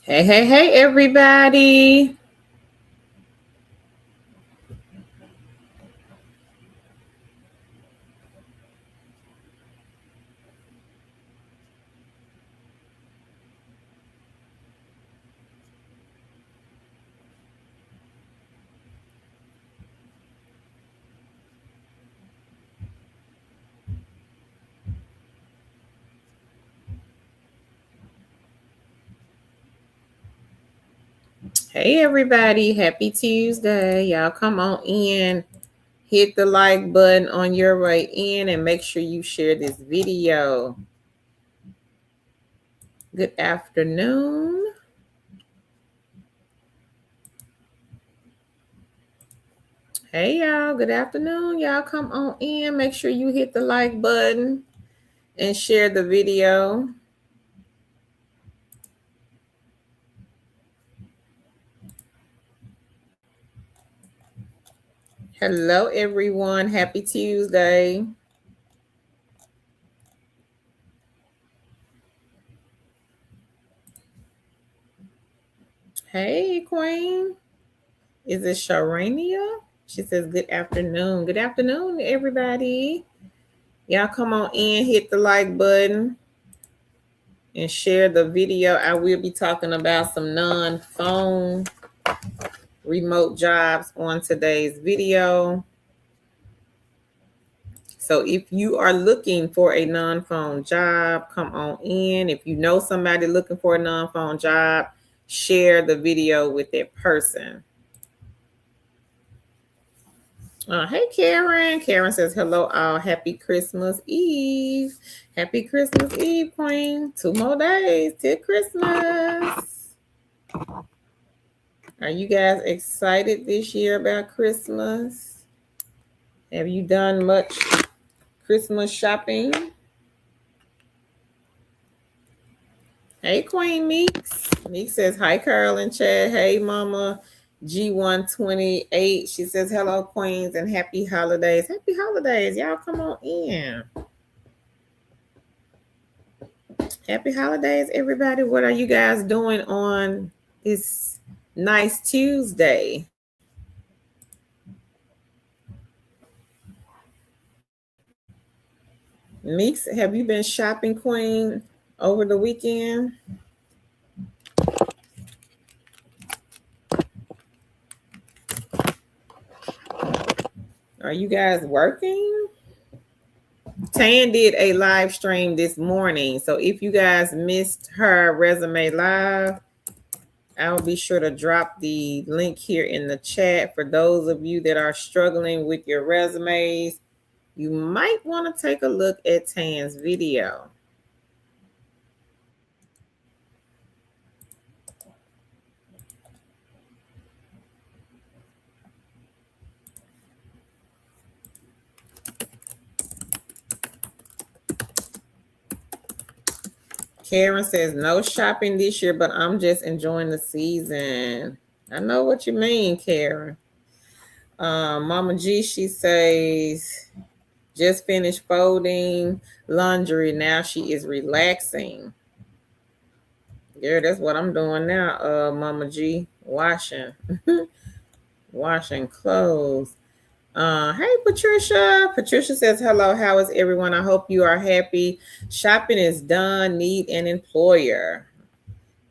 Hey, everybody. Hey, everybody. Happy Tuesday. Y'all come on in. Hit the like button on your way in and make sure you share this video. Good afternoon. Hey, y'all. Good afternoon. Y'all come on in. Make sure you hit the like button and share the video. Hello, everyone. Happy Tuesday. Hey, Queen. Is it Sharania? She says, good afternoon. Good afternoon, everybody. Y'all come on in, hit the like button, and share the video. I will be talking about some non-phone remote jobs on today's video. So if you are looking for a non-phone job, come on in. If you know somebody looking for a non-phone job, share the video with that person. Hey, Karen. Karen says, hello, all. Happy Christmas Eve. Happy Christmas Eve, Queen. 2 more days till Christmas. Are you guys excited this year about Christmas? Have you done much Christmas shopping? Hey, Queen Meeks. Meeks says, hi, Carol and Chad. Hey, Mama G128. She says, hello, Queens, and happy holidays. Happy holidays. Y'all come on in. Happy holidays, everybody. What are you guys doing on this nice Tuesday? Meeks, have you been shopping, Queen, over the weekend? Are you guys working? Tan did a live stream this morning. So if you guys missed her resume live, I'll be sure to drop the link here in the chat for those of you that are struggling with your resumes. You might want to take a look at Tan's video. Karen says, no shopping this year, but I'm just enjoying the season. I know what you mean, Karen. Mama G, she says, just finished folding laundry. Now she is relaxing. Yeah, that's what I'm doing now, Mama G. Washing. Washing clothes. Hey, Patricia. Patricia says, hello, how is everyone? I hope you are happy. Shopping is done. Need an employer.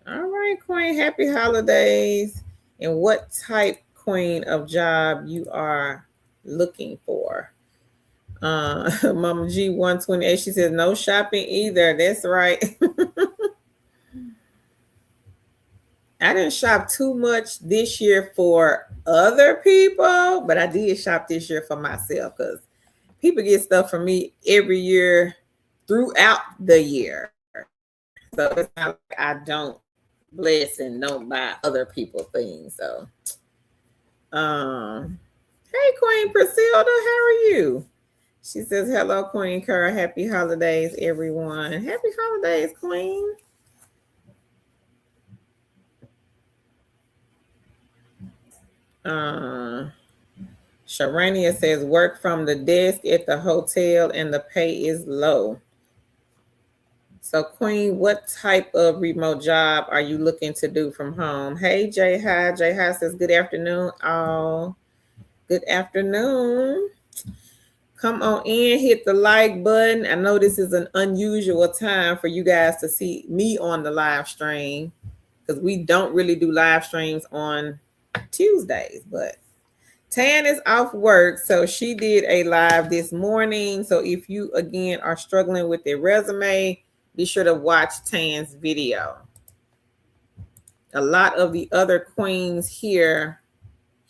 All right, Queen. Happy holidays. And what type, Queen, of job you are looking for? Mama G128, she says, no shopping either. That's right. I didn't shop too much this year for other people, but I did shop this year for myself because people get stuff from me every year throughout the year. So it's not like I don't bless and don't buy other people things. So hey, Queen Priscilla, how are you? She says, hello, Queen Carl. Happy holidays, everyone. Happy holidays, Queen. Sharania says, work from the desk at the hotel and the pay is low. So Queen, what type of remote job are you looking to do from home? Hey, Jay Hi. Jay Hi says good afternoon. Oh, good afternoon. Come on in, hit the like button. I know this is an unusual time for you guys to see me on the live stream because we don't really do live streams on Tuesdays, but Tan is off work, so she did a live this morning. So if you again are struggling with a resume, be sure to watch Tan's video. A lot of the other queens here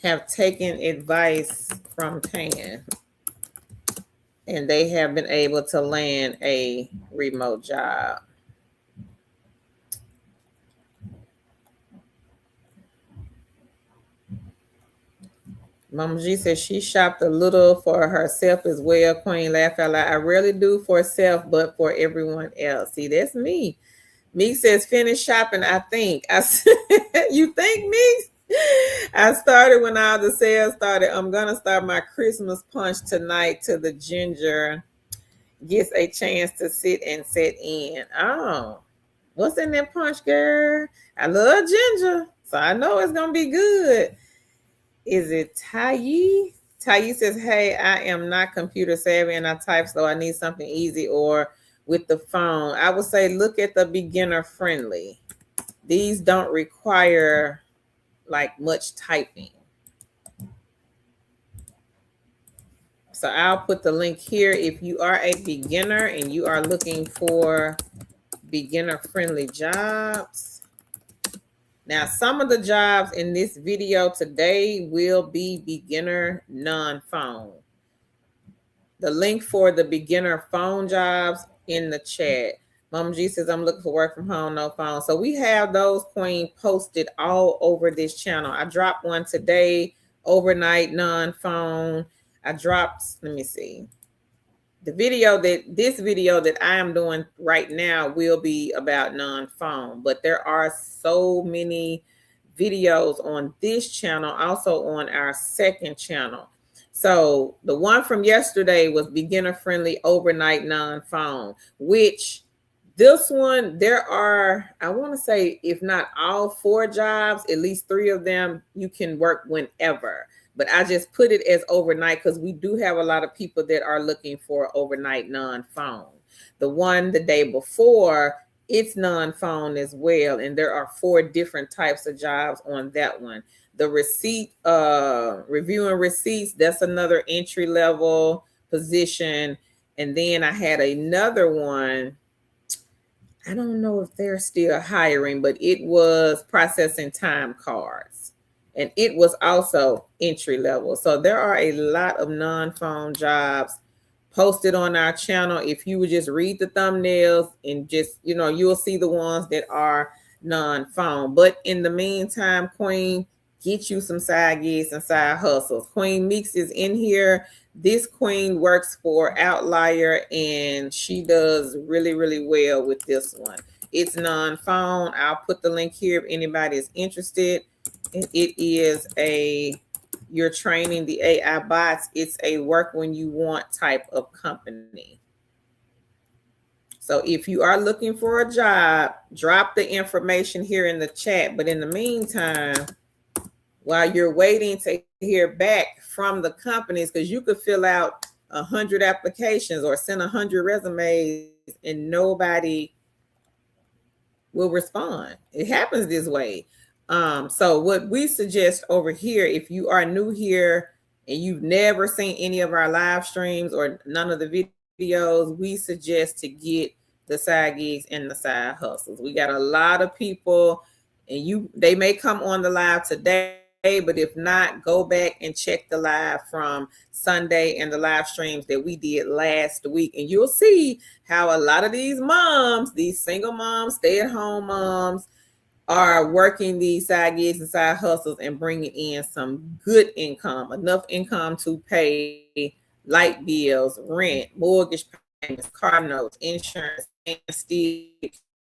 have taken advice from Tan, and they have been able to land a remote job. Mama G says she shopped a little for herself as well. Queen laugh out loud. I rarely do for self, but for everyone else. See, that's me. Me says finish shopping. I think. You think me? I started when all the sales started. I'm gonna start my Christmas punch tonight to the ginger gets a chance to sit and set in. Oh, what's in that punch, girl? I love ginger, so I know it's gonna be good. Is it Tayi? Tayi says, hey, I am not computer savvy and I type slow. I need something easy or with the phone. I would say look at the beginner friendly. These don't require like much typing. So I'll put the link here. If you are a beginner and you are looking for beginner friendly jobs. Now, some of the jobs in this video today will be beginner non-phone. The link for the beginner phone jobs in the chat. Mom G says, I'm looking for work from home, no phone. So we have those, Queen, posted all over this channel. I dropped one today, overnight non-phone. I dropped, let me see. This video that I am doing right now will be about non-phone, but there are so many videos on this channel, also on our second channel. So the one from yesterday was beginner friendly overnight non-phone, which this one, there are, I want to say, if not all 4 jobs, at least 3 of them, you can work whenever. But I just put it as overnight because we do have a lot of people that are looking for overnight non-phone. The one the day before, it's non-phone as well. And there are 4 different types of jobs on that one. The receipt, reviewing receipts, that's another entry level position. And then I had another one. I don't know if they're still hiring, but it was processing time cards. And it was also entry level. So there are a lot of non-phone jobs posted on our channel. If you would just read the thumbnails and just, you'll see the ones that are non-phone. But in the meantime, Queen, get you some side gigs and side hustles. Queen Meeks is in here. This queen works for Outlier and she does really, really well with this one. It's non-phone. I'll put the link here if anybody is interested. And it is you're training the AI bots. It's a work when you want type of company. So if you are looking for a job, drop the information here in the chat. But in the meantime, while you're waiting to hear back from the companies, because you could fill out 100 applications or send 100 resumes and nobody will respond. It happens this way. So what we suggest over here, if you are new here and you've never seen any of our live streams or none of the videos, we suggest to get the side gigs and the side hustles. We got a lot of people and they may come on the live today, but if not, go back and check the live from Sunday and the live streams that we did last week. And you'll see how a lot of these moms, these single moms, stay-at-home moms, are working these side gigs and side hustles and bringing in some good income, enough income to pay light bills, rent, mortgage payments, car notes, insurance, and still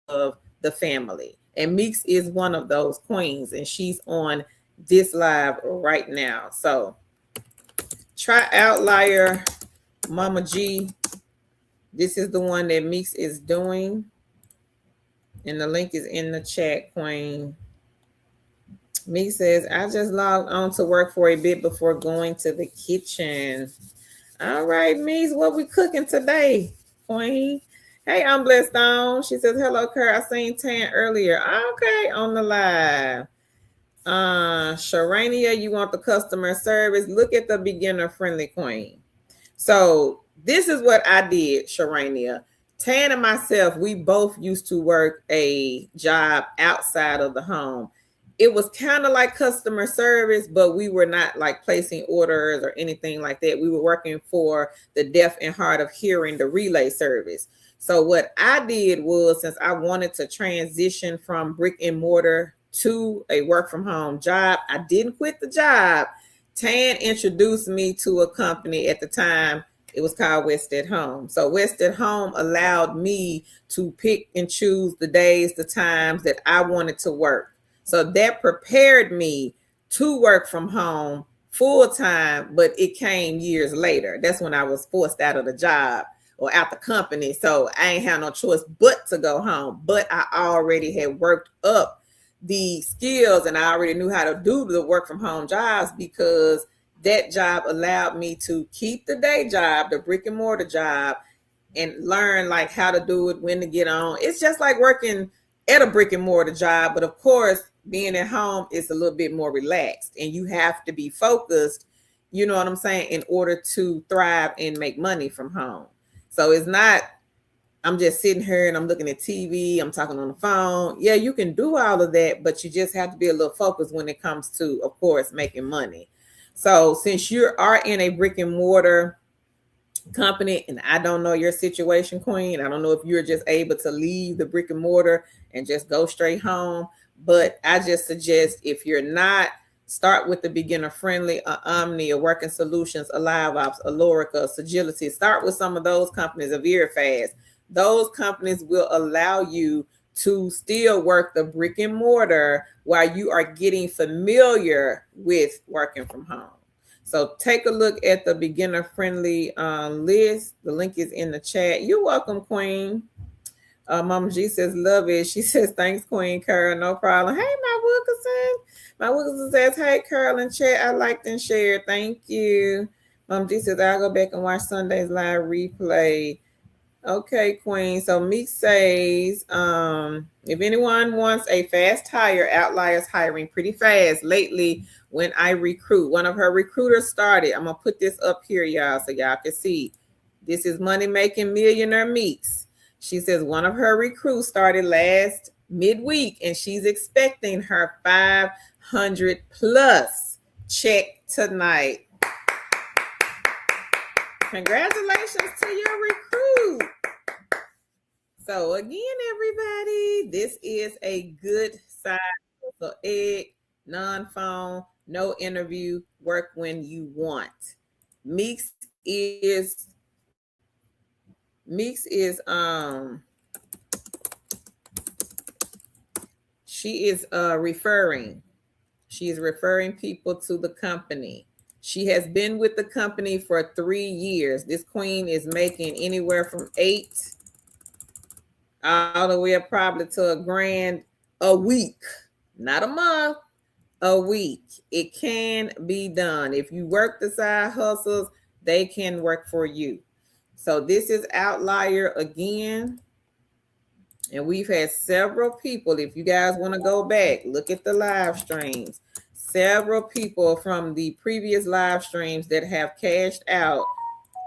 of the family. And Meeks is one of those queens, and she's on this live right now. So try Outlier, Mama G. This is the one that Meeks is doing. And the link is in the chat, Queen. Me says, I just logged on to work for a bit before going to the kitchen. All right, Mies, what we cooking today, Queen? Hey, I'm Blessed On. She says, hello, Kurt. I seen Tan earlier. Okay, on the live. Sharania, you want the customer service? Look at the beginner friendly, Queen. So this is what I did, Sharania. Tan and myself, we both used to work a job outside of the home. It was kind of like customer service, but we were not like placing orders or anything like that. We were working for the deaf and hard of hearing, the relay service. So what I did was, since I wanted to transition from brick and mortar to a work from home job, I didn't quit the job. Tan introduced me to a company at the time. It was called West at Home. So West at Home allowed me to pick and choose the days, the times that I wanted to work. So that prepared me to work from home full time, but it came years later. That's when I was forced out of the job or out the company. So I ain't had no choice but to go home. But I already had worked up the skills and I already knew how to do the work from home jobs, because that job allowed me to keep the day job, the brick and mortar job, and learn like how to do it, when to get on. It's just like working at a brick and mortar job, but of course, being at home is a little bit more relaxed and you have to be focused, you know what I'm saying, in order to thrive and make money from home. So it's not, I'm just sitting here and I'm looking at TV, I'm talking on the phone. Yeah, you can do all of that, but you just have to be a little focused when it comes to, of course, making money. So since you are in a brick and mortar company, and I don't know your situation, Queen, I don't know if you're just able to leave the brick and mortar and just go straight home, but I just suggest, if you're not, start with the beginner friendly, Omni, a Working Solutions, a Live Ops, a Lorica, a Sagility. Start with some of those companies, a VeriFast. Those companies will allow you to still work the brick and mortar while you are getting familiar with working from home. So take a look at the beginner friendly list. The link is in the chat. You're welcome, Queen. Mama G says, love it. She says, thanks, Queen Carol. No problem. Hey, my Wilkerson. My Wilkerson says, hey, Carol in chat. I liked and shared. Thank you. Mama G says, I'll go back and watch Sunday's live replay. Okay, Queen. So Meek says, if anyone wants a fast hire, Outlier's hiring pretty fast lately when I recruit. One of her recruiters started. I'm going to put this up here, y'all, so y'all can see. This is Money Making Millionaire Meeks. She says one of her recruits started last midweek and she's expecting her 500 plus check tonight. Congratulations to your recruit. So again, everybody, this is a good side hustle egg, non-phone, no interview, work when you want. Meeks is she is referring. She is referring people to the company. She has been with the company for 3 years. This queen is making anywhere from 8 all the way up probably to $1,000 a week, not a month, a week. It can be done. If you work the side hustles, they can work for you. So this is Outlier again. And we've had several people, if you guys want to go back, look at the live streams. Several people from the previous live streams that have cashed out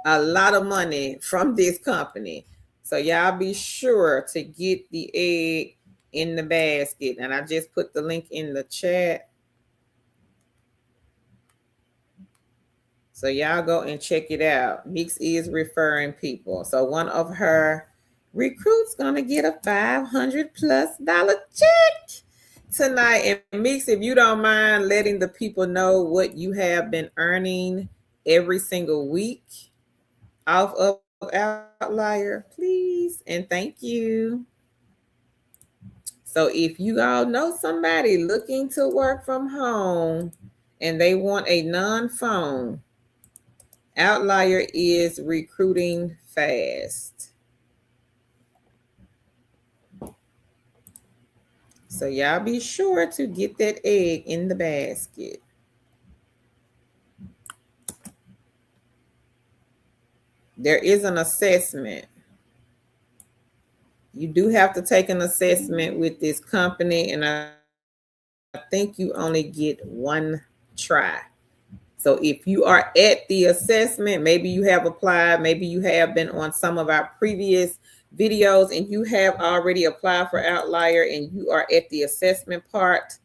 a lot of money from this company. So y'all be sure to get the egg in the basket. And I just put the link in the chat. So y'all go and check it out. Meeks is referring people. So one of her recruits gonna get a $500+ check tonight. And Meeks, if you don't mind letting the people know what you have been earning every single week off of Outlier, please, and thank you. So if you all know somebody looking to work from home and they want a non-phone, Outlier is recruiting fast. So y'all be sure to get that egg in the basket. There is an assessment. You do have to take an assessment with this company, and I think you only get one try. So if you are at the assessment, maybe you have applied, maybe you have been on some of our previous videos and you have already applied for Outlier and you are at the assessment part,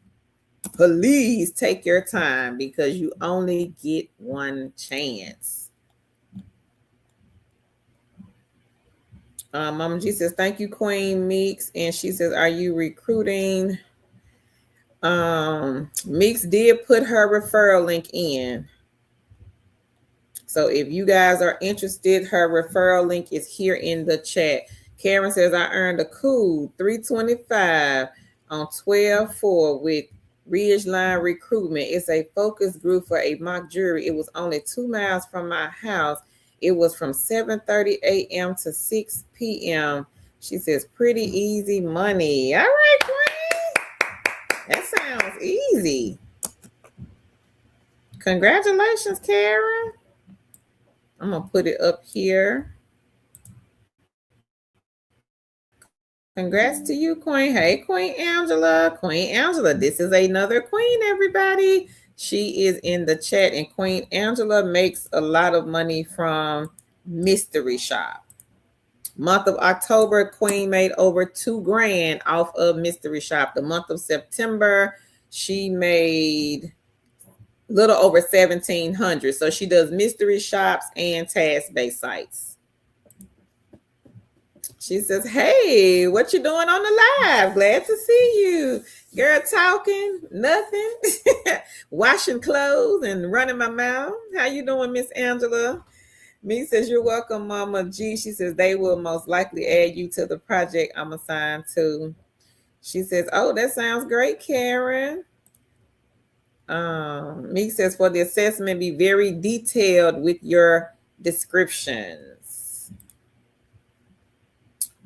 please take your time because you only get one chance. Mama G says, thank you, Queen Meeks. And she says, are you recruiting? Meeks did put her referral link in. So if you guys are interested, her referral link is here in the chat. Karen says, I earned a cool $325 on 12/4 with Ridgeline Recruitment. It's a focus group for a mock jury. It was only 2 miles from my house. It was from 7:30 a.m. to 6 p.m. She says, pretty easy money. All right, Queen. That sounds easy. Congratulations, Karen. I'm going to put it up here. Congrats to you, Queen. Hey, Queen Angela. Queen Angela, this is another queen, everybody. She is in the chat, and Queen Angela makes a lot of money from Mystery Shop. Month of October, Queen made over $2,000 off of Mystery Shop. The month of September, she made a little over $1,700. So she does mystery shops and task-based sites. She says, hey, what you doing on the live? Glad to see you. Girl, talking, nothing. Washing clothes and running my mouth. How you doing, Miss Angela? Me says, you're welcome, Mama G. She says, they will most likely add you to the project I'm assigned to. She says, oh, that sounds great, Karen. Me says, for the assessment, be very detailed with your descriptions.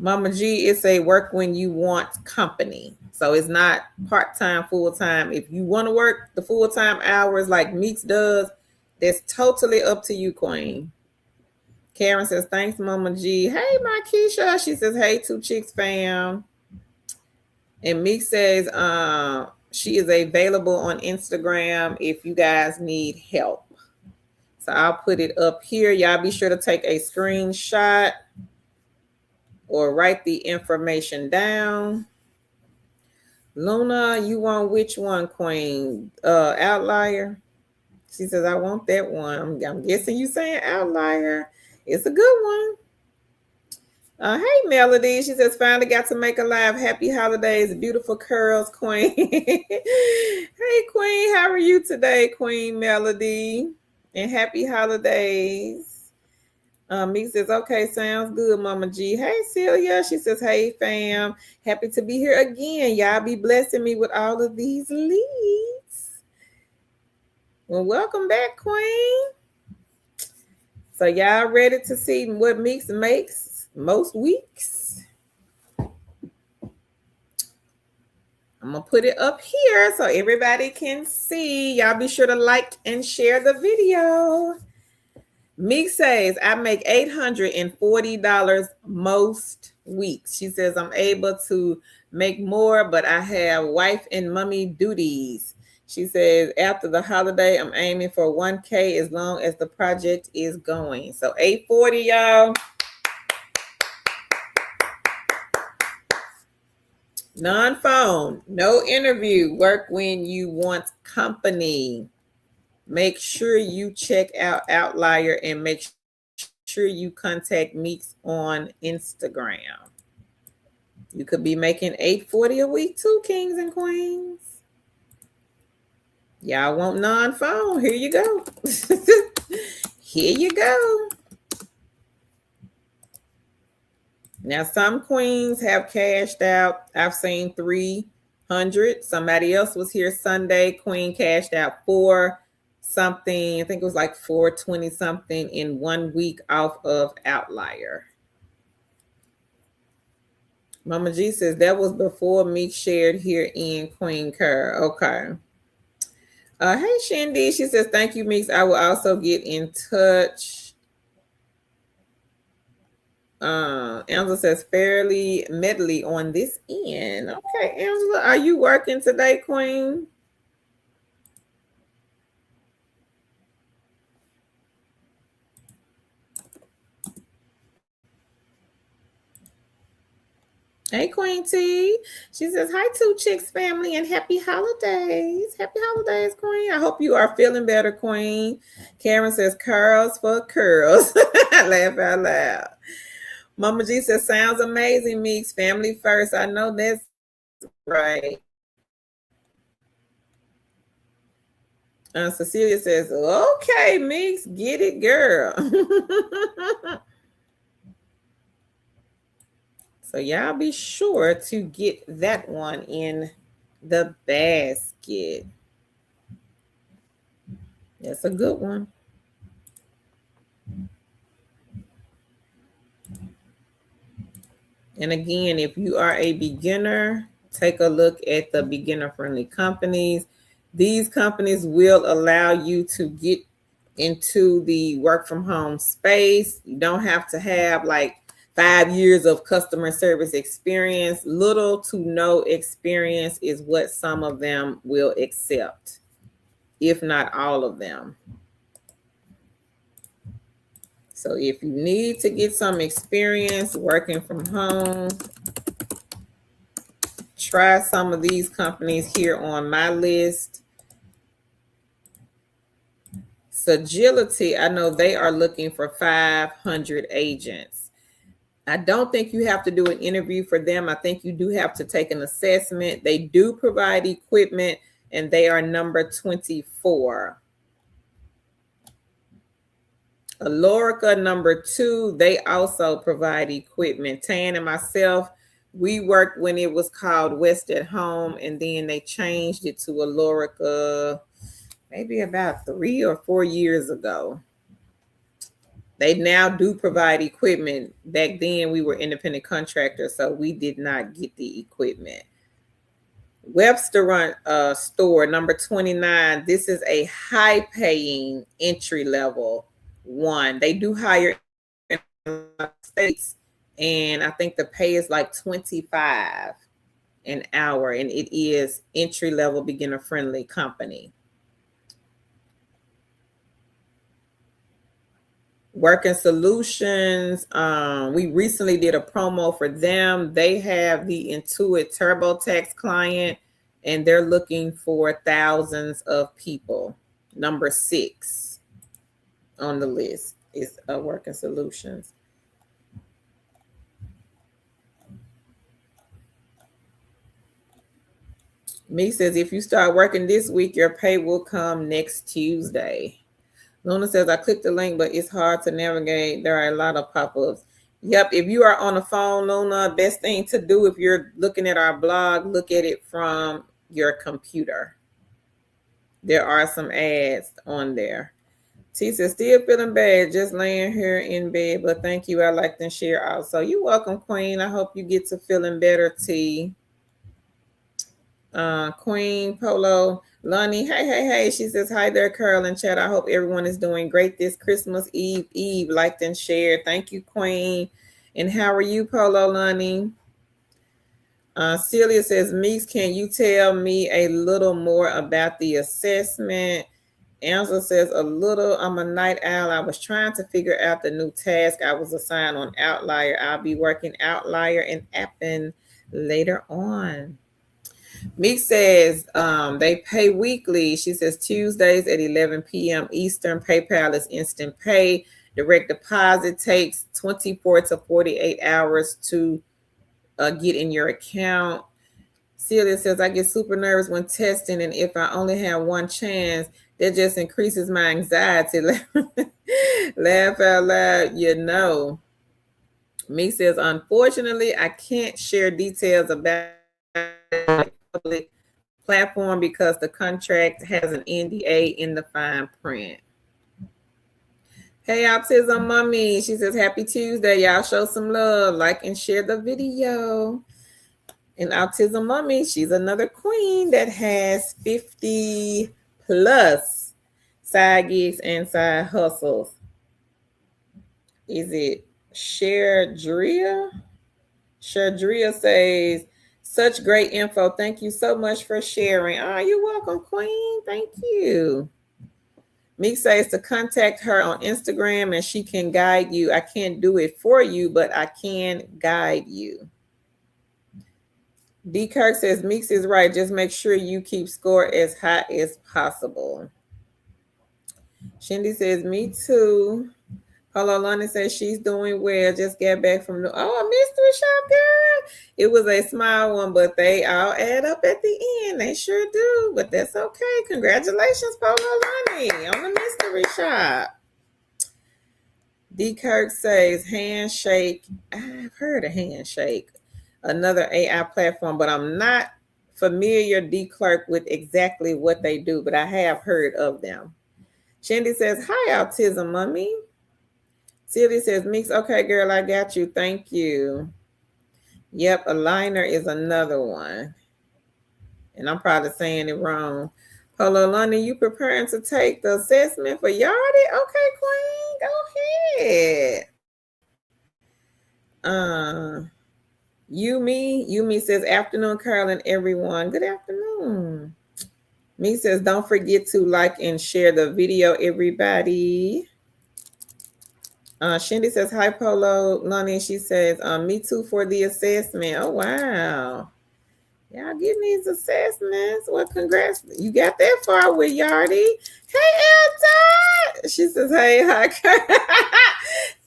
Mama G, it's a work when you want company. So it's not part-time, full-time. If you want to work the full-time hours like Meeks does, that's totally up to you, Queen. Karen says, thanks, Mama G. Hey, my Keisha. She says, hey, Two Chicks fam. And Meeks says, she is available on Instagram if you guys need help. So I'll put it up here. Y'all be sure to take a screenshot or write the information down. Luna, you want which one, Queen? Outlier? She says, I want that one. I'm guessing you saying Outlier. It's a good one. Hey, Melody. She says, finally got to make a live. Happy holidays. Beautiful curls, Queen. Hey, Queen. How are you today, Queen Melody? And happy holidays. Meek says, okay, sounds good, Mama G. Hey, Celia. She says, hey, fam. Happy to be here again. Y'all be blessing me with all of these leads. Well, welcome back, Queen. So y'all ready to see what Meek makes most weeks? I'm going to put it up here so everybody can see. Y'all be sure to like and share the video. Meek says, I make $840 most weeks. She says, I'm able to make more, but I have wife and mommy duties. She says, after the holiday, I'm aiming for 1K as long as the project is going. So $840, y'all. Non-phone, no interview, work when you want company. Make sure you check out Outlier and make sure you contact Meeks on Instagram. You could be making $840 a week too, kings and queens. Y'all want non-phone? Here you go. Here you go. Now, some queens have cashed out. I've seen 300. Somebody else was here Sunday. Queen cashed out 4 something. I think it was like 420 something in 1 week off of Outlier. Mama G says that was before me shared here in Queen Cur. Okay. Hey Shindy, she says thank you, Meeks. I will also get in touch. Angela says fairly medley on this end. Okay, Angela, are you working today, Queen? Hey, Queen T. She says, hi, Two Chicks family, and happy holidays. Happy holidays, Queen. I hope you are feeling better, Queen. Karen says, curls for curls. Laugh out loud. Mama G says, sounds amazing, Meeks. Family first. I know that's right. Cecilia says, okay, Meeks, get it, girl. So y'all be sure to get that one in the basket. That's a good one. And again, if you are a beginner, take a look at the beginner friendly companies. These companies will allow you to get into the work from home space. You don't have to have like 5 years of customer service experience. Little to no experience is what some of them will accept, if not all of them. So if you need to get some experience working from home, try some of these companies here on my list. Suitability, I know they are looking for 500 agents. I don't think you have to do an interview for them. I think you do have to take an assessment. They do provide equipment, and they are number 24. Alorica, number 2, they also provide equipment. Tan and myself, we worked when it was called West at Home, and then they changed it to Alorica maybe about 3 or 4 years ago. They now do provide equipment. Back then, we were independent contractors, so we did not get the equipment. Webster store, number 29. This is a high-paying entry level one. They do hire in states, and I think the pay is like 25 an hour, and it is entry level, beginner friendly company. Working Solutions, we recently did a promo for them. They have the Intuit TurboTax client, and they're looking for thousands of people. Number 6 on the list is Working Solutions. Me says, if you start working this week, your pay will come next Tuesday. Luna says, I clicked the link, but it's hard to navigate. There are a lot of pop-ups. Yep, if you are on the phone, Luna, best thing to do if you're looking at our blog, look at it from your computer. There are some ads on there. T says, still feeling bad, just laying here in bed, but thank you. I like and share also. You're welcome, Queen. I hope you get to feeling better, T. Queen Polo Lonnie, hey. She says, hi there, Curl and Chat. I hope everyone is doing great this Christmas Eve. Liked and shared. Thank you, Queen. And how are you, Polo Lonnie? Celia says, Meeks, can you tell me a little more about the assessment? Angela says, a little. I'm a night owl. I was trying to figure out the new task I was assigned on Outlier. I'll be working Outlier and Appen later on. Meek says they pay weekly. She says Tuesdays at 11 p.m. Eastern. PayPal is instant pay. Direct deposit takes 24 to 48 hours to get in your account. Celia says, I get super nervous when testing, and if I only have one chance, that just increases my anxiety. Laugh out loud, you know. Meek says, unfortunately, I can't share details about public platform because the contract has an NDA in the fine print. Hey, Autism Mommy. She says, Happy Tuesday. Y'all show some love. Like and share the video. And Autism Mommy, she's another queen that has 50 plus side gigs and side hustles. Is it Shardria? Shardria says, such great info. Thank you so much for sharing. Oh, you're welcome, Queen. Thank you. Meek says to contact her on Instagram and she can guide you. I can't do it for you, but I can guide you. D. Kirk says, Meeks is right. Just make sure you keep score as high as possible. Shindy says, me too. Hello, London says she's doing well. Just got back from the mystery shop, girl. It was a small one, but they all add up at the end. They sure do, but that's okay. Congratulations, Polo Lonnie, on the mystery shop. D. Kirk says Handshake. I've heard of Handshake, another AI platform, but I'm not familiar, D. Clark, with exactly what they do, but I have heard of them. Shindy says, hi, Autism Mommy. Celia says, Mix, okay, girl, I got you. Thank you. Yep, Aligner is another one. And I'm probably saying it wrong. Polo London, you preparing to take the assessment for Yardie? Okay, Queen, go ahead. Yumi says, afternoon, Carol and everyone. Good afternoon. Me says, don't forget to like and share the video, everybody. Shindy says, hi, Polo. Lonnie, she says, me too for the assessment. Oh, wow. Y'all getting these assessments. Well, congrats. You got that far with Yardie. Hey, Elta. She says, hey, hi,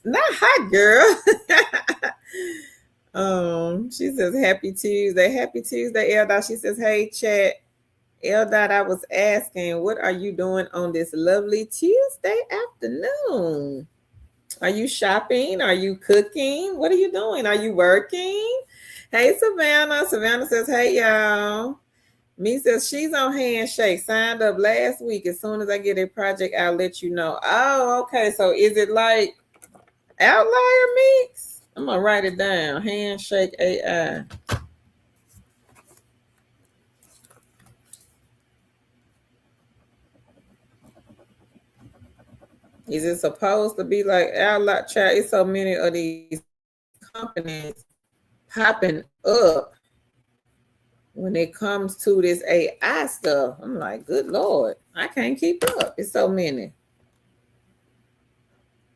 not hi, girl. She says, happy Tuesday. Happy Tuesday, Eldot. She says, hey, chat. Eldot, I was asking, what are you doing on this lovely Tuesday afternoon? Are you shopping? Are you cooking? What are you doing? Are you working? Hey, Savannah. Savannah says, hey, y'all. Me says, she's on Handshake. Signed up last week. As soon as I get a project, I'll let you know. Oh, okay. So is it like Outlier Mix? I'm going to write it down. Handshake AI. Is it supposed to be like Outlier? Child, it's so many of these companies popping up. When it comes to this AI stuff, I'm like, good Lord, I can't keep up. It's so many.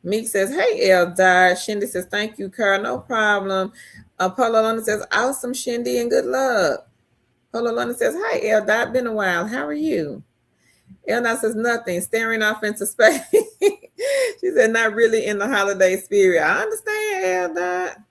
Meek says, hey, Eldad. Shindy says, thank you, Carl. No problem. Polo London says, awesome, Shindy, and good luck. Polo London says, hi, Eldad. Been a while. How are you? Eldad says, nothing. Staring off into space. She said, not really in the holiday spirit. I understand, Eldad.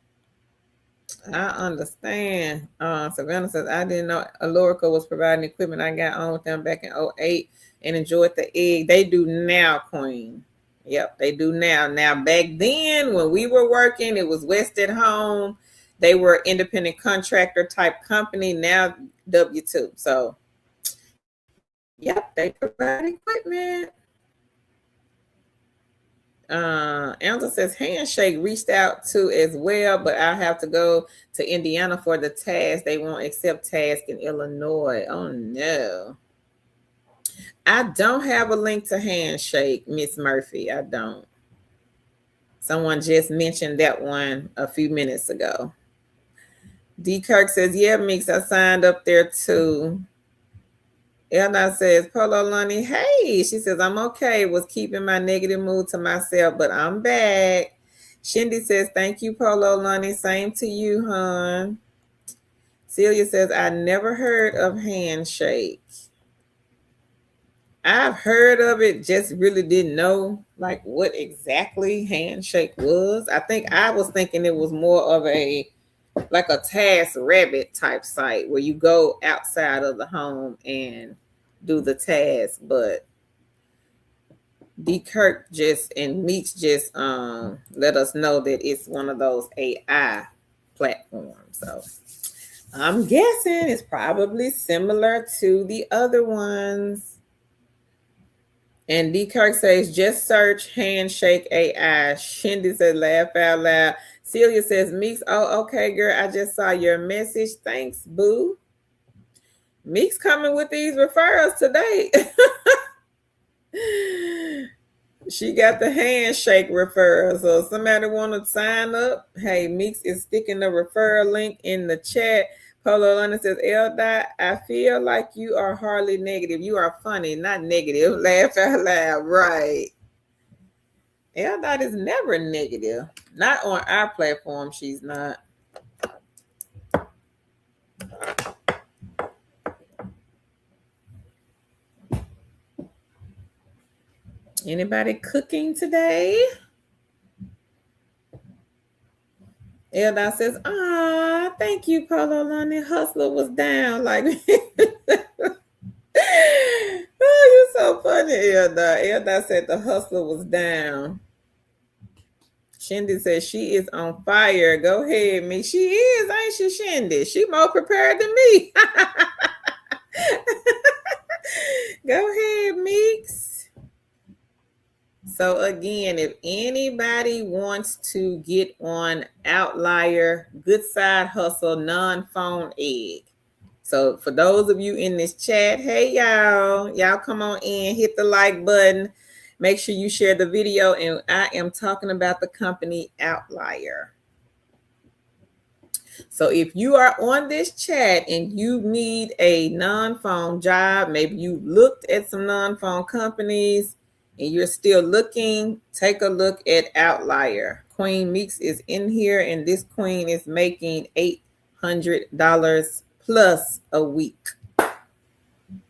I understand. Savannah says, I didn't know Alorica was providing equipment. I got on with them back in 2008 and enjoyed the egg. They do now, Queen. Yep, they do now. Now, back then, when we were working, it was West at Home. They were independent contractor type company. Now, W-2. So, yep, they provide equipment. Angela says Handshake reached out to as well, but I have to go to Indiana for the task. They won't accept task in Illinois. Oh no. I don't have a link to Handshake, Miss Murphy. I don't. Someone just mentioned that one a few minutes ago. D. Kirk says, yeah, Mix, I signed up there too. Elna says, Polo Lonnie, hey. She says, I'm okay. Was keeping my negative mood to myself, but I'm back. Shindy says, thank you, Polo Lonnie. Same to you, hon. Celia says, I never heard of Handshake. I've heard of it, just really didn't know like what exactly Handshake was. I think I was thinking it was more of a like a Task Rabbit type site where you go outside of the home and do the task, but D. Kirk just and Meeks just let us know that it's one of those AI platforms. So I'm guessing it's probably similar to the other ones. And D. Kirk says, just search handshake AI. Shindy says, laugh out loud. Celia says, Meeks, oh, okay, girl. I just saw your message. Thanks, boo. Meeks coming with these referrals today. She got the handshake referral. So if somebody want to sign up, hey, Meeks is sticking the referral link in the chat. Polo London says, L. I feel like you are hardly negative. You are funny, not negative. Laugh out loud. Right. L. is never negative. Not on our platform, she's not. Anybody cooking today? L. says, thank you, Polo London. Hustler was down. Like, oh, you're so funny, Elda. Elda said the hustler was down. Shindy says she is on fire. Go ahead, me. She is, ain't she, Shindy? She more prepared than me. Go ahead, Meeks. So again, if anybody wants to get on Outlier, Good Side Hustle, non-phone egg. So for those of you in this chat, hey y'all come on in, hit the like button. Make sure you share the video, and I am talking about the company Outlier. So if you are on this chat and you need a non-phone job, maybe you looked at some non-phone companies and you're still looking, take a look at Outlier. Queen Meeks is in here, and this queen is making $800 plus a week.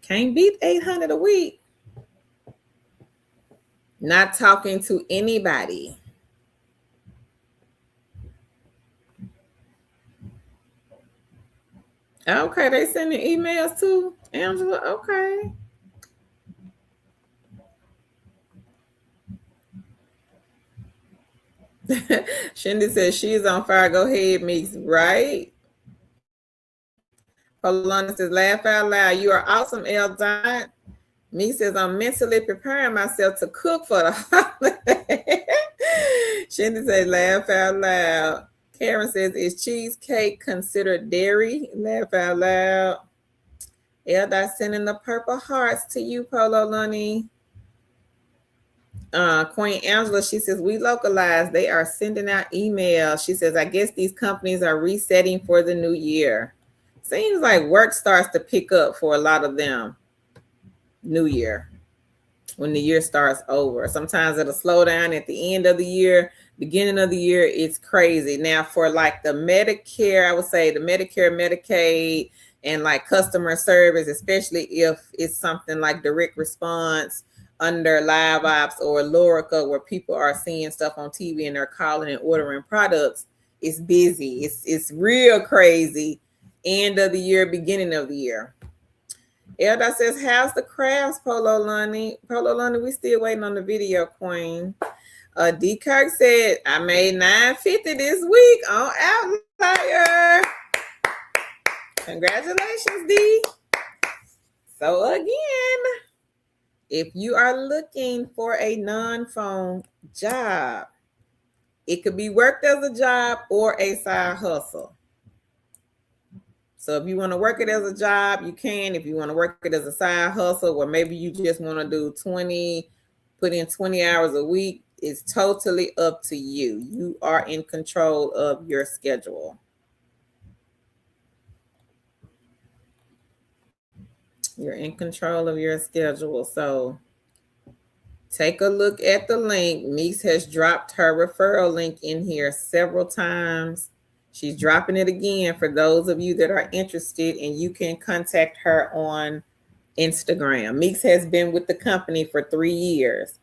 Can't beat $800 a week. Not talking to anybody. Okay, they sending emails to Angela. Okay. Shindy says she's on fire. Go ahead, Meeks. Right? Polana says, laugh out loud. You are awesome, L. Dot. Meeks says, I'm mentally preparing myself to cook for the holiday. Shindy says, laugh out loud. Karen says, is cheesecake considered dairy? Laugh out loud. L. Sending the purple hearts to you, Polo Lunny. Queen Angela, she says, we localize. They are sending out emails. She says, I guess these companies are resetting for the new year. Seems like work starts to pick up for a lot of them. New year, when the year starts over. Sometimes it'll slow down at the end of the year. Beginning of the year, it's crazy. Now for like the Medicare, I would say the Medicare, Medicaid, and like customer service, especially if it's something like direct response under Live Ops or Lorica, where people are seeing stuff on TV and they're calling and ordering products, it's busy. It's real crazy. End of the year, beginning of the year. Elda says, how's the crafts, Polo Lunny? Polo Lunny, we still waiting on the video, Queen. D. Kirk said, I made $950 this week on Outlier. Congratulations, D. So again, if you are looking for a non-phone job, it could be worked as a job or a side hustle. So if you want to work it as a job, you can. If you want to work it as a side hustle, or maybe you just want to do put in 20 hours a week, it's totally up to you. You are in control of your schedule. You're in control of your schedule. So take a look at the link. Meeks has dropped her referral link in here several times. She's dropping it again for those of you that are interested, and you can contact her on Instagram. Meeks has been with the company for 3 years.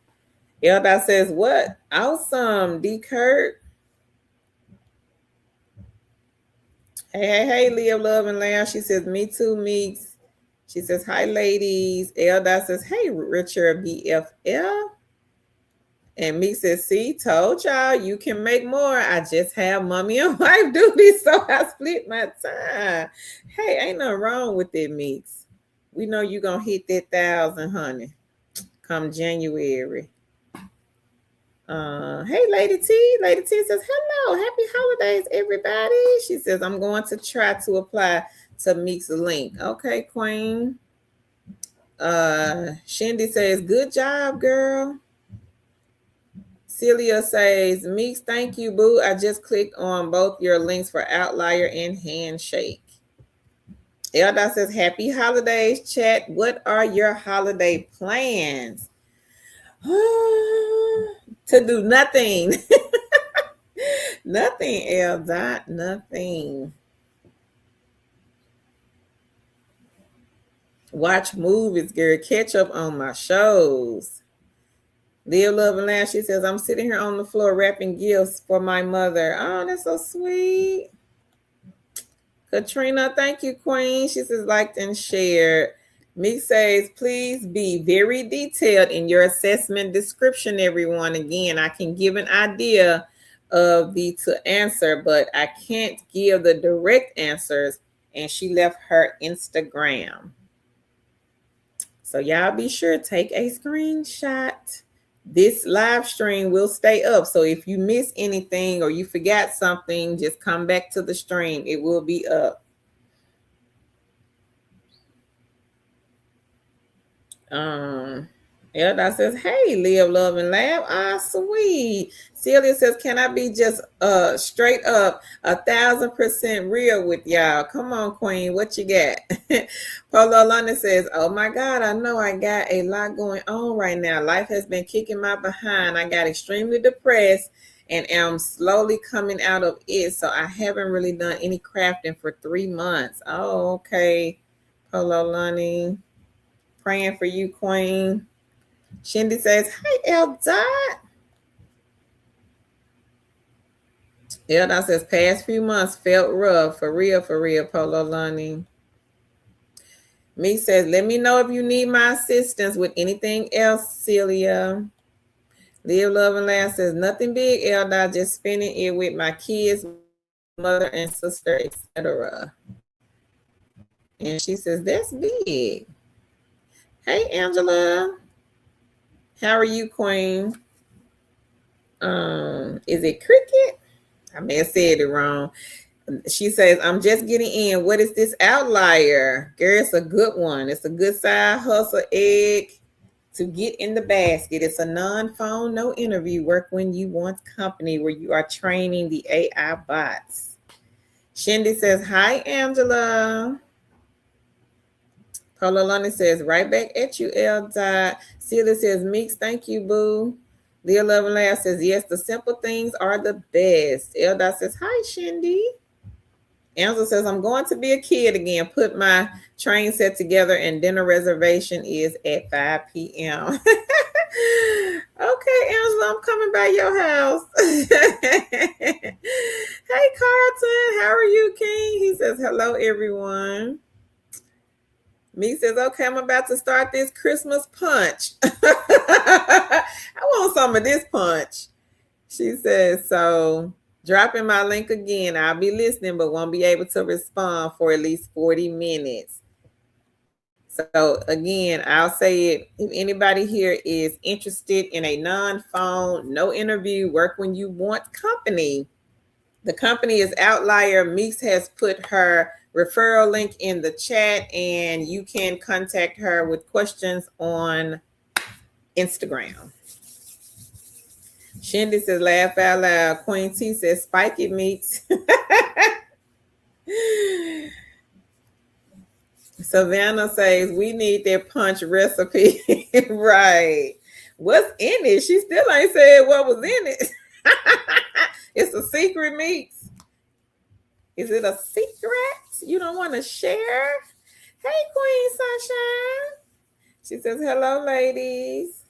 Elda says, what? Awesome, D. Kurt. Hey, Live, Love, and Laugh. She says, me too, Meeks. She says, hi, ladies. Elda says, hey, Richard BFL. And Meek says, see, told y'all you can make more. I just have mommy and wife duty, so I split my time. Hey, ain't nothing wrong with it, Meeks. We know you going to hit that 1,000, honey. come January. Hey, Lady T. Lady T says, hello, happy holidays, everybody. She says, I'm going to try to apply to Meek's link. Okay, Queen. Shindy says, good job, girl. Celia says, Meeks, thank you, boo. I just clicked on both your links for Outlier and Handshake. Elda says, happy holidays, chat. What are your holiday plans? To do nothing. Nothing, Elda. Nothing. Watch movies, girl. Catch up on my shows. Live, love, and laugh. She says, I'm sitting here on the floor wrapping gifts for my mother. Oh, that's so sweet. Katrina, thank you, Queen. She says, liked and shared. Meek says, please be very detailed in your assessment description, everyone. Again, I can give an idea of the to answer, but I can't give the direct answers. And she left her Instagram. So y'all be sure take a screenshot. This live stream will stay up. So if you miss anything or you forgot something, just come back to the stream. It will be up. Elda says, hey, live, love, and laugh. Ah, sweet. Celia says, can I be just straight up 1,000% real with y'all? Come on, Queen. What you got? Polo London says, oh my God, I know I got a lot going on right now. Life has been kicking my behind. I got extremely depressed and am slowly coming out of it. So I haven't really done any crafting for 3 months. Oh, okay. Polo London. Praying for you, Queen. Shindy says, hey, Elda. Elda says, past few months felt rough. For real, Polo Lonnie. Me says, let me know if you need my assistance with anything else, Celia. Live, love, and laugh says, nothing big, Elda. Just spending it with my kids, mother and sister, etc. And she says, that's big. Hey, Angela. How are you, Queen? Is it Cricket? I may have said it wrong. She says, I'm just getting in. What is this Outlier? Girl, it's a good one. It's a good side hustle egg to get in the basket. It's a non-phone, no interview work when you want company where you are training the AI bots. Shindy says, hi, Angela. Polo Lonnie says, right back at you, L. Celia says, Meeks, thank you, boo. Leah Love and Laugh says, yes, the simple things are the best. L. says, hi, Shindy. Angela says, I'm going to be a kid again. Put my train set together and dinner reservation is at 5 p.m. Okay, Angela, I'm coming by your house. Hey, Carlton, how are you, King? He says, hello, everyone. Me says, okay, I'm about to start this Christmas punch. I want some of this punch. She says, so dropping my link again. I'll be listening, but won't be able to respond for at least 40 minutes. So again, I'll say it. If anybody here is interested in a non-phone, no interview, work when you want company, the company is Outlier. Meeks has put her referral link in the chat, and you can contact her with questions on Instagram. Shindy says, laugh out loud. Queen T says, spike it, Meeks. Savannah says, we need that punch recipe. Right. What's in it? She still ain't said what was in it. It's a secret, Meeks. Is it a secret you don't want to share? Hey, Queen Sunshine. She says, hello, ladies.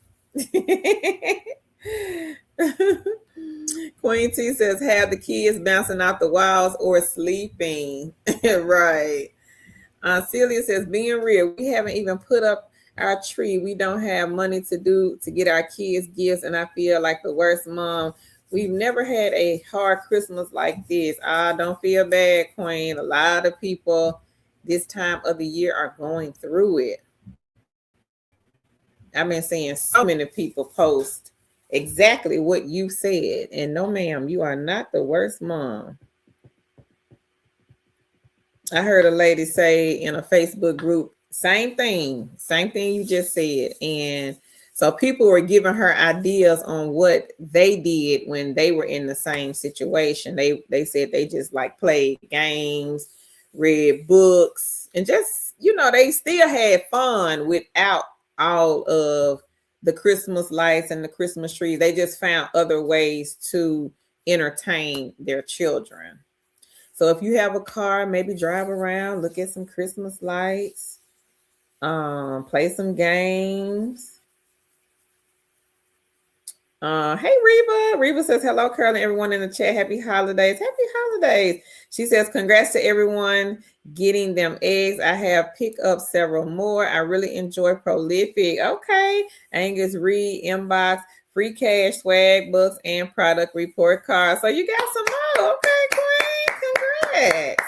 Queen T says, have the kids bouncing off the walls or sleeping. Right. Celia says, being real, we haven't even put up our tree. We don't have money to get our kids gifts, and I feel like the worst mom. We've never had a hard Christmas like this. Don't feel bad, Queen. A lot of people this time of the year are going through it. I've been seeing so many people post exactly what you said. And no, ma'am, you are not the worst mom. I heard a lady say in a Facebook group, same thing you just said. And so people were giving her ideas on what they did when they were in the same situation. They said they just like played games, read books, and just, they still had fun without all of the Christmas lights and the Christmas tree. They just found other ways to entertain their children. So if you have a car, maybe drive around, look at some Christmas lights, play some games. Hey Reba. Reba says, hello, Carol, and everyone in the chat. Happy holidays. Happy holidays. She says, congrats to everyone getting them eggs. I have picked up several more. I really enjoy Prolific. Okay. Angus Reed, inbox, free cash, swag books, and product report cards. So you got some more. Okay, Queen. Congrats.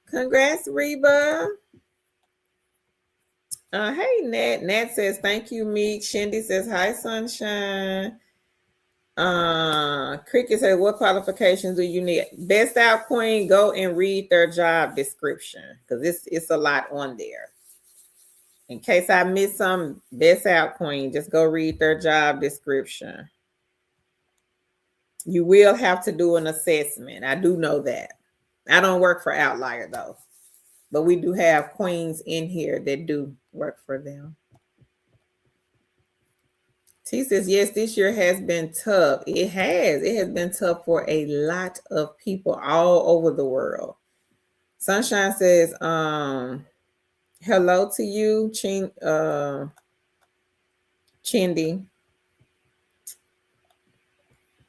Congrats, Reba. Hey, Nat. Nat says, thank you, Meek. Shindy says, hi, Sunshine. Cricket says, what qualifications do you need? Best Out Queen, go and read their job description because it's a lot on there. In case I missed some, Best Out Queen, just go read their job description. You will have to do an assessment. I do know that. I don't work for Outlier though, but we do have queens in here that do work for them. T says, yes, this year has been tough. It has been tough for a lot of people all over the world. Sunshine says, hello to you, Chindy.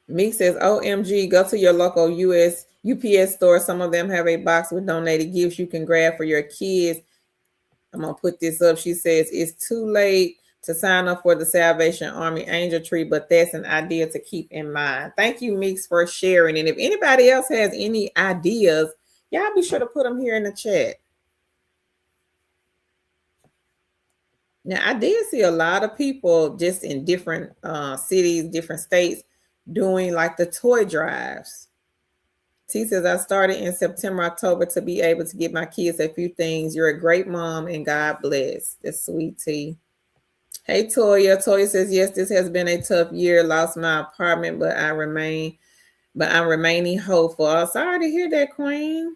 Meek says, OMG, go to your local UPS store. Some of them have a box with donated gifts you can grab for your kids. I'm going to put this up. She says, it's too late to sign up for the Salvation Army Angel Tree, but that's an idea to keep in mind. Thank you, Meeks, for sharing. And if anybody else has any ideas, y'all be sure to put them here in the chat. Now, I did see a lot of people just in different cities, different states, doing like the toy drives. T says, I started in September, October to be able to get my kids a few things. You're a great mom and God bless. That's sweet, T. Hey, Toya. Toya says, yes, this has been a tough year. Lost my apartment, but I'm remaining hopeful. Oh, sorry to hear that, Queen.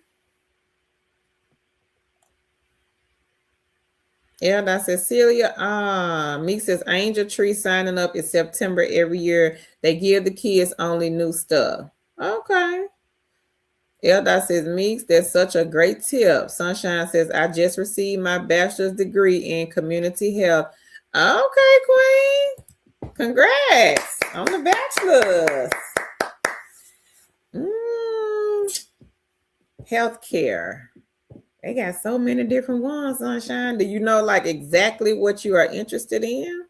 Yeah, that's Cecilia. Meek says, Angel Tree signing up in September every year. They give the kids only new stuff. Okay. Elda says, Meeks, that's such a great tip. Sunshine says, I just received my bachelor's degree in community health. Okay, Queen. Congrats on the bachelor's. Healthcare. They got so many different ones, Sunshine. Do you know like exactly what you are interested in?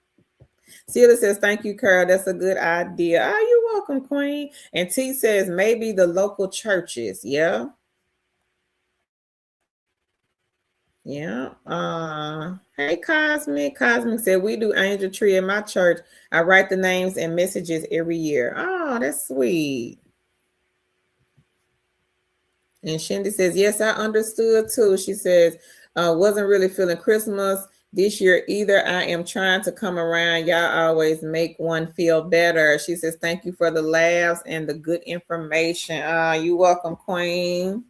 Celia says, thank you, Carol. That's a good idea. Oh, you're welcome, Queen. And T says, maybe the local churches. Yeah. Yeah. Hey, Cosmic. Cosmic said, we do Angel Tree in my church. I write the names and messages every year. Oh, that's sweet. And Shindy says, yes, I understood too. She says, wasn't really feeling Christmas this year either. I am trying to come around. Y'all always make one feel better. She says, thank you for the laughs and the good information. You're welcome, Queen.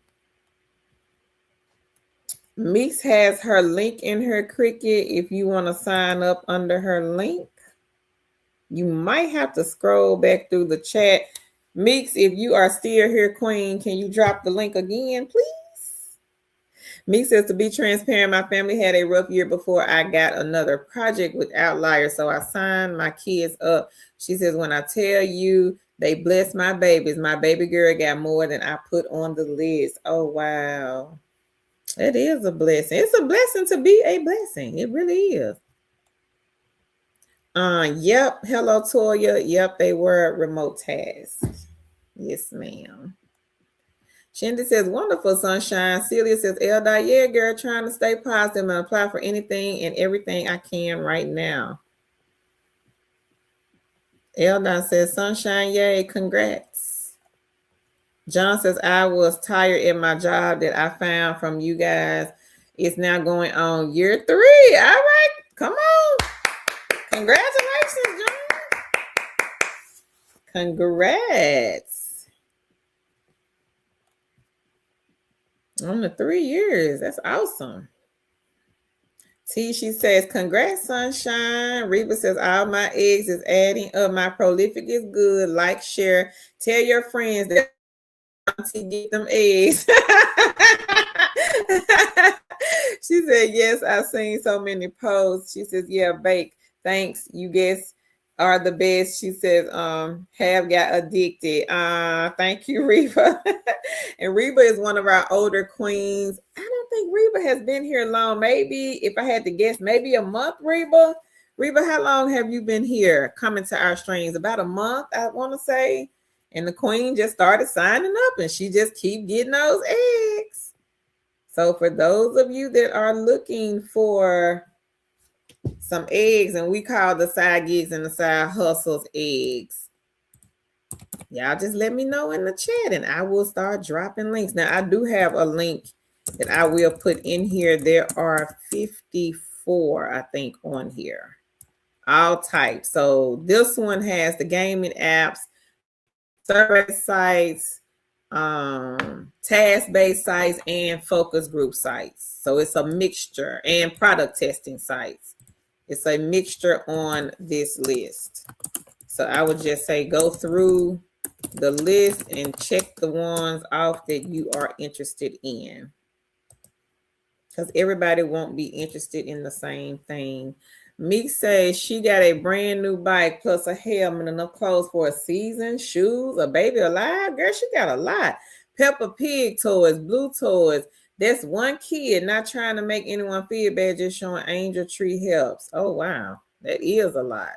Meeks has her link in her Cricket. If you want to sign up under her link, you might have to scroll back through the chat. Meeks, if you are still here, Queen, can you drop the link again, please? Meeks says, to be transparent, my family had a rough year before I got another project with Outlier, so I signed my kids up. She says, when I tell you they blessed my babies, my baby girl got more than I put on the list. Oh, wow. It is a blessing. It's a blessing to be a blessing. It really is. Yep. Hello, Toya. Yep, they were remote tasks. Yes, ma'am. Shindy says, wonderful, Sunshine. Celia says, yeah, girl, trying to stay positive and apply for anything and everything I can right now. Eldon says, sunshine, yay, congrats. John says, I was tired at my job that I found from you guys. It's now going on year 3. All right, come on. Congratulations, John. Congrats. On the 3 years. That's awesome. T, she says, congrats, sunshine. Reba says, all my eggs is adding up. My prolific is good. Like, share. Tell your friends that auntie get them eggs. She said, yes, I've seen so many posts. She says, yeah, bake. Thanks. You guys are the best. She says, have got addicted. Thank you, Reba. And Reba is one of our older queens. I don't think Reba has been here long. Maybe, if I had to guess, maybe a month, Reba. Reba, how long have you been here coming to our streams? About a month, I want to say. And the queen just started signing up and she just keep getting those eggs. So for those of you that are looking for some eggs, and we call the side gigs and the side hustles eggs, y'all just let me know in the chat and I will start dropping links. Now I do have a link that I will put in here. There are 54, I think, on here. All types. So this one has the gaming apps, survey sites, task-based sites, and focus group sites. So it's a mixture, and product testing sites. It's a mixture on this list. So I would just say go through the list and check the ones off that you are interested in, because everybody won't be interested in the same thing. Meek says she got a brand new bike plus a helmet and enough clothes for a season, shoes, a baby alive. Girl, she got a lot. Peppa Pig toys, blue toys. That's one kid, not trying to make anyone feel bad, just showing Angel Tree helps. Oh, wow. That is a lot.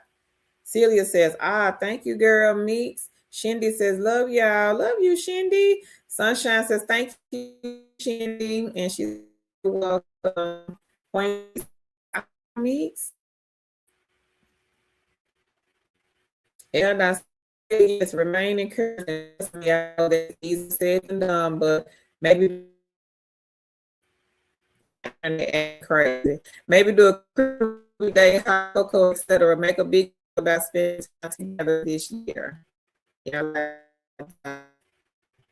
Celia says, thank you, girl, Meeks. Shindy says, love y'all. Love you, Shindy. Sunshine says, thank you, Shindy. And she's welcome. Meeks. And yes, remain encouraged. That's easy said and done, but maybe crazy. Maybe do a day hot cocoa, etc. Make a big about spending time together this year.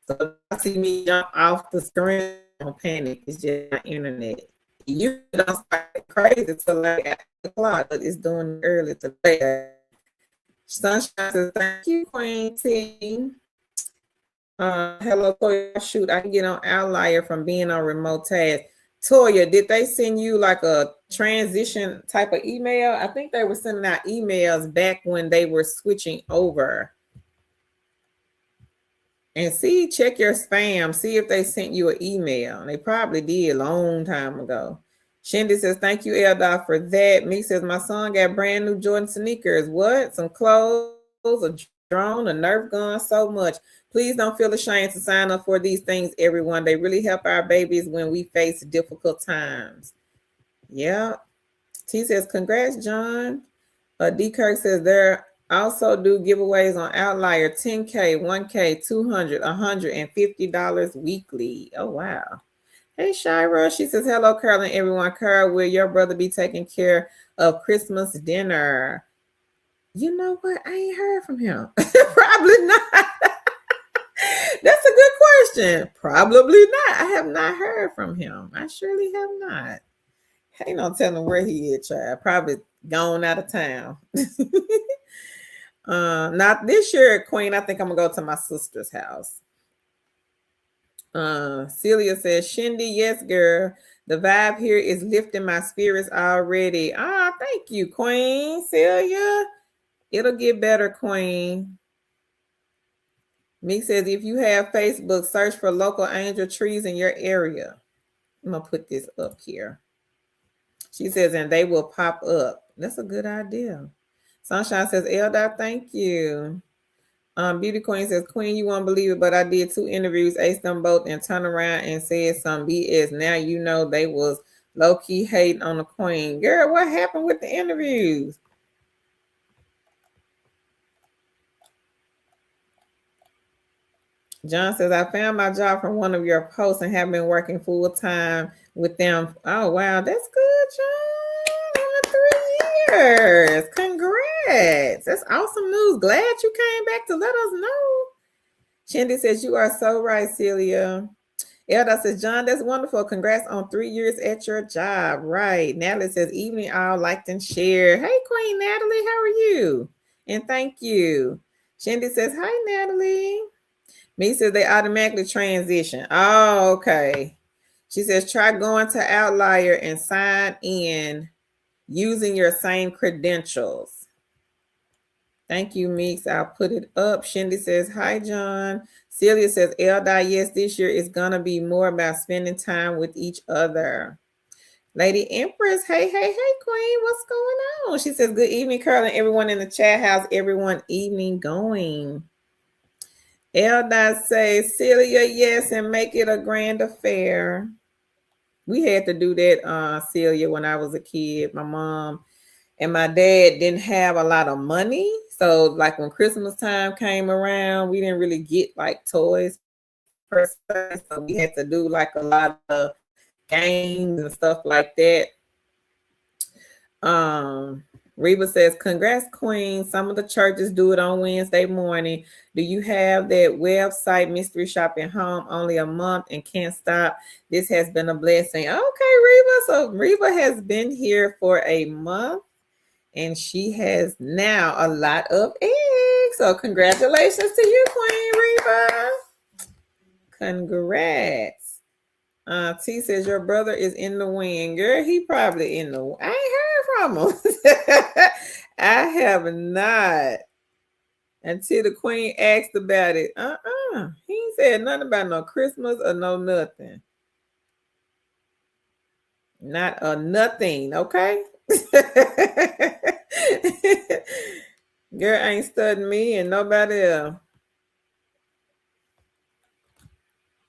So I see me jump off the screen, don't panic. It's just my internet. You don't start crazy till like 8 o'clock, but it's doing early today. Sunshine says, thank you, Queen T. Hello, Toya. Shoot, I can get on Outlier from being on remote task. Toya, did they send you like a transition type of email? I think they were sending out emails back when they were switching over. And see, check your spam. See if they sent you an email. They probably did a long time ago. Shindy says, thank you, Eldar, for that. Me says, my son got brand new Jordan sneakers. What? Some clothes, a drone, a Nerf gun, so much. Please don't feel ashamed to sign up for these things, everyone. They really help our babies when we face difficult times. Yeah. T says, congrats, John. D. Kirk says, there also do giveaways on Outlier, $10K, $1K, $200, $150 weekly. Oh, wow. Hey, Shira. She says, hello, Carol and everyone. Carol, will your brother be taking care of Christmas dinner? You know what? I ain't heard from him. Probably not. That's a good question. Probably not. I have not heard from him. I surely have not. Ain't no telling where he is, child. Probably gone out of town. Not this year, Queen. I think I'm going to go to my sister's house. Celia says, Shindy, yes, girl. The vibe here is lifting my spirits already. Thank you, Queen Celia. It'll get better, Queen. Meek says, if you have Facebook, search for local angel trees in your area. I'm going to put this up here. She says, and they will pop up. That's a good idea. Sunshine says, Eldar, thank you. Beauty Queen says, Queen, you won't believe it, but I did 2 interviews, aced them both, and turned around and said some BS. Now you know they was low-key hating on the Queen. Girl, what happened with the interviews? John says, I found my job from one of your posts and have been working full time with them. Oh, wow. That's good, John. On 3 years. Congrats. That's awesome news. Glad you came back to let us know. Shindy says, you are so right, Celia. Elda says, John, that's wonderful. Congrats on 3 years at your job. Right. Natalie says, evening all, liked and shared. Hey, Queen Natalie, how are you? And thank you. Shindy says, hi, Natalie. Me says they automatically transition. Oh, okay. She says, try going to Outlier and sign in using your same credentials. Thank you, Meeks. I'll put it up. Shindy says, hi, John. Celia says, Elda, yes, this year is going to be more about spending time with each other. Lady Empress, hey, Queen, what's going on? She says, good evening, Carl, and everyone in the chat. How's everyone evening going? Elda says, Celia, yes, and make it a grand affair. We had to do that, Celia, when I was a kid. My mom and my dad didn't have a lot of money. So, like, when Christmas time came around, we didn't really get, like, toys per se. So, we had to do, like, a lot of games and stuff like that. Reba says, congrats, Queen. Some of the churches do it on Wednesday morning. Do you have that website, Mystery Shopping Home, only a month and can't stop? This has been a blessing. Okay, Reba. So Reba has been here for a month and she has now a lot of eggs. So congratulations to you, Queen Reba. Congrats. T says your brother is in the wing. Girl, he probably in the. I ain't heard from him. I have not. Until the Queen asked about it. He ain't said nothing about no Christmas or no nothing. Not a nothing, okay? Girl ain't studying me and nobody else.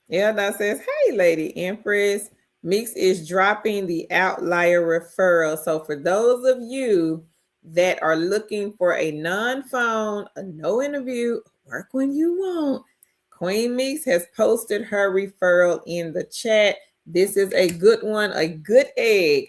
Yeah, that says, hey, Lady Empress, Meeks is dropping the outlier referral. So for those of you that are looking for a non-phone, a no interview, work when you want, Queen Meeks has posted her referral in the chat. This is a good one, a good egg.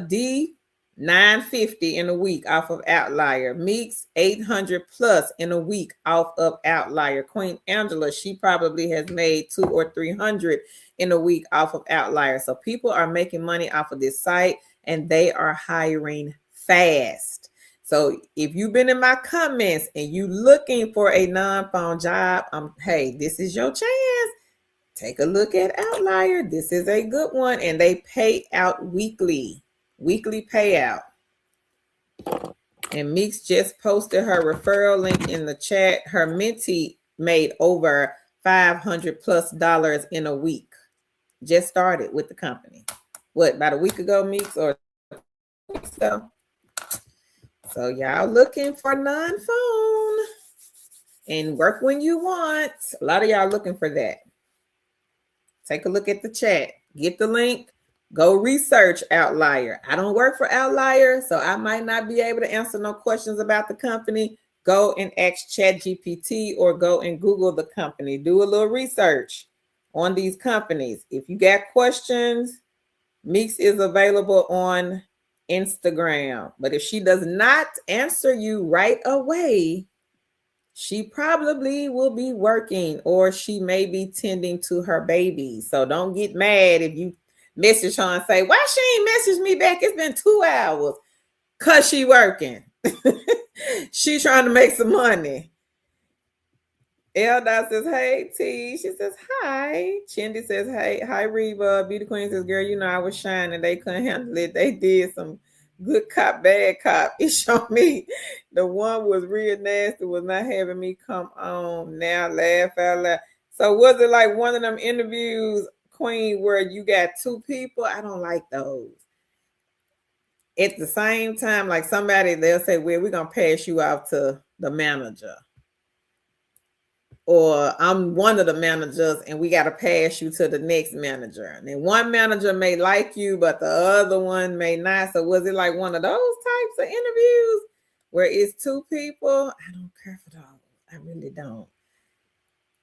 D $950 in a week off of Outlier. Meeks $800 plus in a week off of Outlier. Queen Angela, she probably has made $200 or $300 in a week off of Outlier. So people are making money off of this site and they are hiring fast. So if you've been in my comments and you looking for a non-phone job, hey, this is your chance. Take a look at Outlier. This is a good one and they pay out weekly payout. And Meeks just posted her referral link in the chat. Her mentee made over $500 plus in a week. Just started with the company. What, about a week ago, Meeks, or so? So y'all looking for non-phone and work when you want. A lot of y'all looking for that. Take a look at the chat. Get the link. Go research Outlier. I don't work for Outlier, so I might not be able to answer no questions about the company. Go and ask ChatGPT or go and Google the company. Do a little research on these companies. If you got questions, Meeks is available on Instagram. But if she does not answer you right away, she probably will be working or she may be tending to her baby. So don't get mad if you message her and say, why she ain't messaged me back? It's been 2 hours. Cause she working. She trying to make some money. Elda says, hey, T. She says, hi. Chindy says, hey, hi, Reba. Beauty Queen says, girl, you know I was shining. They couldn't handle it. They did some good cop, bad cop. It showed me the one was real nasty, was not having me come on. Now laugh out loud. So was it like one of them interviews, Queen, where you got 2 people? I don't like those. At the same time, like somebody, they'll say, well, we're going to pass you out to the manager. Or I'm one of the managers and we got to pass you to the next manager. And then one manager may like you, but the other one may not. So was it like one of those types of interviews where it's 2 people? I don't care for those. I really don't.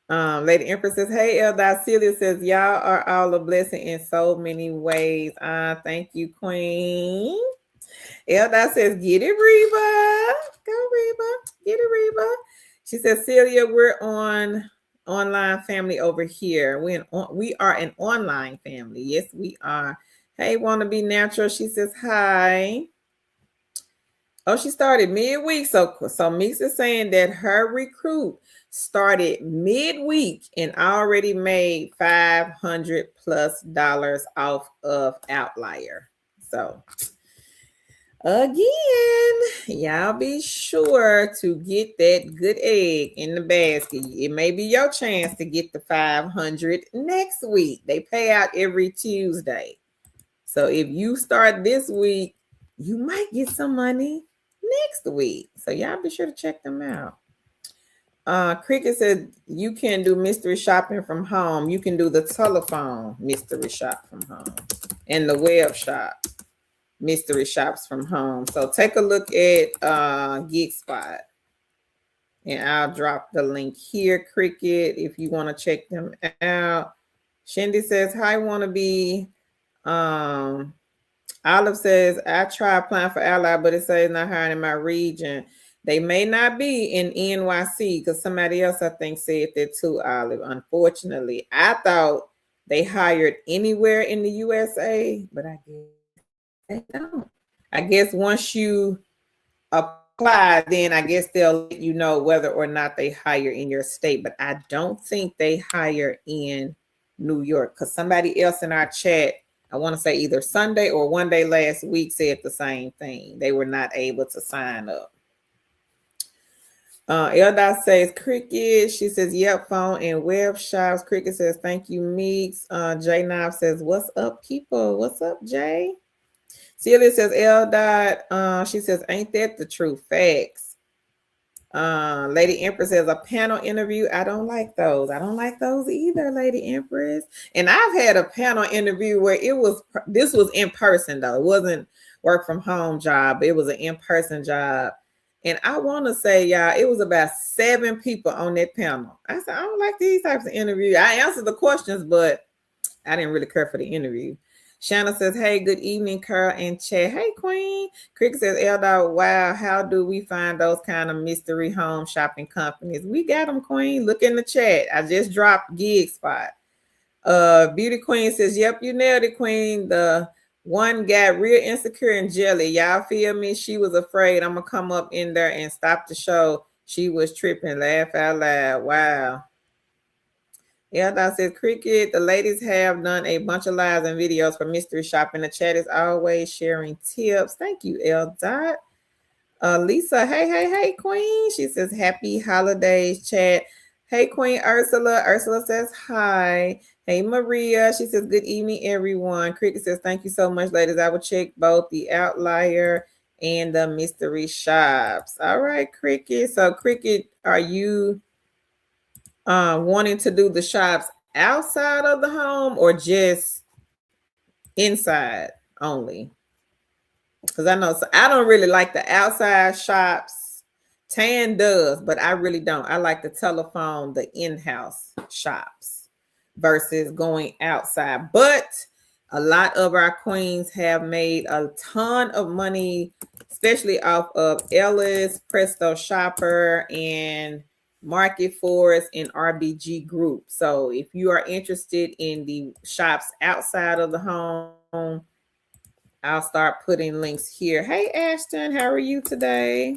Lady Empress says, hey, Elda. Celia says, y'all are all a blessing in so many ways. Thank you, Queen. Elda says, get it, Reba. Go, Reba. Get it, Reba. She says, Celia, we're on online family over here. We are an online family. Yes, we are. Hey, wanna be natural? She says, hi. Oh, she started midweek. So Meeks is saying that her recruit started midweek and already made $500+ off of Outlier. So again, y'all be sure to get that good egg in the basket. It may be your chance to get the 500 next week. They pay out every Tuesday. So if you start this week, you might get some money next week. So y'all be sure to check them out. Cricket said you can do mystery shopping from home. You can do the telephone mystery shop from home and the web shop mystery shops from home. So take a look at Geek Spot. And I'll drop the link here, Cricket, if you want to check them out. Shindy says, hi, wanna be Olive says, I tried applying for Ally, but it says not hiring in my region. They may not be in NYC because somebody else, I think, said that too, Olive. Unfortunately, I thought they hired anywhere in the USA, but I guess they don't. I guess once you apply, then I guess they'll let you know whether or not they hire in your state. But I don't think they hire in New York because somebody else in our chat, I want to say either Sunday or one day last week, said the same thing. They were not able to sign up. Eldot says, Cricket. She says, yep, phone and web shops. Cricket says, thank you, Meeks. Jay Knob says, what's up, people? What's up, Jay? Celia says, Eldot. She says, ain't that the true facts? Lady Empress says, a panel interview. I don't like those. I don't like those either, Lady Empress. And I've had a panel interview where this was in person though. It wasn't work from home job. It was an in-person job. And I want to say, y'all, it was about 7 people on that panel. I said, I don't like these types of interviews. I answered the questions, but I didn't really care for the interview. Shanna says, hey, good evening, Carl and Chad. Hey, Queen. Cricket says, Elda, wow, how do we find those kind of mystery home shopping companies? We got them, Queen. Look in the chat. I just dropped Gig Spot. Beauty Queen says, yep, you nailed it, Queen. The one got real insecure and jelly. Y'all feel me? She was afraid I'm going to come up in there and stop the show. She was tripping. Laugh out loud. Wow. Eldot says, Cricket, the ladies have done a bunch of lives and videos for mystery shopping. The chat is always sharing tips. Thank you, Eldot. Lisa, hey, Queen. She says, happy holidays, chat. Hey, Queen Ursula. Ursula says, hi. Hey, Maria. She says, good evening, everyone. Cricket says, thank you so much, ladies. I will check both the Outlier and the mystery shops. All right, Cricket. So, Cricket, are you wanting to do the shops outside of the home or just inside only? Because I know I don't really like the outside shops. Tan does, but I really don't. I like the telephone, the in-house shops versus going outside. But a lot of our queens have made a ton of money, especially off of Ellis, Presto Shopper, and Market Force and RBG Group. So if you are interested in the shops outside of the home, I'll start putting links here. Hey, Ashton, how are you today?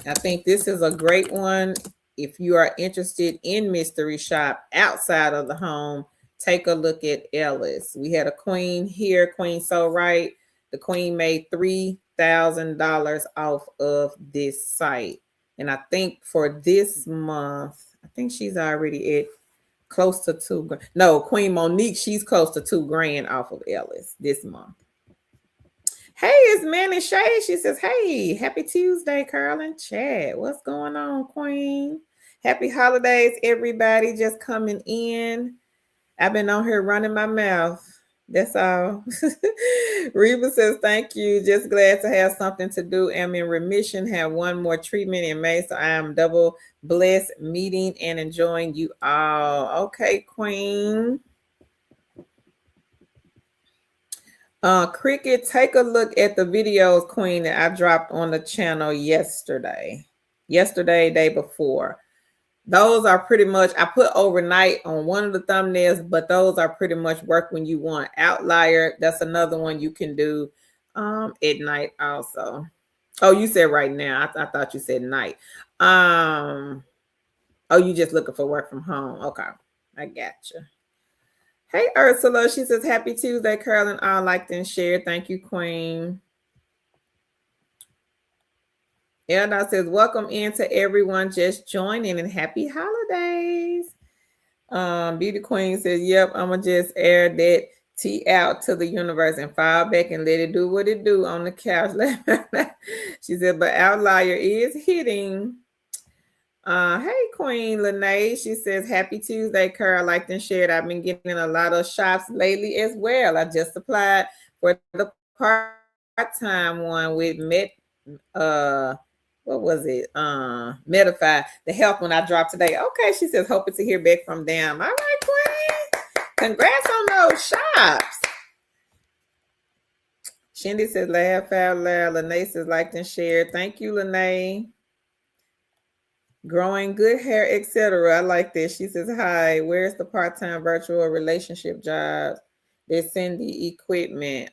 I think this is a great one. If you are interested in mystery shop outside of the home, take a look at Ellis. We had a queen here, Queen So Right. The queen made $3,000 off of this site. And I think for this month, I think she's already at close to $2,000. No, Queen Monique, she's close to $2,000 off of Ellis this month. Hey, it's Manny Shay. She says, hey, happy Tuesday, Carl and Chad. What's going on, Queen? Happy holidays, everybody just coming in. I've been on here running my mouth. That's all. Reba says, thank you. Just glad to have something to do. Am in remission. Have one more treatment in May. So I am double blessed meeting and enjoying you all. Okay, Queen. Cricket, take a look at the videos, Queen, that I dropped on the channel yesterday. Day before. Those are pretty much, I put overnight on one of the thumbnails, but those are pretty much work when you want. Outlier, that's another one you can do at night also. Oh, you said right now. I thought you said night. Oh, you just looking for work from home. Okay, I gotcha. Hey, Ursula. She says, happy Tuesday, Carolyn. All liked and shared. Thank you, Queen. Elda says, welcome in to everyone just joining and happy holidays. Beauty Queen says, yep, I'm going to just air that tea out to the universe and fall back and let it do what it do on the couch. She said, but Outlier is hitting. Hey, Queen Lene. She says, happy Tuesday, Carl. Liked and shared. I've been getting a lot of shops lately as well. I just applied for the part-time one with what was it? Medify, the health one I dropped today. Okay, she says, hoping to hear back from them. All right, Queen. Congrats on those shops. Shindy says, laugh out loud. Lene says, liked and shared. Thank you, Lene. Growing good hair, etc. I like this. She says, hi, where's the part-time virtual relationship jobs? They send the equipment.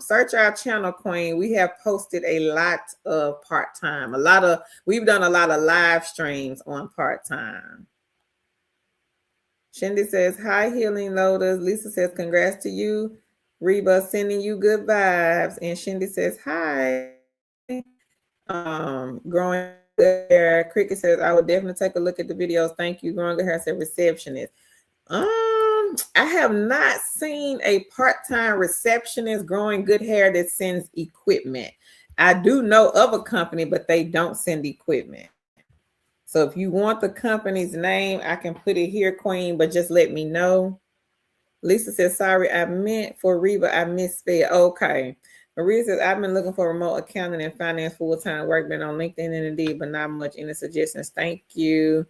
Search our channel, Queen. We have posted a lot of part-time. We've done a lot of live streams on part-time. Shindy says, hi, Healing Lotus. Lisa says, congrats to you. Reba sending you good vibes. And Shindy says, hi. Growing good hair. Cricket says, I would definitely take a look at the videos. Thank you. Growing good hair said receptionist. I have not seen a part-time receptionist growing good hair that sends equipment. I do know of a company, but they don't send equipment. So if you want the company's name, I can put it here, Queen, but just let me know. Lisa says, sorry, I meant for Reba, I misspelled. Okay. Maria says, I've been looking for remote accounting and finance full-time work, been on LinkedIn and Indeed, but not much. Any suggestions? Thank you.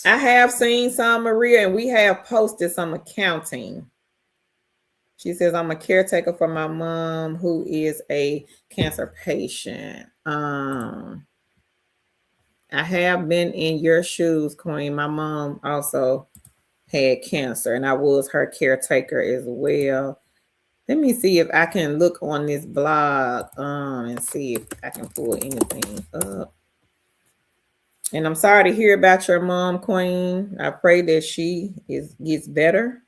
I have seen some, Maria, and we have posted some accounting. She says, I'm a caretaker for my mom who is a cancer patient. I have been in your shoes, Queen. My mom also had cancer, and I was her caretaker as well. Let me see if I can look on this blog and see if I can pull anything up. And I'm sorry to hear about your mom, Queen. I pray that she gets better.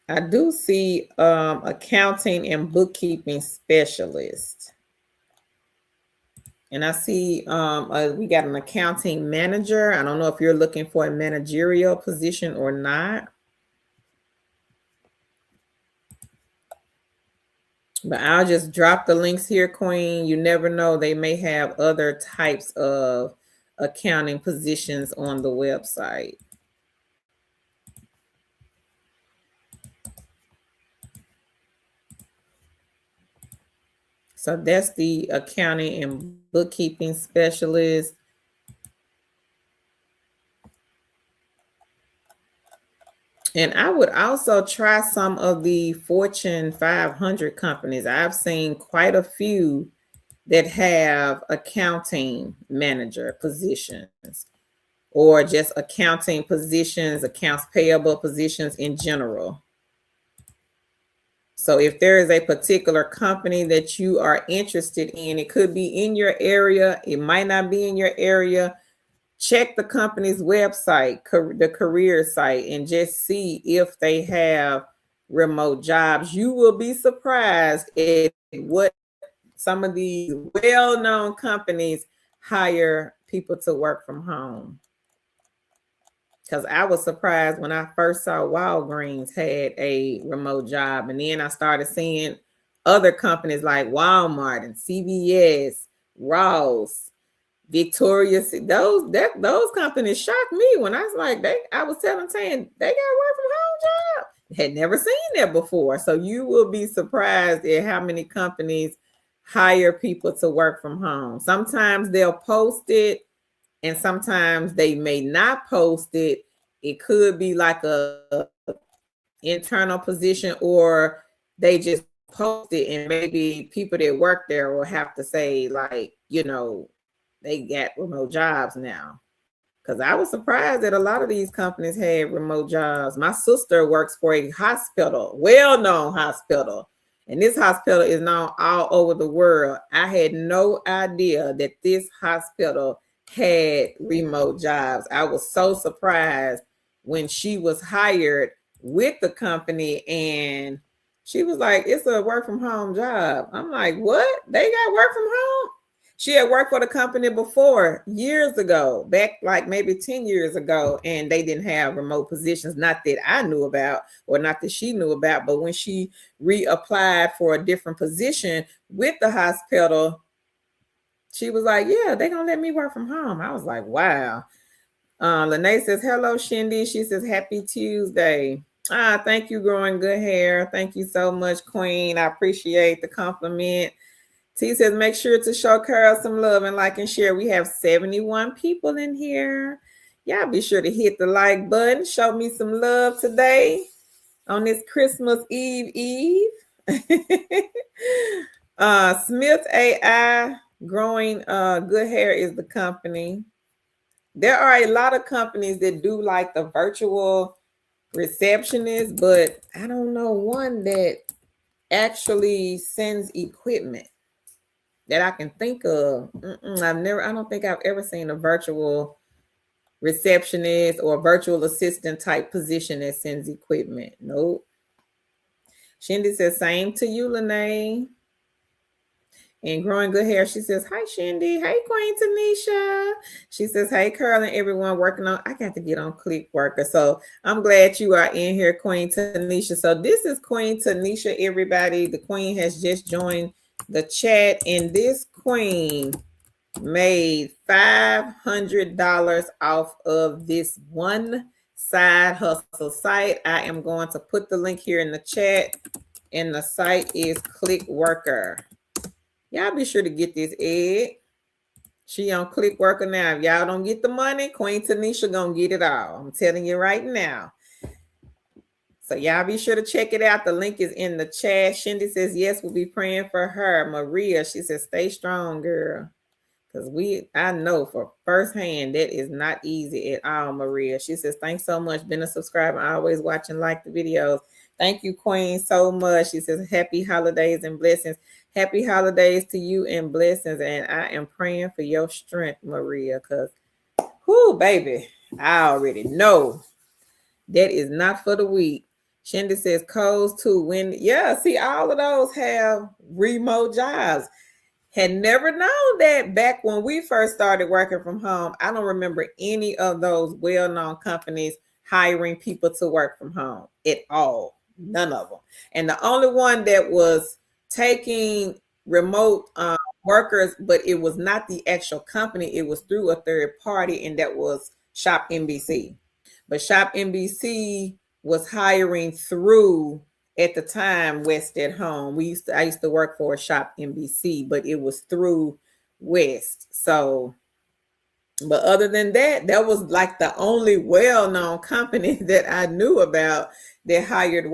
I do see accounting and bookkeeping specialist. And I see we got an accounting manager. I don't know if you're looking for a managerial position or not. But I'll just drop the links here, Queen. You never know. They may have other types of accounting positions on the website. So that's the accounting and bookkeeping specialist. And I would also try some of the Fortune 500 companies. I've seen quite a few that have accounting manager positions or just accounting positions, accounts payable positions in general. So if there is a particular company that you are interested in, it could be in your area, it might not be in your area. Check the company's website, the career site, and just see if they have remote jobs. You will be surprised at what some of these well-known companies hire people to work from home. Because I was surprised when I first saw Walgreens had a remote job. And then I started seeing other companies like Walmart and CVS, Ross. Victoria's, those companies shocked me when I was like, I was saying they got work from home job. Had never seen that before. So you will be surprised at how many companies hire people to work from home. Sometimes they'll post it and sometimes they may not post it. It could be like a internal position, or they just post it and maybe people that work there will have to say, like, they got remote jobs now. Because I was surprised that a lot of these companies had remote jobs. My sister works for a hospital, well-known hospital, and this hospital is known all over the world. I had no idea that this hospital had remote jobs. I was so surprised when she was hired with the company and she was like, it's a work from home job. I'm like, what? They got work from home? She had worked for the company before years ago, back like maybe 10 years ago, and they didn't have remote positions, not that I knew about or not that she knew about. But when she reapplied for a different position with the hospital, she was like, yeah, they're going to let me work from home. I was like, wow. Lene says, hello, Shindy. She says, happy Tuesday. Thank you, Growing Good Hair. Thank you so much, Queen. I appreciate the compliment. T says, make sure to show Carol some love and like and share. We have 71 people in here. Y'all be sure to hit the like button. Show me some love today on this Christmas Eve. Smith AI Growing Good Hair is the company. There are a lot of companies that do like the virtual receptionist, but I don't know one that actually sends equipment that I can think of. I don't think I've ever seen a virtual receptionist or virtual assistant type position that sends equipment. Nope. Shindy says, same to you, Lene. And Growing Good Hair, she says, hi, Shindy. Hey, Queen Tanisha. She says, hey, Carl and everyone working on, I got to get on Click Worker. So I'm glad you are in here, Queen Tanisha. So this is Queen Tanisha, everybody. The Queen has just joined the chat, and this Queen made $500 off of this one side hustle site. I am going to put the link here in the chat, and the site is Click Worker. Y'all be sure to get this egg. She on Click Worker now. If y'all don't get the money, Queen Tanisha gonna get it all. I'm telling you right now. So y'all be sure to check it out. The link is in the chat. Shindy says, yes, we'll be praying for her. Maria, she says, stay strong, girl. Because I know for firsthand that is not easy at all, Maria. She says, thanks so much. Been a subscriber, always watch and like the videos. Thank you, Queen, so much. She says, happy holidays and blessings. Happy holidays to you and blessings. And I am praying for your strength, Maria, because, whoo, baby, I already know that is not for the weak. Shindy says, codes too. See, all of those have remote jobs. Had never known that back when we first started working from home. I don't remember any of those well-known companies hiring people to work from home at all. None of them. And the only one that was taking remote workers, but it was not the actual company. It was through a third party, and that was Shop NBC. But Shop NBC was hiring through, at the time, West at Home. I used to work for Shop NBC, but it was through West. So, but other than that, that was like the only well-known company that I knew about that hired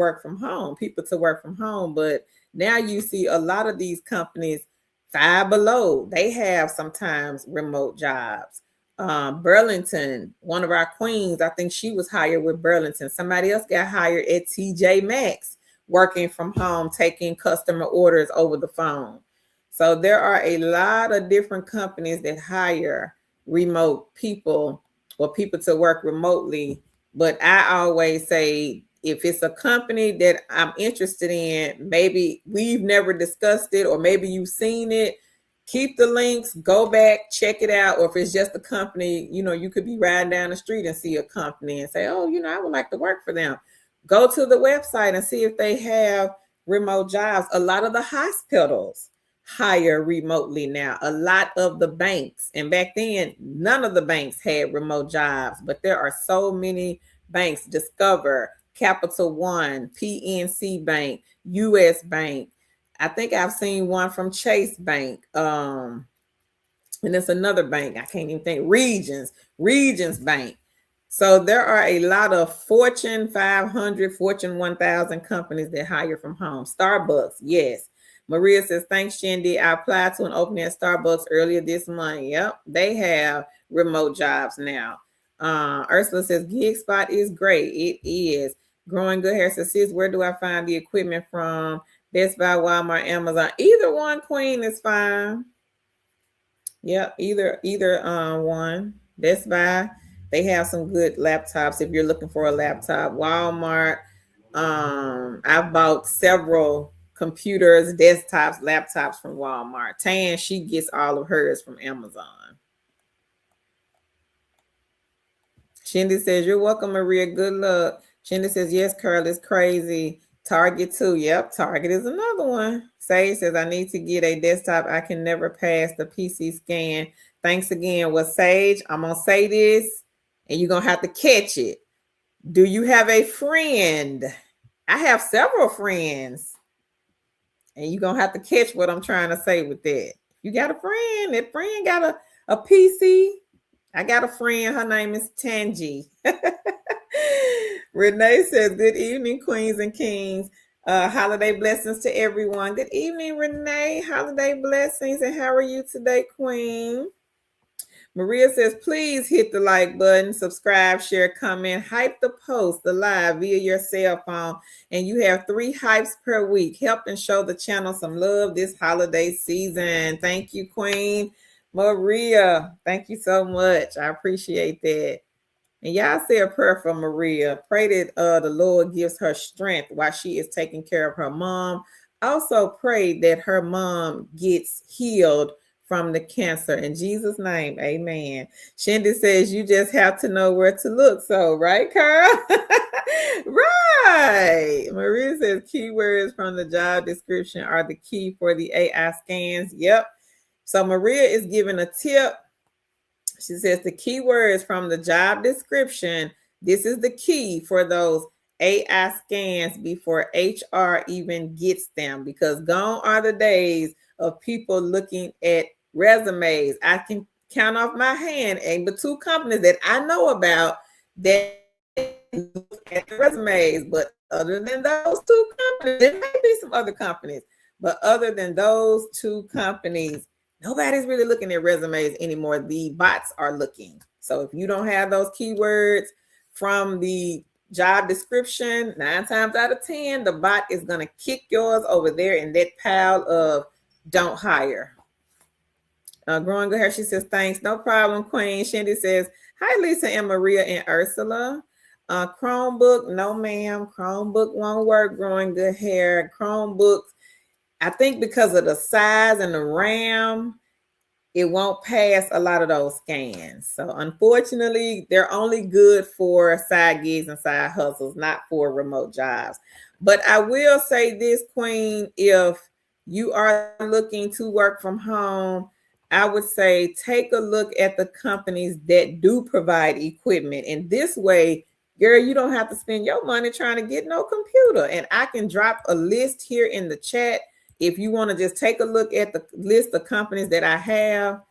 people to work from home. But now you see a lot of these companies, Five Below, they have sometimes remote jobs. Burlington, one of our queens, I think she was hired with Burlington. Somebody else got hired at TJ Maxx, working from home, taking customer orders over the phone. So there are a lot of different companies that hire remote people or people to work remotely. But I always say, if it's a company that I'm interested in, maybe we've never discussed it, or maybe you've seen it, keep the links, go back, check it out. Or if it's just a company, you could be riding down the street and see a company and say, oh, I would like to work for them. Go to the website and see if they have remote jobs. A lot of the hospitals hire remotely now. A lot of the banks, and back then, none of the banks had remote jobs, but there are so many banks: Discover, Capital One, PNC Bank, US Bank. I think I've seen one from Chase Bank. And it's another bank. I can't even think. Regions Bank. So there are a lot of Fortune 500, Fortune 1000 companies that hire from home. Starbucks, yes. Maria says, thanks, Shindy. I applied to an opening at Starbucks earlier this month. Yep, they have remote jobs now. Ursula says, Gig Spot is great. It is. Growing Good Hair says, sis, where do I find the equipment from? Best Buy, Walmart, Amazon. Either one, Queen, is fine. Yep, either one. Best Buy, they have some good laptops if you're looking for a laptop. Walmart, I've bought several computers, desktops, laptops from Walmart. Tan, she gets all of hers from Amazon. Shindy says, you're welcome, Maria. Good luck. Shindy says, yes, Carl, it's crazy. Target too. Yep, Target is another one. Sage says, I need to get a desktop. I can never pass the PC scan. Thanks again. Well, Sage, I'm going to say this, and you're going to have to catch it. Do you have a friend? I have several friends. And you're going to have to catch what I'm trying to say with that. You got a friend. That friend got a PC. I got a friend. Her name is Tangi. Renee says, good evening, queens and kings. Holiday blessings to everyone. Good evening, Renee. Holiday blessings. And how are you today, queen? Maria says, please hit the like button, subscribe, share, comment, hype the post, the live via your cell phone. And you have 3 hypes per week. Help and show the channel some love this holiday season. Thank you, Queen Maria. Thank you so much. I appreciate that. And y'all say a prayer for Maria. Pray that the Lord gives her strength while she is taking care of her mom. Also pray that her mom gets healed from the cancer. In Jesus' name, amen. Shindy says, you just have to know where to look. So, right, Carl? Right. Maria says, keywords from the job description are the key for the AI scans. Yep. So Maria is giving a tip. She says the keywords from the job description, this is the key for those AI scans before HR even gets them, because gone are the days of people looking at resumes. I can count off my hand but 2 companies that I know about that look at the resumes. But other than those 2 companies, there may be some other companies, but other than those 2 companies, nobody's really looking at resumes anymore. The bots are looking. So if you don't have those keywords from the job description, 9 times out of 10, the bot is going to kick yours over there in that pile of don't hire. Growing Good Hair, she says, thanks. No problem, Queen. Shindy says, hi, Lisa and Maria and Ursula. Chromebook, no, ma'am. Chromebook won't work. Growing Good Hair. Chromebooks, I think because of the size and the RAM, it won't pass a lot of those scans. So unfortunately, they're only good for side gigs and side hustles, not for remote jobs. But I will say this, Queen, if you are looking to work from home, I would say take a look at the companies that do provide equipment. And this way, girl, you don't have to spend your money trying to get no computer. And I can drop a list here in the chat. If you want to just take a look at the list of companies that I have,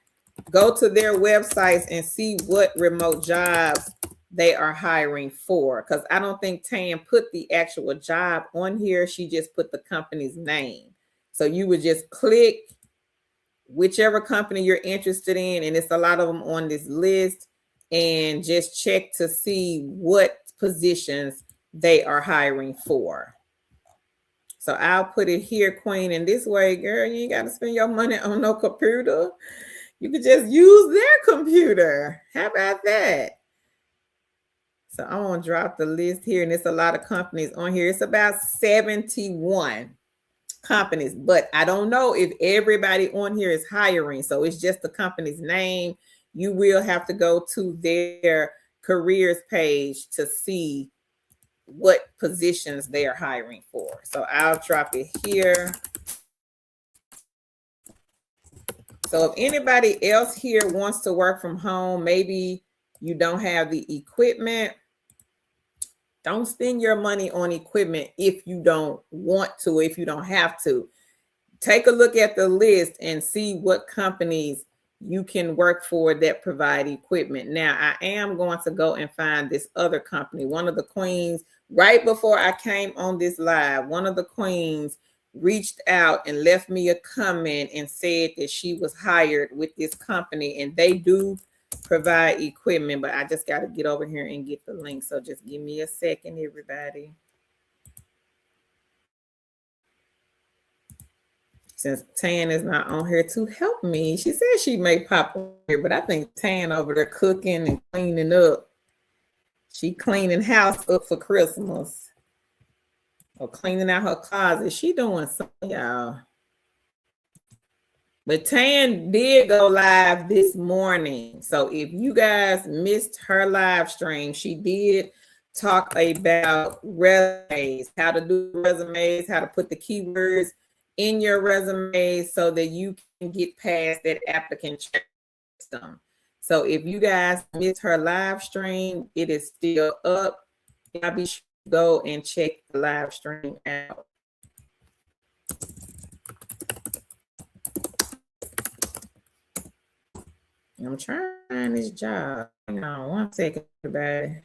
go to their websites and see what remote jobs they are hiring for. Because I don't think Tam put the actual job on here. She just put the company's name. So you would just click whichever company you're interested in, and it's a lot of them on this list, and just check to see what positions they are hiring for. So I'll put it here, Queen, and this way, girl, you ain't got to spend your money on no computer. You could just use their computer. How about that? So I'm going to drop the list here, and it's a lot of companies on here. It's about 71 companies, but I don't know if everybody on here is hiring. So it's just the company's name. You will have to go to their careers page to see what positions they are hiring for. So I'll drop it here. So if anybody else here wants to work from home, maybe you don't have the equipment, don't spend your money on equipment if you don't want to, if you don't have to. Take a look at the list and see what companies you can work for that provide equipment. Now, I am going to go and find this other company. One of the queens, right before I came on this live, one of the queens reached out and left me a comment and said that she was hired with this company, and they do provide equipment, but I just got to get over here and get the link. So just give me a second, everybody. Since Tan is not on here to help me, she said she may pop on here, but I think Tan over there cooking and cleaning up. She cleaning house up for Christmas or cleaning out her closet. She doing something, y'all. But Tan did go live this morning. So if you guys missed her live stream, she did talk about resumes, how to do resumes, how to put the keywords in your resume so that you can get past that applicant check system. So if you guys missed her live stream, it is still up. Y'all be sure to go and check the live stream out. I'm trying this job. Hang on one second, everybody.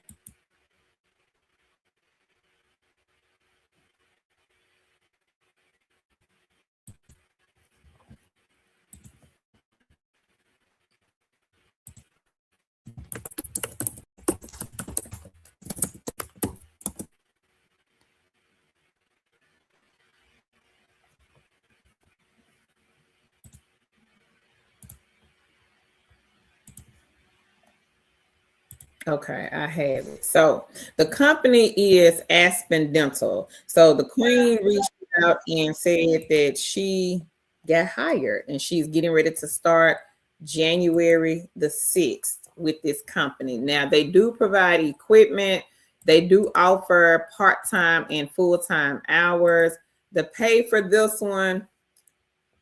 Okay, I have it. So the company is Aspen Dental. So the queen reached out and said that she got hired and she's getting ready to start January the 6th with this company. Now they do provide equipment. They do offer part-time and full-time hours. The pay for this one,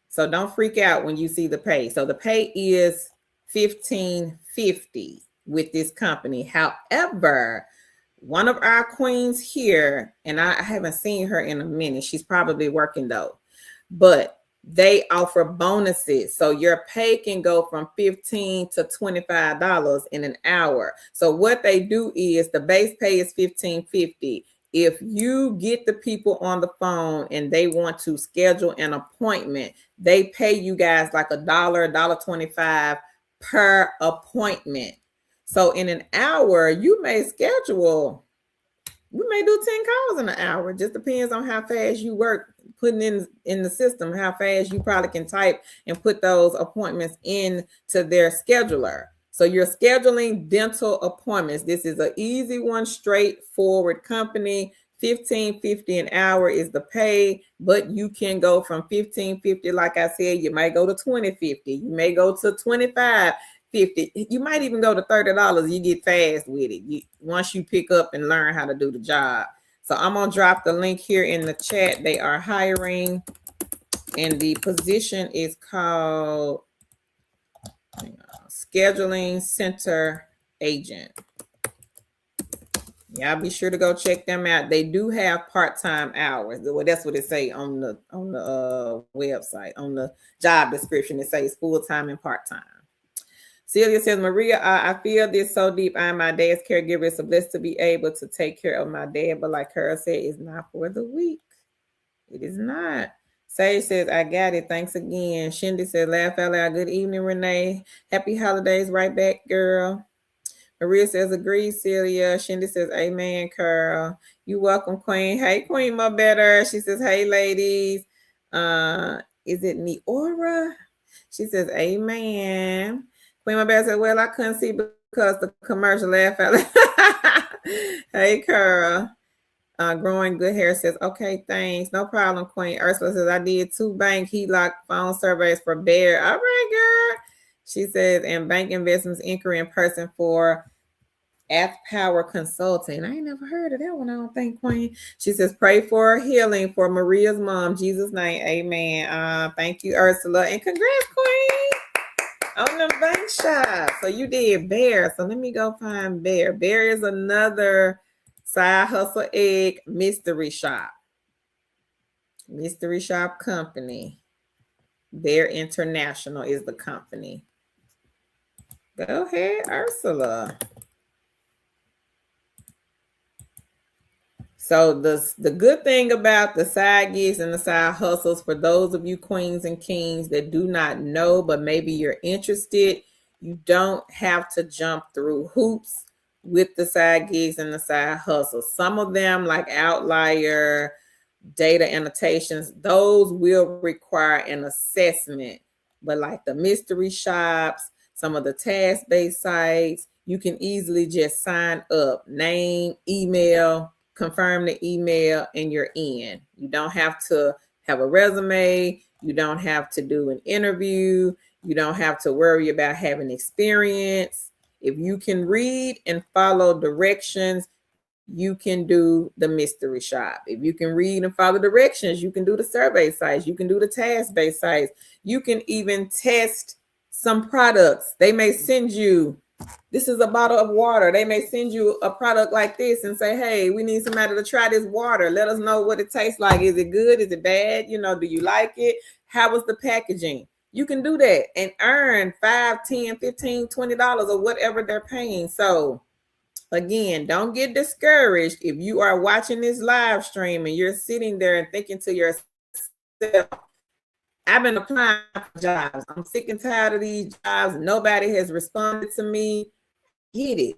so don't freak out when you see the pay. So the pay is $15.50 with this company. However, one of our queens here, and I haven't seen her in a minute. She's probably working though, but they offer bonuses. So your pay can go from $15 to $25 in an hour. So what they do is the base pay is $15.50. If you get the people on the phone and they want to schedule an appointment, they pay you guys like $1.25 per appointment. So in an hour, you may do 10 calls in an hour. It just depends on how fast you work, putting in the system, how fast you probably can type and put those appointments into their scheduler. So you're scheduling dental appointments. This is an easy one, straightforward company. $15.50 an hour is the pay, but you can go from $15.50, like I said, you might go to $20.50, you may go to $25.50, you might even go to $30. You get fast with it once you pick up and learn how to do the job. So I'm gonna drop the link here in the chat. They are hiring, and the position is called Scheduling Center Agent. Y'all be sure to go check them out. They do have part-time hours. Well, that's what it say on the website, on the job description. It says full-time and part-time. Celia says, Maria, I feel this so deep. I'm my dad's caregiver. It's a blessing to be able to take care of my dad. But like Carol said, it's not for the weak. It is not. Sage says, I got it. Thanks again. Shindy says, laugh out loud. Good evening, Renee. Happy holidays. Right back, girl. Maria says, agree, Celia. Shindy says, amen, Carol. You welcome, Queen. Hey, Queen, my better. She says, hey, ladies. Is it Neora? She says, amen. Queen, my better said, well, I couldn't see because the commercial laugh out loud. Hey, Carol. Growing Good Hair says, okay, thanks. No problem, Queen. Ursula says, I did 2 bank HELOC phone surveys for Bear. All right, girl. She says, and bank investments inquiry in person for App Power Consulting. I ain't never heard of that one, I don't think, Queen. She says, pray for healing for Maria's mom. Jesus' name, amen. Thank you, Ursula. And congrats, Queen. On the bank shop. So you did Bear. So let me go find Bear. Bear is another side hustle egg mystery shop. Mystery shop company. Bear International is the company. Go ahead, Ursula. So the good thing about the side gigs and the side hustles, for those of you queens and kings that do not know, but maybe you're interested, you don't have to jump through hoops with the side gigs and the side hustles. Some of them, like Outlier, data annotations, those will require an assessment. But like the mystery shops, some of the task-based sites, you can easily just sign up, name, email, confirm the email, and you're in. You don't have to have a resume. You don't have to do an interview. You don't have to worry about having experience. If you can read and follow directions, you can do the mystery shop. If you can read and follow directions, you can do the survey sites. You can do the task-based sites. You can even test some products. They may send you, this is a bottle of water. They may send you a product like this and say, hey, we need somebody to try this water. Let us know what it tastes like. Is it good? Is it bad? You know, do you like it? How was the packaging? You can do that and earn $5, $10, $15, $20 or whatever they're paying. So again, don't get discouraged if you are watching this live stream and you're sitting there and thinking to yourself, I've been applying for jobs. I'm sick and tired of these jobs. Nobody has responded to me. Get it.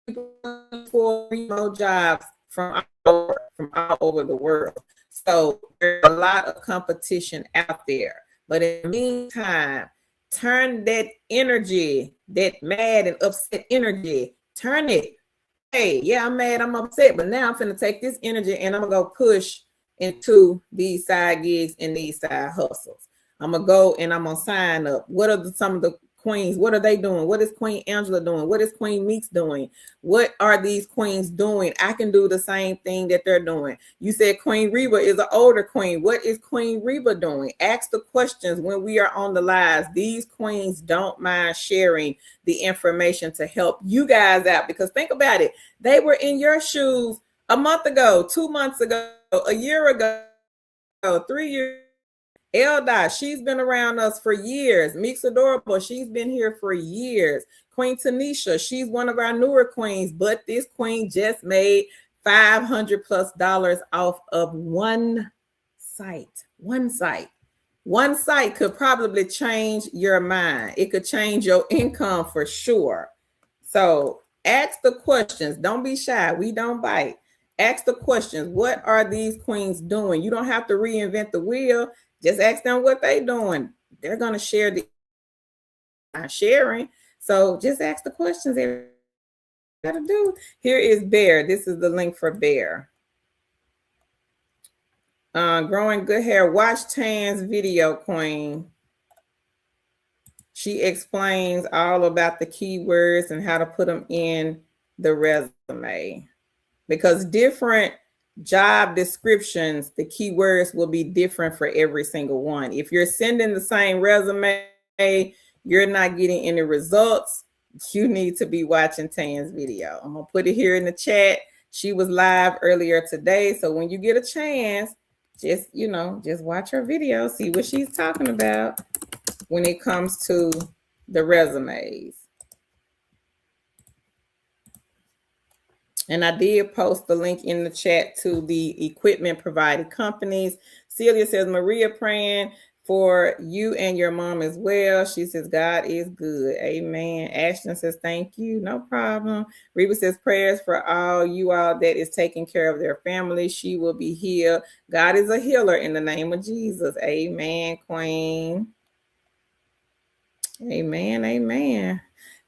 People for remote jobs from all over the world. So there's a lot of competition out there. But in the meantime, turn that energy, that mad and upset energy, turn it. Hey, yeah, I'm mad, I'm upset, but now I'm finna take this energy and I'm gonna go push into these side gigs and these side hustles. I'm gonna go and I'm gonna sign up. What are some of the queens? What are they doing? What is Queen Angela doing? What is Queen Meeks doing? What are these queens doing? I can do the same thing that they're doing. You said Queen Reba is an older queen. What is Queen Reba doing? Ask the questions when we are on the lives. These queens don't mind sharing the information to help you guys out, because think about it. They were in your shoes a month ago, 2 months ago, a year ago, 3 years. Elda, she's been around us for years. Meeks Adorable, she's been here for years. Queen Tanisha, she's one of our newer queens, but this queen just made $500+ off of one site. One site. One site could probably change your mind. It could change your income for sure. So ask the questions. Don't be shy. We don't bite. Ask the questions. What are these queens doing? You don't have to reinvent the wheel. Just ask them what they're doing. They're going to share the sharing. So just ask the questions they got to do. Here is Bear. This is the link for Bear. Growing Good Hair. Watch Tan's video, Queen. She explains all about the keywords and how to put them in the resume. Because different job descriptions, the keywords will be different for every single one. If you're sending the same resume, you're not getting any results, you need to be watching Tan's video. I'm going to put it here in the chat. She was live earlier today. So when you get a chance, just watch her video, see what she's talking about when it comes to the resumes. And I did post the link in the chat to the equipment provided companies. Celia says, Maria praying for you and your mom as well. She says, God is good. Amen. Ashton says, thank you. No problem. Reba says, prayers for all you all that is taking care of their family. She will be healed. God is a healer in the name of Jesus. Amen, Queen. Amen. Amen.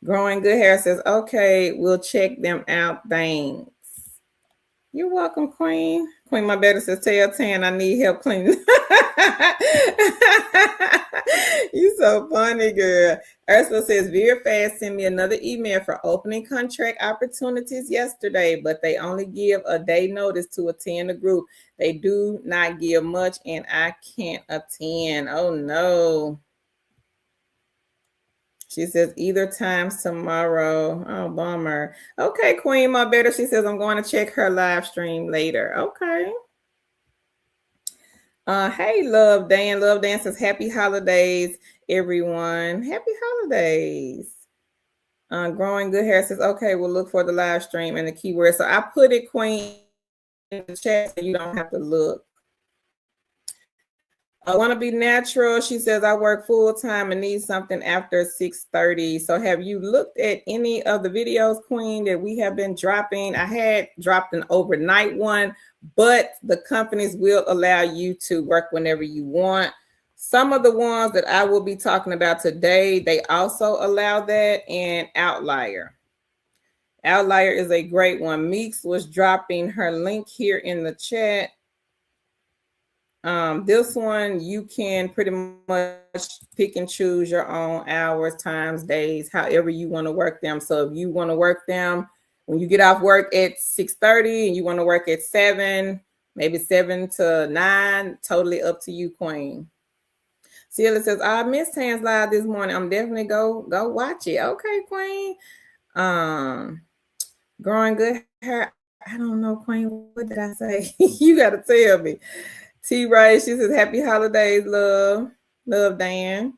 Growing Good Hair says, okay, we'll check them out. Thanks. You're welcome, Queen. Queen My Better says, tell Tan I need help cleaning. You so funny, girl. Ursula says, Veer Fast sent me another email for opening contract opportunities yesterday, but they only give a day notice to attend the group. They do not give much, and I can't attend. Oh, no. She says either times tomorrow. Oh, bummer. Okay, Queen My Better. She says I'm going to check her live stream later. Okay. Hey, Love Dan. Love Dan says happy holidays, everyone. Happy holidays. Growing Good Hair says, okay, we'll look for the live stream and the keyword. So I put it, Queen, in the chat so you don't have to look. I want to be natural. She says, I work full time and need something after 6:30. So have you looked at any of the videos, Queen, that we have been dropping? I had dropped an overnight one, but the companies will allow you to work whenever you want. Some of the ones that I will be talking about today, they also allow that, and Outlier. Outlier is a great one. Meeks was dropping her link here in the chat. This one, you can pretty much pick and choose your own hours, times, days, however you want to work them. So if you want to work them when you get off work at 6:30 and you want to work at 7, maybe 7 to 9, totally up to you, Queen. Celia says, I missed Hands Live this morning. I'm definitely go watch it. Okay, Queen. Growing Good Hair. I don't know, Queen. What did I say? You got to tell me. T. Rice, she says, happy holidays, love. Love, Dan.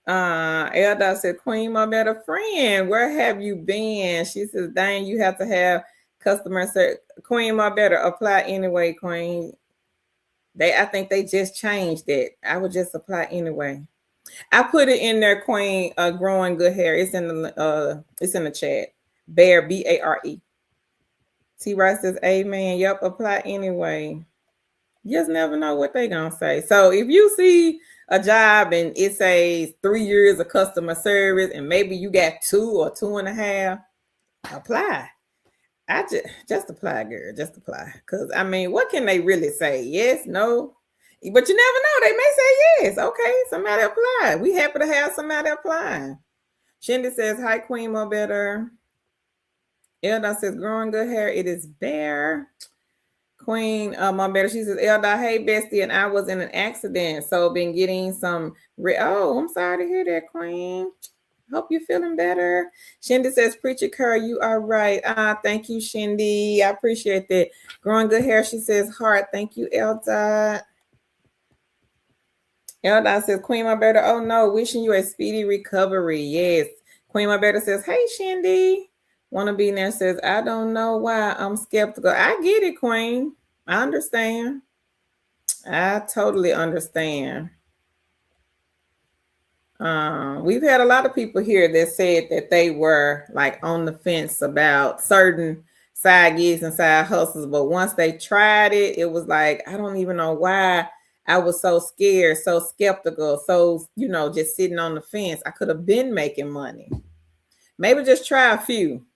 Elda said, Queen, my better friend, where have you been? She says, Dan, you have to have customer service. Queen, my better, apply anyway, Queen. I think they just changed it. I would just apply anyway. I put it in there, Queen, Growing Good Hair. It's in the chat. Bear, B-A-R-E. T. Rice says, amen. Yep, apply anyway. You just never know what they're going to say. So if you see a job and it says 3 years of customer service and maybe you got 2 or 2.5, apply. I just apply, girl. Just apply. Because, I mean, what can they really say? Yes, no? But you never know. They may say yes. Okay, somebody apply. We happy to have somebody applying. Shindy says, hi, Queen Mo Better. Elda says, Growing Good Hair. It is Bear. Queen, my better, she says, Elda, hey, bestie, and I was in an accident, so been getting some, I'm sorry to hear that, Queen. Hope you're feeling better. Shindy says, Preacher Kerr, you are right. Thank you, Shindy. I appreciate that. Growing Good Hair, she says, heart. Thank you, Elda. Elda says, Queen, my better, oh no, wishing you a speedy recovery. Yes. Queen, my better says, hey, Shindy. Wanna Be There says, I don't know why I'm skeptical. I get it, Queen. I understand. I totally understand. We've had a lot of people here that said that they were like on the fence about certain side gigs and side hustles, but once they tried it, it was like, I don't even know why I was so scared, so skeptical, so, just sitting on the fence. I could have been making money. Maybe just try a few.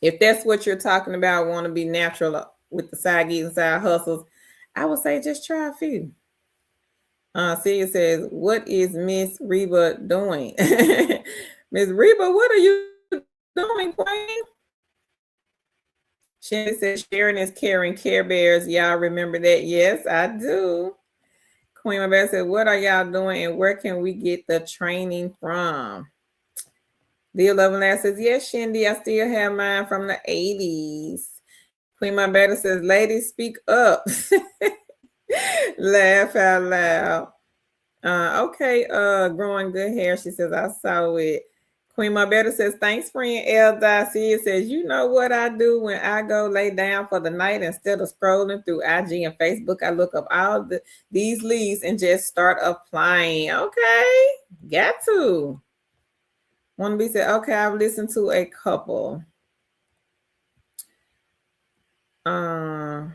If that's what you're talking about, want to be natural with the side gigs and side hustles, I would say just try a few. Celia says, what is Miss Reba doing? Miss Reba, what are you doing, Queen? Shannon says, sharing is caring. Care Bears. Y'all remember that? Yes, I do. Queen Mabel said, what are y'all doing and where can we get the training from? The 11 Last says, yes, Shindy, I still have mine from the 80s. Queen Mabel says, ladies, speak up. Laugh out loud. Okay, Growing Good Hair. She says, I saw it. Queen My Better says, thanks, friend Elda. Cia says, you know what I do when I go lay down for the night? Instead of scrolling through IG and Facebook, I look up all these leads and just start applying. Okay, got to. One B said, okay, I've listened to a couple. Growing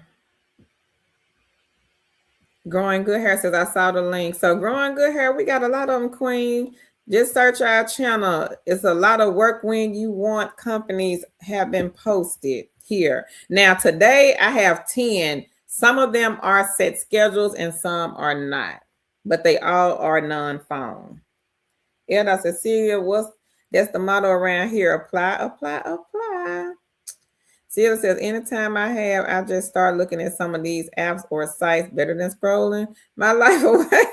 Good Hair says, I saw the link. So Growing Good Hair, we got a lot of them, Queen. Just search our channel. It's a lot of work when you want companies have been posted here. Now, today I have 10. Some of them are set schedules and some are not, but they all are non-phone. And I said, Celia, that's the motto around here. Apply, apply, apply. Celia says, anytime I just start looking at some of these apps or sites better than scrolling my life away.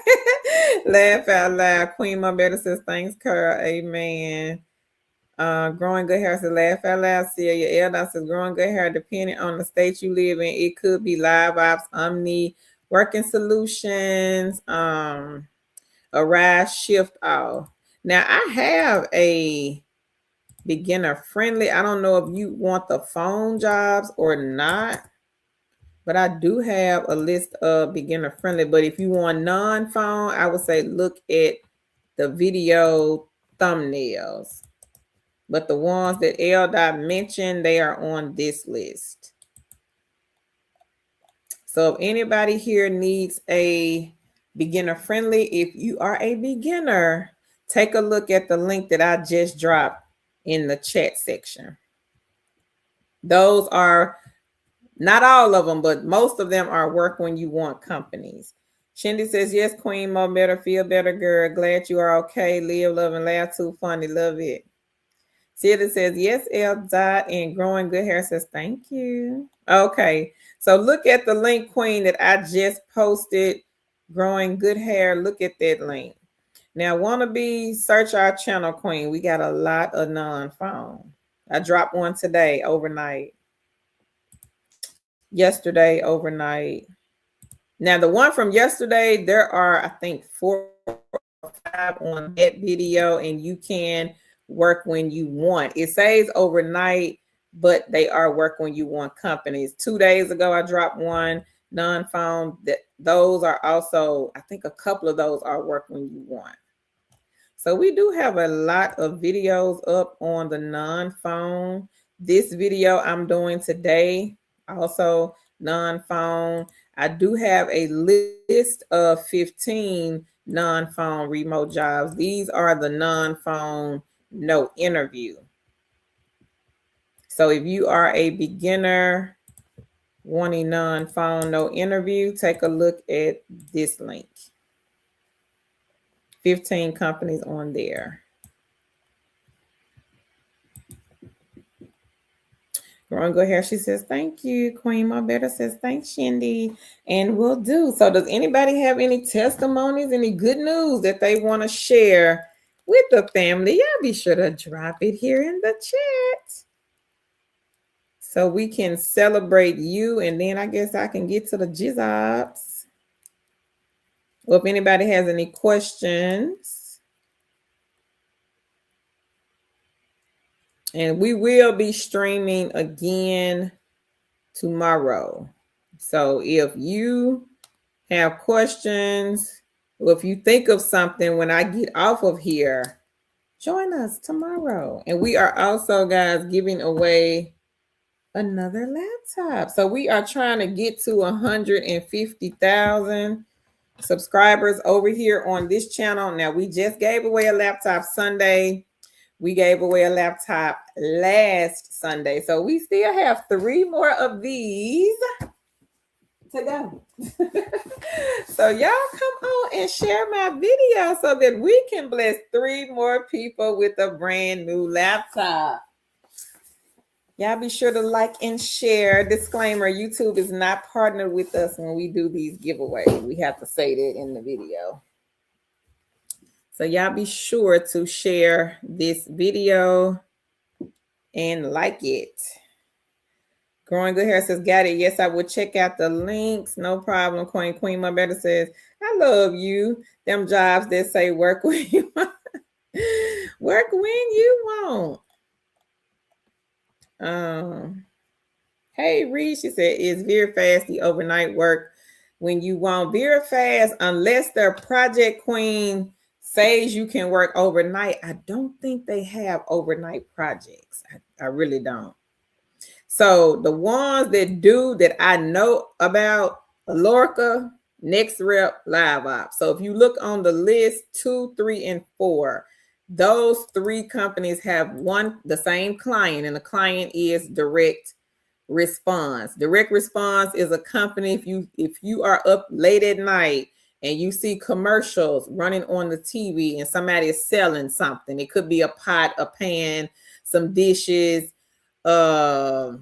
Laugh out loud. Queen My Better says, thanks, Carl. Amen. Growing good hair says, laugh out loud. Celia Elda says, growing good hair, depending on the state you live in, it could be Live Ops, Omni, Working Solutions, Arise, Shift All. Now, I have a beginner friendly. I don't know if you want the phone jobs or not, but I do have a list of beginner friendly. But if you want non-phone, I would say look at the video thumbnails. But the ones that L. mentioned, they are on this list. So if anybody here needs a beginner friendly, if you are a beginner, take a look at the link that I just dropped in the chat section. Those are not all of them, but most of them are work when you want companies. Shindy says, yes, Queen Mo Better, feel better, girl. Glad you are okay. Live, love, and laugh. Too funny. Love it. Celia says, yes, L. And growing good hair says, thank you. Okay. So look at the link, Queen, that I just posted. Growing good hair. Look at that link. Now, wannabe, search our channel, Queen. We got a lot of non-phone. I dropped one today, overnight. Yesterday, overnight. Now, the one from yesterday, there are, I think, 4 or 5 on that video, and you can work when you want. It says overnight, but they are work when you want companies. 2 days ago, I dropped one non-phone. Those are also, I think a couple of those are work when you want. So we do have a lot of videos up on the non-phone. This video I'm doing today, also non-phone. I do have a list of 15 non-phone remote jobs. These are the non-phone, no interview. So if you are a beginner wanting non-phone, no interview, take a look at this link. 15 companies on there. Growing good hair, she says, thank you. Queen My Better says, thanks, Shindy. And will do. So does anybody have any testimonies, any good news that they want to share with the family? Y'all be sure to drop it here in the chat so we can celebrate you. And then I guess I can get to the jizzobs. Well, if anybody has any questions. And we will be streaming again tomorrow. So if you have questions, or if you think of something when I get off of here, join us tomorrow. And we are also, guys, giving away another laptop. So we are trying to get to 150,000 subscribers over here on this channel. Now, we just gave away a laptop Sunday. We gave away a laptop last Sunday. So we still have 3 more of these to go. So y'all come on and share my video so that we can bless 3 more people with a brand new laptop. Y'all be sure to like and share. Disclaimer, YouTube is not partnered with us when we do these giveaways. We have to say that in the video. So y'all be sure to share this video and like it. Growing Good Hair says, got it. Yes, I will check out the links. No problem. Queen My Better says, I love you. Them jobs that say work when you want. Work when you want. Hey, Reed, she said, is very fast the overnight work when you want. Very fast, unless their project queen says you can work overnight. I don't think they have overnight projects. I really don't. So the ones that do that I know about, Lorca, Next Rep, Live Ops. So if you look on the list 2, 3, and 4, those 3 companies have the same client, and the client is Direct Response. Direct Response is a company, if you are up late at night and you see commercials running on the TV and somebody is selling something, it could be a pot, a pan, some dishes, a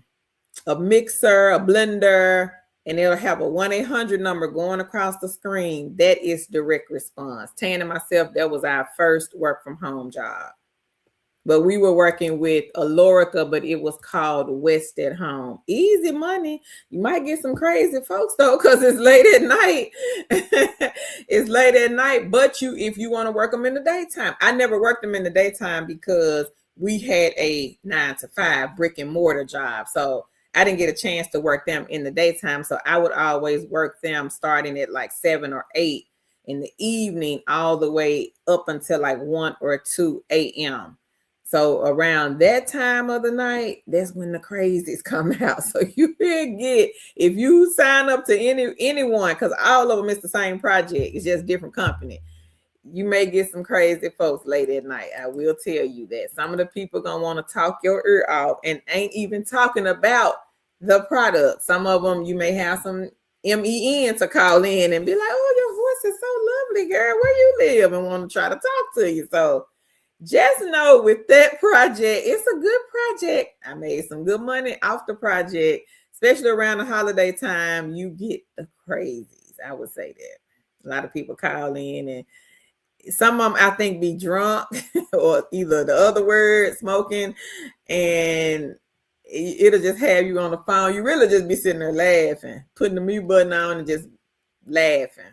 mixer, a blender, and it'll have a 1-800 number going across the screen. That is direct response. Tan and myself, that was our first work from home job. But we were working with Alorica, but it was called West at Home. Easy money. You might get some crazy folks though, because it's late at night. It's late at night, but if you want to work them in the daytime. I never worked them in the daytime because we had a 9-to-5 brick and mortar job. So I didn't get a chance to work them in the daytime. So I would always work them starting at like 7 or 8 in the evening, all the way up until like 1 or 2 a.m. So around that time of the night, that's when the crazies come out. So you will get, if you sign up to anyone, because all of them is the same project, it's just different company, you may get some crazy folks late at night. I will tell you that. Some of the people gonna want to talk your ear off and ain't even talking about the product. Some of them, you may have some MEN to call in and be like, oh, your voice is so lovely, girl. Where you live? And want to try to talk to you. So just know with that project, it's a good project. I made some good money off the project, especially around the holiday time. You get the crazies. I would say that. A lot of people call in, and some of them I think be drunk or either the other word, smoking, and it'll just have you on the phone. You really just be sitting there laughing, putting the mute button on and just laughing.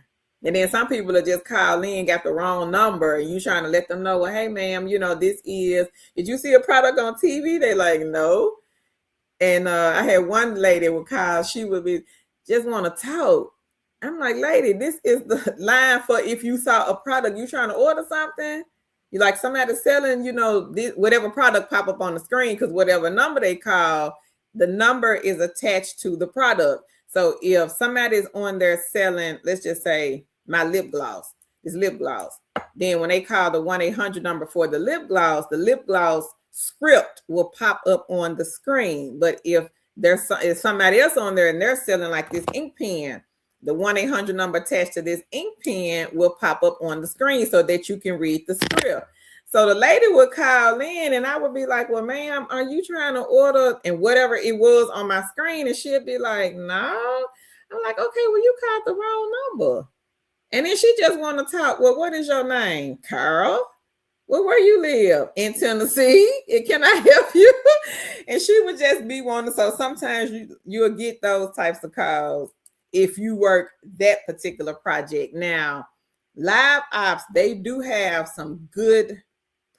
And then some people will just call in, got the wrong number, and you trying to let them know, well, hey, ma'am, did you see a product on TV? They like, no. And I had one lady would call, she would be, just want to talk. I'm like, lady, this is the line for if you saw a product, you trying to order something, you like somebody selling, this, whatever product pop up on the screen, because whatever number they call, the number is attached to the product. So if somebody's on there selling, let's just say my lip gloss, then when they call the 1-800 number for the lip gloss script will pop up on the screen. But if there's somebody else on there and they're selling like this ink pen, the 1-800 number attached to this ink pen will pop up on the screen so that you can read the script. So the lady would call in and I would be like, well, ma'am, are you trying to order? And whatever it was on my screen, and she'd be like, no. I'm like, okay, well, you called the wrong number. And then she just want to talk. Well, what is your name? Carl? Well, where you live? In Tennessee? Can I help you? And she would just be wanting. So sometimes you'll get those types of calls if you work that particular project. Now, Live Ops, they do have some good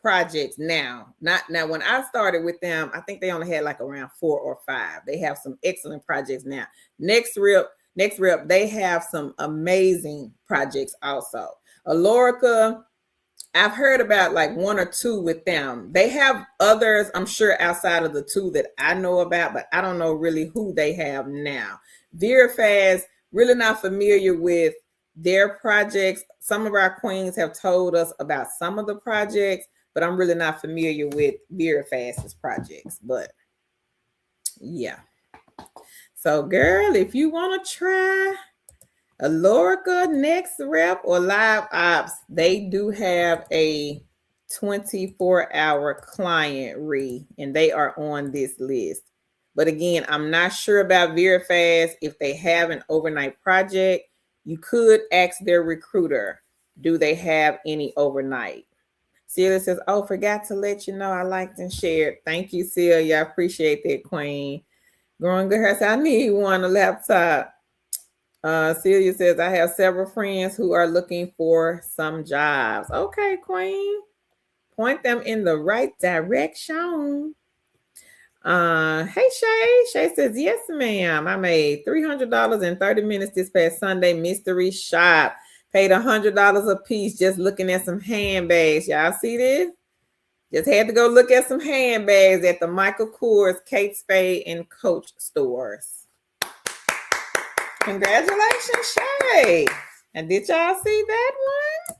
projects now. Now, when I started with them, I think they only had like around 4 or 5. They have some excellent projects now. Next Rep, they have some amazing projects also. Alorica, I've heard about like 1 or 2 with them. They have others, I'm sure, outside of the 2 that I know about, but I don't know really who they have now. VeriFast, really not familiar with their projects. Some of our queens have told us about some of the projects, but I'm really not familiar with VeriFast's projects. But yeah. So, girl, if you want to try Alorica, Next Rep, or Live Ops, they do have a 24-hour client and they are on this list. But again, I'm not sure about VeriFast. If they have an overnight project, you could ask their recruiter, do they have any overnight? Celia says, oh, forgot to let you know I liked and shared. Thank you, Celia. I appreciate that, queen. Growing Good Hair says, I need one, a laptop. Celia says, I have several friends who are looking for some jobs. Okay, queen. Point them in the right direction. Hey, Shay. Shay says, yes, ma'am. I made $300 in 30 minutes this past Sunday. Mystery shop. Paid $100 a piece just looking at some handbags. Y'all see this? Just had to go look at some handbags at the Michael Kors, Kate Spade, and Coach stores. Congratulations, Shay. And did y'all see that one?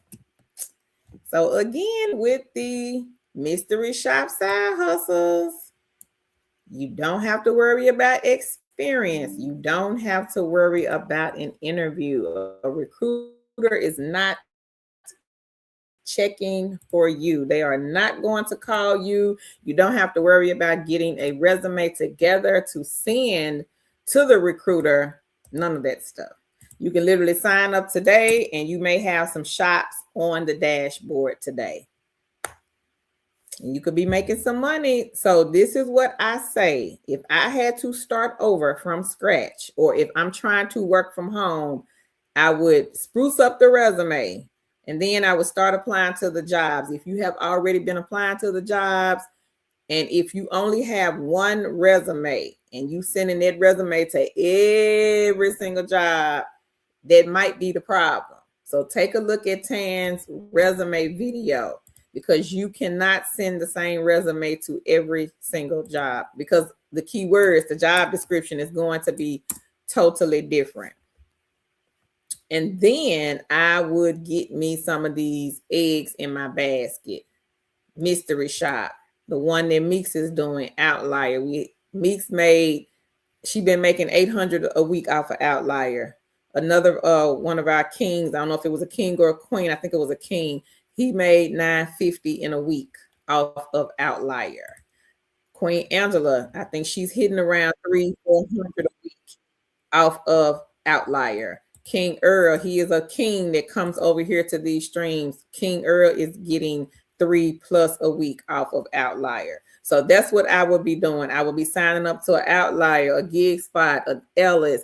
So again, with the mystery shop side hustles, you don't have to worry about experience. You don't have to worry about an interview. A recruiter is not checking for you. They are not going to call you. You don't have to worry about getting a resume together to send to the recruiter None of that stuff. You can literally sign up today and you may have some shops on the dashboard today. And you could be making some money. So this is what I say. If I had to start over from scratch, or if I'm trying to work from home, I would spruce up the resume and then I would start applying to the jobs. If you have already been applying to the jobs, and if you only have one resume and you sending that resume to every single job, that might be the problem. So take a look at Tan's resume video, because you cannot send the same resume to every single job, because the keywords, the job description is going to be totally different. And then I would get me some of these eggs in my basket. Mystery shop, the one that Meeks is doing, Outlier. Meeks made, she been making $800 a week off of Outlier. Another one of our kings, I don't know if it was a king or a queen, I think it was a king. He made $950 in a week off of Outlier. Queen Angela, I think she's hitting around $300-400 a week off of Outlier. King Earl, he is a king that comes over here to these streams. King Earl is getting $3+ a week off of Outlier. So that's what I would be doing. I would be signing up to an Outlier, a Gig Spot, an Ellis,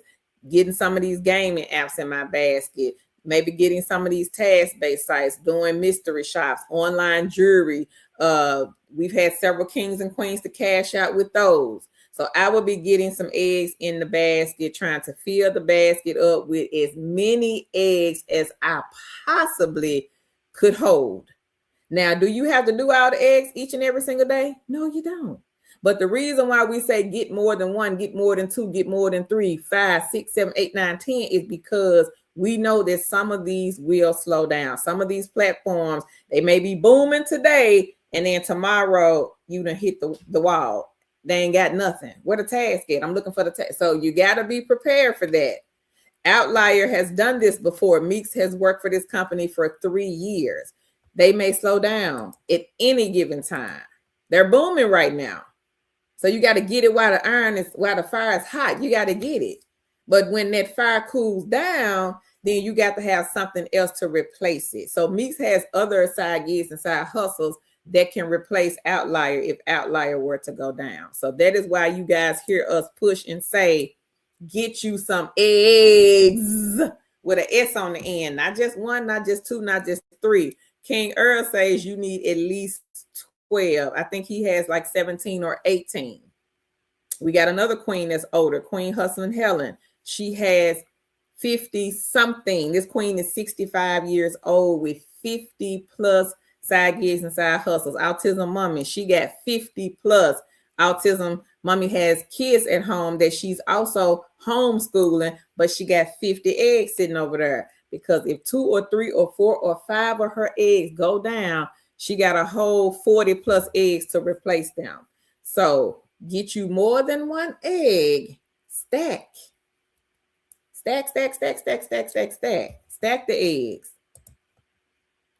getting some of these gaming apps in my basket, maybe getting some of these task-based sites, doing mystery shops, online jewelry. We've had several kings and queens to cash out with those. So I will be getting some eggs in the basket, trying to fill the basket up with as many eggs as I possibly could hold. Now, do you have to do all the eggs each and every single day? No, you don't. But the reason why we say get more than one, get more than two, get more than 3, 5, 6, 7, 8, 9, 10 is because we know that some of these will slow down. Some of these platforms, they may be booming today, and then tomorrow you done hit the wall. They ain't got nothing. Where the task at? I'm looking for the task. So you got to be prepared for that. Outlier has done this before. Meeks has worked for this company for 3 years. They may slow down at any given time. They're booming right now. So you got to get it while the fire is hot. You got to get it. But when that fire cools down, then you got to have something else to replace it. So Meeks has other side gigs and side hustles that can replace Outlier if Outlier were to go down. So that is why you guys hear us push and say, get you some eggs with an S on the end. Not just one, not just two, not just 3. King Earl says you need at least 12. I think he has like 17 or 18. We got another queen that's older, Queen Hustling Helen. She has 50 something. This queen is 65 years old with 50 plus side gigs and side hustles. Autism Mommy, she got 50 plus. Autism Mommy has kids at home that she's also homeschooling, but she got 50 eggs sitting over there, because if 2 or 3 or 4 or 5 of her eggs go down, she got a whole 40 plus eggs to replace them. So get you more than one egg. Stack the eggs.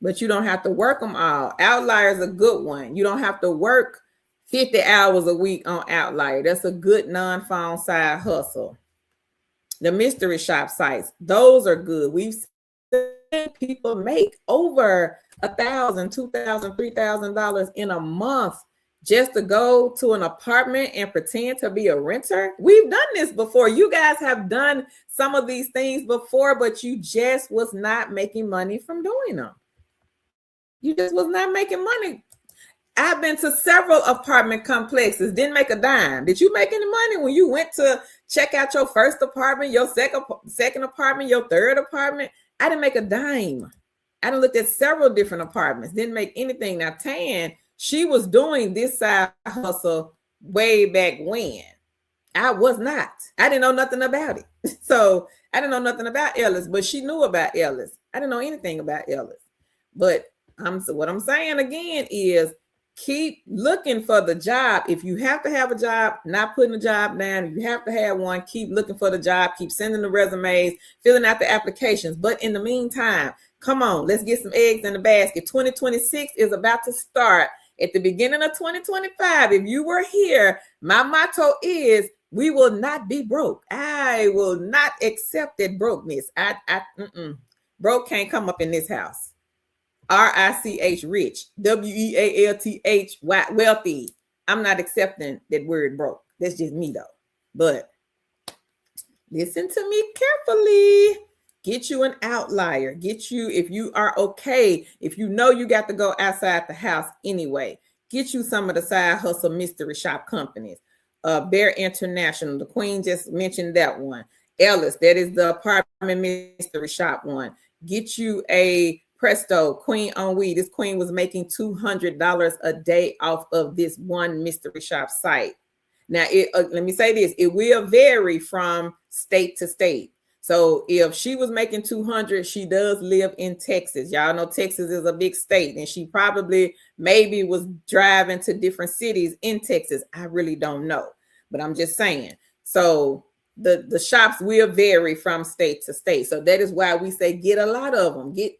But you don't have to work them all. Outlier is a good one. You don't have to work 50 hours a week on Outlier. That's a good non-phone side hustle. The mystery shop sites, those are good. We've seen people make over $1,000, $2,000, $3,000 in a month just to go to an apartment and pretend to be a renter. We've done this before. You guys have done some of these things before, but you just was not making money from doing them. You just was not making money. I've been to several apartment complexes, didn't make a dime. Did you make any money when you went to check out your first apartment, your second apartment, your third apartment? I didn't make a dime. I done looked at several different apartments, didn't make anything. Now, Tan, she was doing this side hustle way back when. I was not. I didn't know nothing about it. So I didn't know nothing about Ellis, but she knew about Ellis. I didn't know anything about Ellis. But what I'm saying again is, keep looking for the job. If you have to have a job, not putting a job down. If you have to have one, keep looking for the job. Keep sending the resumes, filling out the applications. But in the meantime, come on, let's get some eggs in the basket. 2026 is about to start. At the beginning of 2025, if you were here, my motto is We will not be broke. I will not accept that brokenness. Broke can't come up in this house. RICH, rich. WEALTH, wealthy. I'm not accepting that word broke. That's just me though. But listen to me carefully. Get you an outlier. Get you, if you are okay, if you know you got to go outside the house anyway, get you some of the side hustle mystery shop companies. Bear International, the Queen just mentioned that one. Ellis, that is the apartment mystery shop one. Get you a Presto, Queen on Weed. This queen was making $200 a day off of this one mystery shop site. Now, let me say this, it will vary from state to state. So if she was making 200, she does live in Texas. Y'all know Texas is a big state, and she probably maybe was driving to different cities in Texas. I really don't know, but I'm just saying. So the shops will vary from state to state. So that is why we say get a lot of them. Get,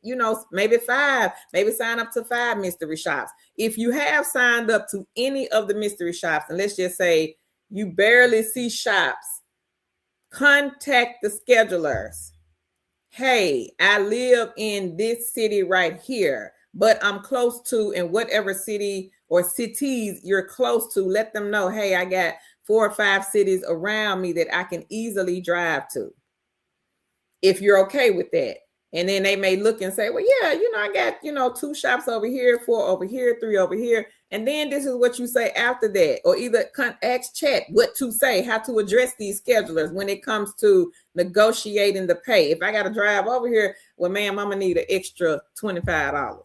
maybe 5, maybe sign up to 5 mystery shops. If you have signed up to any of the mystery shops, and let's just say you barely see shops, contact the schedulers. Hey, I live in this city right here, but I'm close to, in whatever city or cities you're close to, let them know, hey, I got 4 or 5 cities around me that I can easily drive to, if you're okay with that. And then they may look and say, well, yeah, I got, 2 shops over here, 4 over here, 3 over here. And then this is what you say after that, or either ask chat what to say, how to address these schedulers when it comes to negotiating the pay. If I got to drive over here, well, ma'am, I'm going to need an extra $25.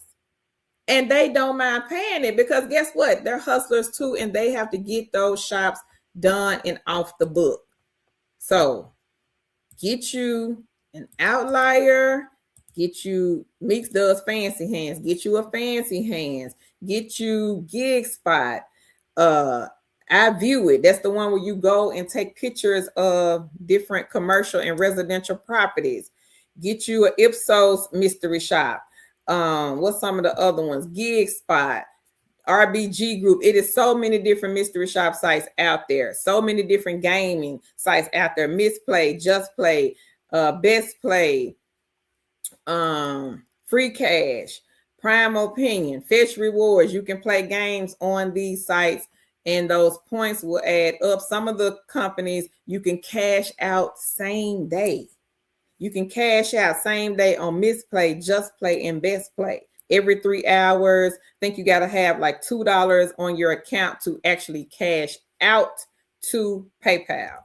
And they don't mind paying it, because guess what? They're hustlers too, and they have to get those shops done and off the book. So get you an outlier. Get you, Meeks does fancy hands. Get you a fancy hands. Get you Gig Spot. I View It. That's the one where you go and take pictures of different commercial and residential properties. Get you an Ipsos mystery shop. What's some of the other ones? Gig Spot, RBG Group. It is so many different mystery shop sites out there. So many different gaming sites out there. Misplay, Just Play, Best Play, Free Cash, Prime Opinion, Fetch Rewards. You can play games on these sites and those points will add up. Some of the companies you can cash out same day. You can cash out same day on Misplay, Just Play, and Best Play. Every 3 hours. I think you got to have like $2 on your account to actually cash out to PayPal.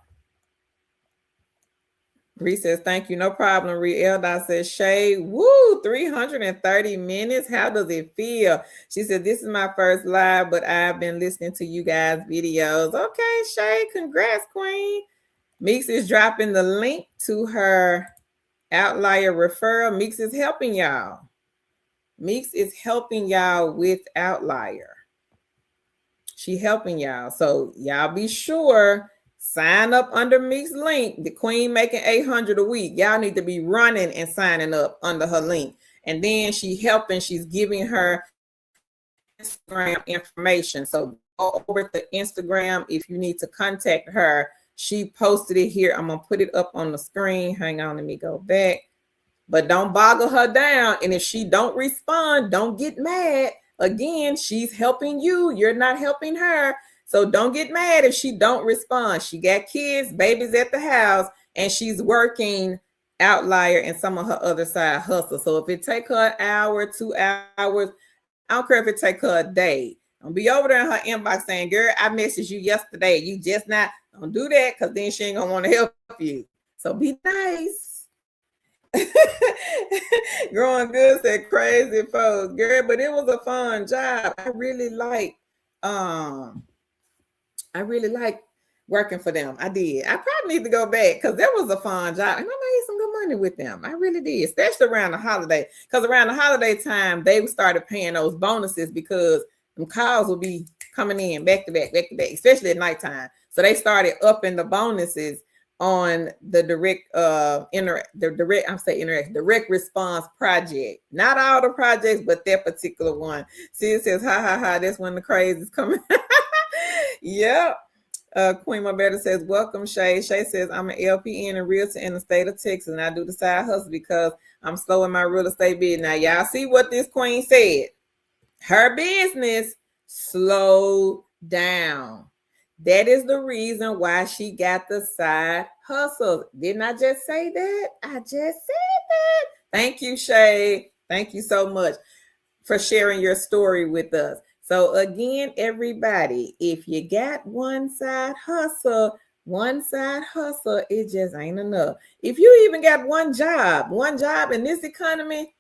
Ree says, thank you. No problem. Ree Eldar says, Shay, woo, 330 minutes. How does it feel? She said, this is my first live, but I've been listening to you guys' videos. Okay, Shay, congrats, queen. Meeks is dropping the link to her outlier referral. Meeks is helping y'all. Meeks is helping y'all with outlier. She helping y'all. So y'all be sure, sign up under Meeks' link. The queen making $800 a week. Y'all need to be running and signing up under her link. And then she helping, she's giving her Instagram information. So go over to Instagram if you need to contact her. She posted it here. I'm going to put it up on the screen. Hang on, let me go back. But don't boggle her down. And if she don't respond, don't get mad. Again, she's helping you. You're not helping her. So don't get mad if she don't respond. She got kids, babies at the house, and she's working outlier and some of her other side hustle. So if it take her an hour, 2 hours, I don't care if it take her a day. Don't be over there in her inbox saying, girl, I messaged you yesterday. You just not. Don't do that, because then she ain't going to want to help you. So be nice. Growing Good said crazy folks, girl, but it was a fun job. I really like working for them. I did. I probably need to go back, because that was a fun job, and I made some good money with them. I really did, especially around the holiday, because around the holiday time they started paying those bonuses, because them calls will be coming in back to back, especially at nighttime. So they started upping the bonuses on the direct response project. Not all the projects, but that particular one. See, it says, ha ha ha, that's when the craze is coming. Yep. Queen Marbetta says, welcome, Shay. Shay says, I'm an LPN and realtor in the state of Texas, and I do the side hustle because I'm slow in my real estate business. Now, y'all see what this queen said. Her business slowed down. That is the reason why she got the side hustle. Didn't I just say that? I just said that. Thank you, Shay. Thank you so much for sharing your story with us. So again, everybody, if you got one side hustle, it just ain't enough. If you even got one job in this economy,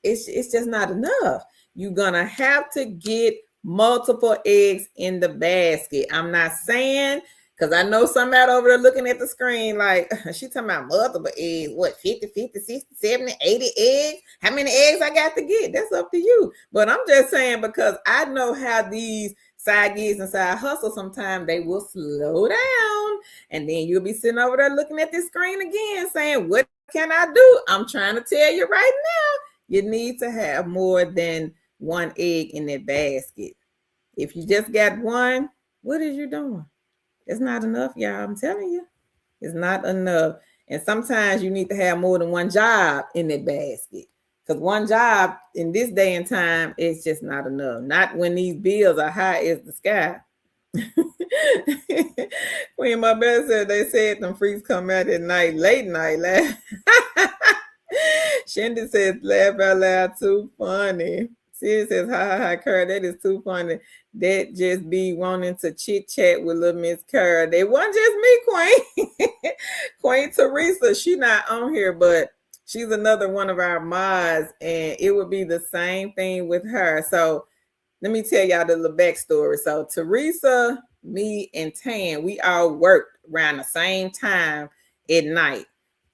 it's just not enough. You're gonna have to get multiple eggs in the basket. I'm not saying, because I know somebody over there looking at the screen like, she talking about multiple eggs. What, 50, 60, 70, 80 eggs? How many eggs I got to get? That's up to you. But I'm just saying, because I know how these side gigs and side hustles, sometimes they will slow down. And then you'll be sitting over there looking at this screen again saying, what can I do? I'm trying to tell you right now, you need to have more than one egg in that basket. If you just got one, what is you doing? It's not enough, y'all. I'm telling you, it's not enough. And sometimes you need to have more than one job in that basket, because one job in this day and time is just not enough. Not when these bills are high as the sky. Queen Marbetta said they said them freaks come out at night, late night. Shindy says, laugh out loud, too funny. Sid says, ha, Kerr, that is too funny. That just be wanting to chit chat with little Miss Kerr. They wasn't just me, Queen. Queen Teresa, she not on here, but she's another one of our mods, and it would be the same thing with her. So let me tell y'all the little backstory. So Teresa, me, and Tan, we all worked around the same time at night.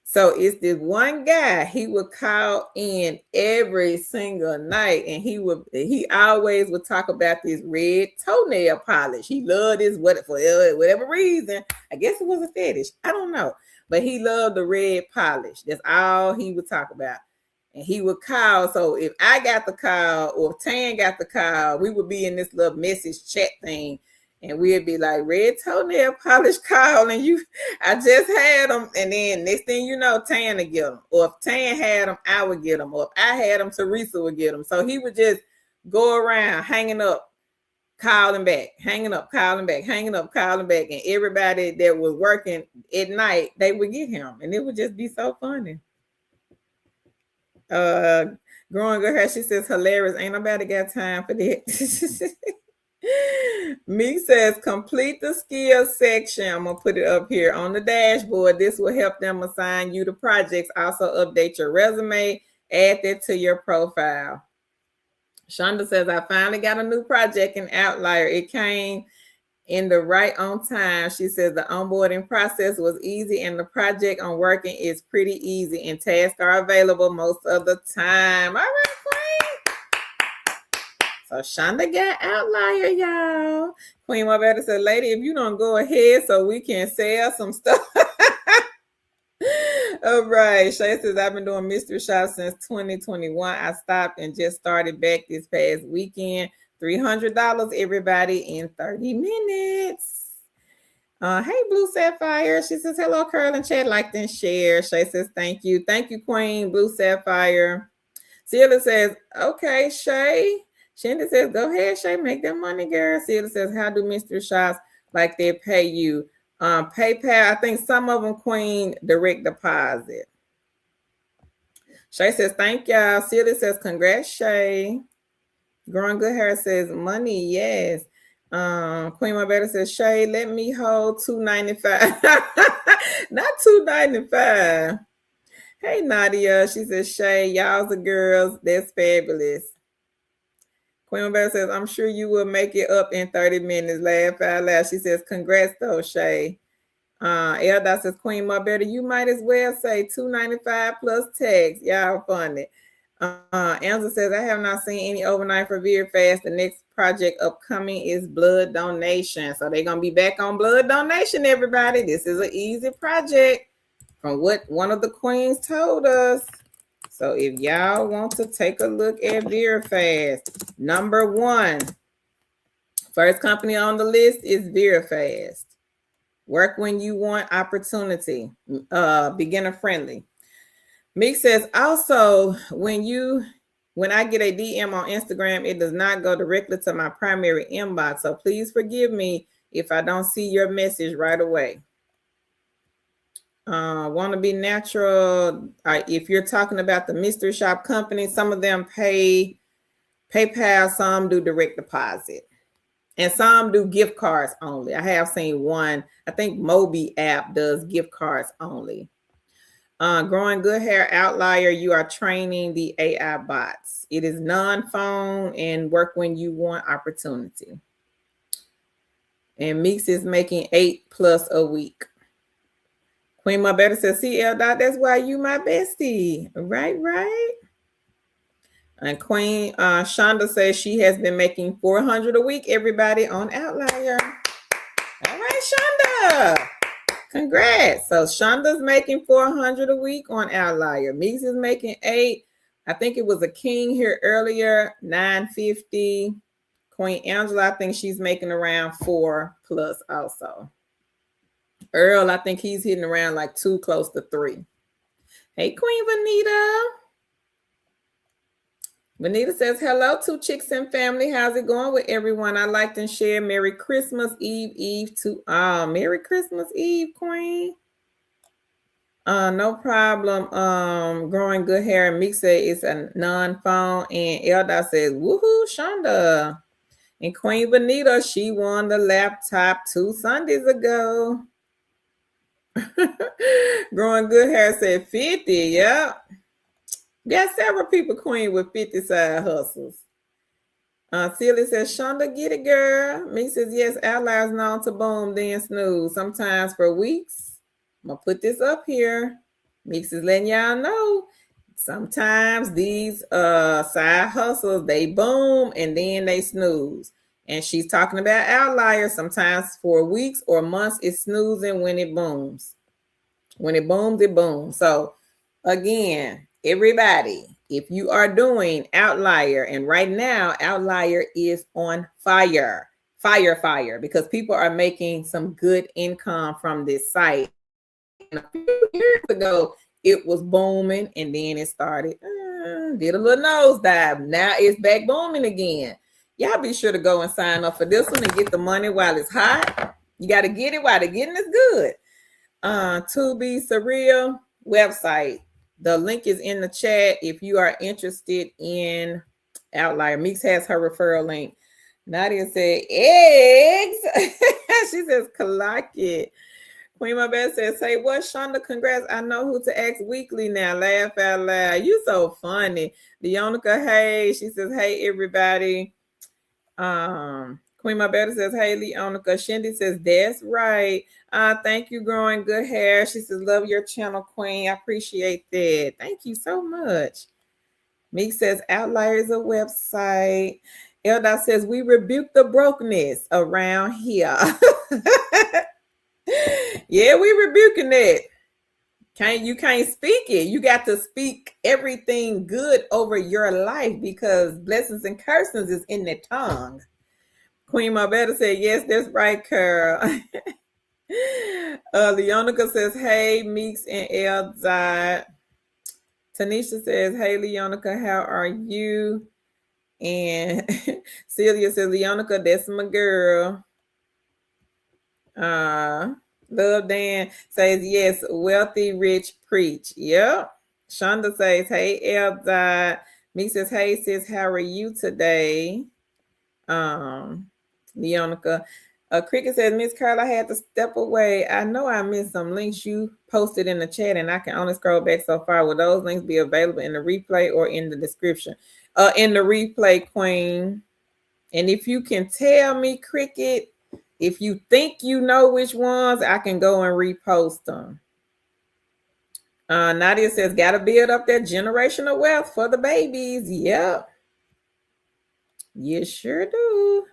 So it's this one guy, he would call in every single night, and he always would talk about this red toenail polish. He loved this, for whatever reason. I guess it was a fetish. I don't know. But he loved the red polish. That's all he would talk about. And he would call. So if I got the call or if Tan got the call, we would be in this little message chat thing. And we'd be like, red toenail polish call, and I just had them. And then next thing you know, Tan would get them. Or if Tan had them, I would get them. Or if I had them, Teresa would get them. So he would just go around hanging up, calling back, hanging up, calling back, hanging up, calling back. And everybody that was working at night, they would get him. And it would just be so funny. Growing Good Hair, she says, hilarious. Ain't nobody got time for that. Meek says, complete the skills section. I'm going to put it up here on the dashboard. This will help them assign you the projects. Also update your resume. Add that to your profile. Shonda says, I finally got a new project in Outlier. It came in the right on time. She says the onboarding process was easy and the project I'm working is pretty easy and tasks are available most of the time. All right, Queen. So Shonda got Outlier, y'all. Queen Marbetta said, lady, if you don't go ahead so we can sell some stuff. All right. Shay says, I've been doing mystery shops since 2021. I stopped and just started back this past weekend. $300, everybody, in 30 minutes. Hey, Blue Sapphire. She says, hello, Curl and chat, like and share. Shay says, thank you. Thank you, Queen Blue Sapphire. Celia says, okay, Shay. Shindy says, go ahead, Shay, make that money, girl. Celia says, how do mystery shops like they pay you? PayPal, I think some of them, Queen, direct deposit. Shay says, thank y'all. Celia says, congrats, Shay. Growing Good Hair says, money, yes. Queen Marbetta says, Shay, let me hold $295. Not $295. Hey, Nadia. She says, Shay, y'all's the girls. That's fabulous. Queen Marbetta says, I'm sure you will make it up in 30 minutes. Laugh out loud. She says, congrats, though, Shay. Elda says, Queen Marbetta, you might as well say $295 plus tax. Y'all funny. Angela says, I have not seen any overnight for Veer Fast. The next project upcoming is blood donation. So they're going to be back on blood donation, everybody. This is an easy project from what one of the queens told us. So if y'all want to take a look at Veer Fast, number one, first company on the list is Veer Fast. Work when you want, opportunity, beginner friendly. Meek says also when I get a DM on Instagram, it does not go directly to my primary inbox. So please forgive me if I don't see your message right away. Want to be natural. If you're talking about the mystery shop company, some of them pay PayPal, some do direct deposit, and some do gift cards only. I have seen one. I think Mobi app does gift cards only. Growing good hair outlier, you are training the AI bots. It is non-phone and work when you want, opportunity. And Meeks is making 8+ a week. Queen My Better says, CL Dot, that's why you my bestie. Right. And Queen Shonda says she has been making 400 a week, everybody, on Outlier. All right, Shonda. Congrats. So Shonda's making 400 a week on Outlier. Meeks is making 8. I think it was a king here earlier, 950. Queen Angela, I think she's making around 4+ also. Earl, I think he's hitting around like 2, close to 3. Hey, Queen Vanita. Vanita says, hello to Chicks and Family. How's it going with everyone? I liked and share. Merry Christmas Eve to all. Merry Christmas Eve, Queen. No problem. Growing good hair. And Meek said it's a non-phone. And Elda says, woohoo, Shonda. And Queen Vanita, she won the laptop 2 Sundays ago. Growing good hair said 50. Yep. Got several people, Queen, with 50 side hustles. Celia says, Shonda, get it, girl. Me says, yes, Outliers known to boom, then snooze. Sometimes for weeks. I'm going to put this up here. Meeks is letting y'all know. Sometimes these side hustles, they boom and then they snooze. And she's talking about outliers. Sometimes for weeks or months, it's snoozing when it booms. When it booms, it booms. So again, everybody, if you are doing outlier, and right now outlier is on fire, because people are making some good income from this site. And a few years ago, it was booming, and then it started, did a little nosedive. Now it's back booming again. Y'all be sure to go and sign up for this one and get the money while it's hot. You got to get it while the getting is good. To Be Surreal website. The link is in the chat if you are interested in Outlier. Meeks has her referral link. Nadia said, eggs. She says, clock it. Queen My Best says, say what, Shonda? Congrats. I know who to ask weekly now. Laugh out loud. You so funny. Leonica, hey. She says, hey, everybody. Queen My Better says, hey, Leonica. Shindy says, that's right. Thank you, Growing Good Hair. She says, love your channel, Queen. I appreciate that. Thank you so much. Meek says, Outlier is a website. Eldar says, we rebuke the brokenness around here. Yeah, we rebuking it. You can't speak it. You got to speak everything good over your life, because blessings and cursings is in the tongue. Queen My Better said, yes, that's right, Carol. Leonica says, hey, Meeks and Elzad. Tanisha says, hey, Leonica, how are you? And Celia says, Leonica, that's my girl. Love Dan says, yes, wealthy, rich, preach. Yep. Shonda says, hey, Elzad. Meek says, hey, sis, how are you today? Leonica. Cricket says, Miss Carla, I had to step away. I know I missed some links you posted in the chat, and I can only scroll back so far. Will those links be available in the replay or in the description? In the replay, Queen. And if you can tell me, Cricket, if you think you know which ones, I can go and repost them. Nadia says, gotta build up that generational wealth for the babies. Yep. You sure do.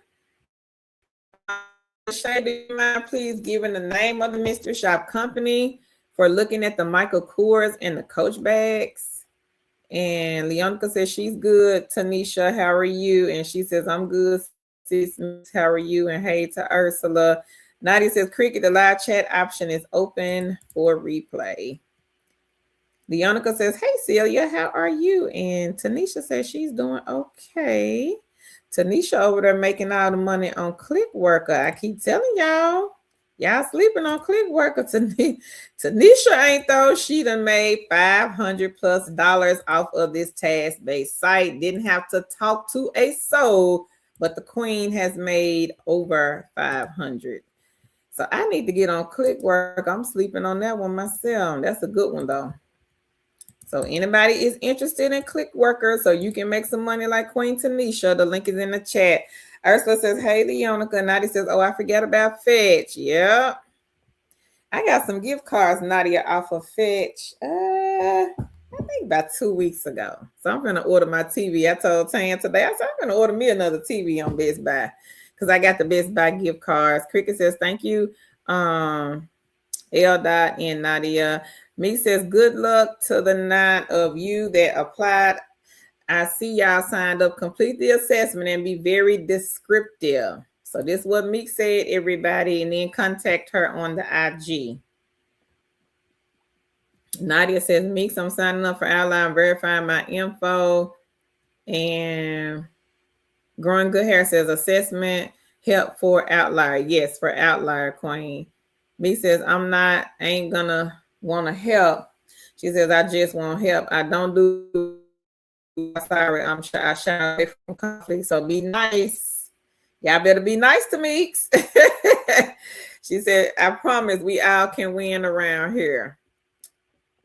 Shay, do you mind please giving the name of the mystery shop company for looking at the Michael Kors and the Coach bags? And Leonica says she's good. Tanisha, how are you? And she says, I'm good. Sis, how are you? And hey to Ursula. Nadia says, Cricket, the live chat option is open for replay. Leonica says, hey, Celia, how are you? And Tanisha says she's doing okay. Tanisha over there making all the money on ClickWorker. I keep telling y'all sleeping on ClickWorker. Tanisha ain't though. She done made $500+ off of this task-based site. Didn't have to talk to a soul, but the queen has made over 500. So I need to get on ClickWork. I'm sleeping on that one myself. That's a good one though. So anybody is interested in ClickWorker so you can make some money like Queen Tanisha, the link is in the chat. Ursula says, hey, Leonica. Nadia says, oh, I forgot about Fetch. Yeah. I got some gift cards, Nadia, off of Fetch. I think about 2 weeks ago. So I'm going to order my TV. I told Tan today, I said, I'm going to order me another TV on Best Buy because I got the Best Buy gift cards. Cricket says, thank you, L. Dot and Nadia. Me says, good luck to the 9 of you that applied. I see y'all signed up. Complete the assessment and be very descriptive. So this is what Meek said, everybody, and then contact her on the IG. Nadia says, Meeks, I'm signing up for Outline, verifying my info. And Growing Good Hair says, assessment help for Outlier. Yes, for Outlier, Queen. Me says, I ain't gonna want to help. She says, I just want help. I don't do, sorry, I shy away from conflict. So be nice. Y'all better be nice to Meeks. She said, I promise we all can win around here.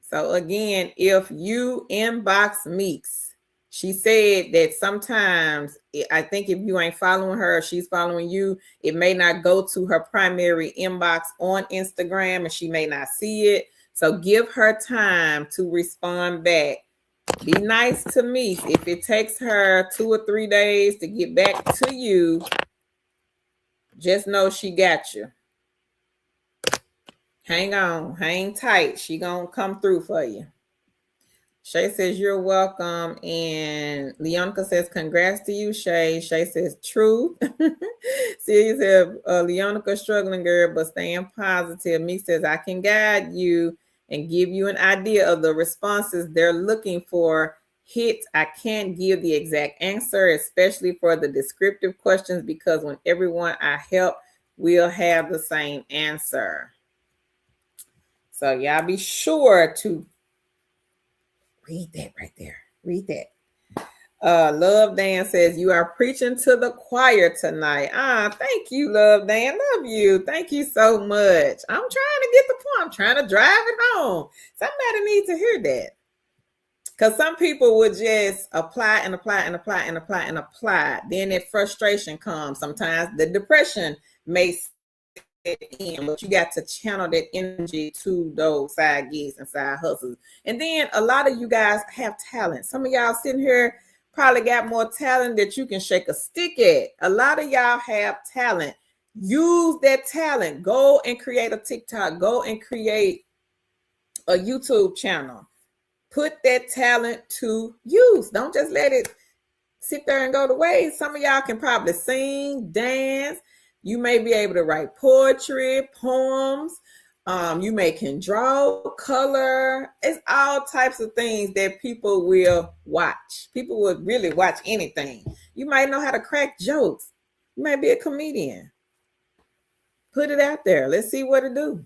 So again, if you inbox Meeks, she said that sometimes, I think if you ain't following her, she's following you, it may not go to her primary inbox on Instagram and she may not see it. So give her time to respond back. Be nice to Meeks. If it takes her 2 or 3 days to get back to you, just know she got you. Hang on, hang tight. She gonna come through for you. Shay says, you're welcome. And Leonica says, congrats to you, Shay. Shay says, true. Celia says, Leonica struggling girl, but staying positive. Me says, I can guide you and give you an idea of the responses they're looking for. Hits, I can't give the exact answer, especially for the descriptive questions, because when everyone I help will have the same answer. So y'all be sure to read that right there. Read that. Love Dan says, you are preaching to the choir tonight. Thank you, Love Dan. Love you. Thank you so much. I'm trying to get the point. I'm trying to drive it home. Somebody needs to hear that. Because some people would just apply and apply and apply and apply and apply. Then that frustration comes. Sometimes the depression may in, but you got to channel that energy to those side gigs and side hustles. And then a lot of you guys have talent. Some of y'all sitting here probably got more talent that you can shake a stick at. A lot of y'all have talent. Use that talent. Go and create a TikTok. Go and create a YouTube channel. Put that talent to use. Don't just let it sit there and go to waste. Some of y'all can probably sing, dance. You may be able to write poetry, poems. You may can draw, color. It's all types of things that people will watch. People would really watch anything. You might know how to crack jokes. You might be a comedian. Put it out there. Let's see what it do.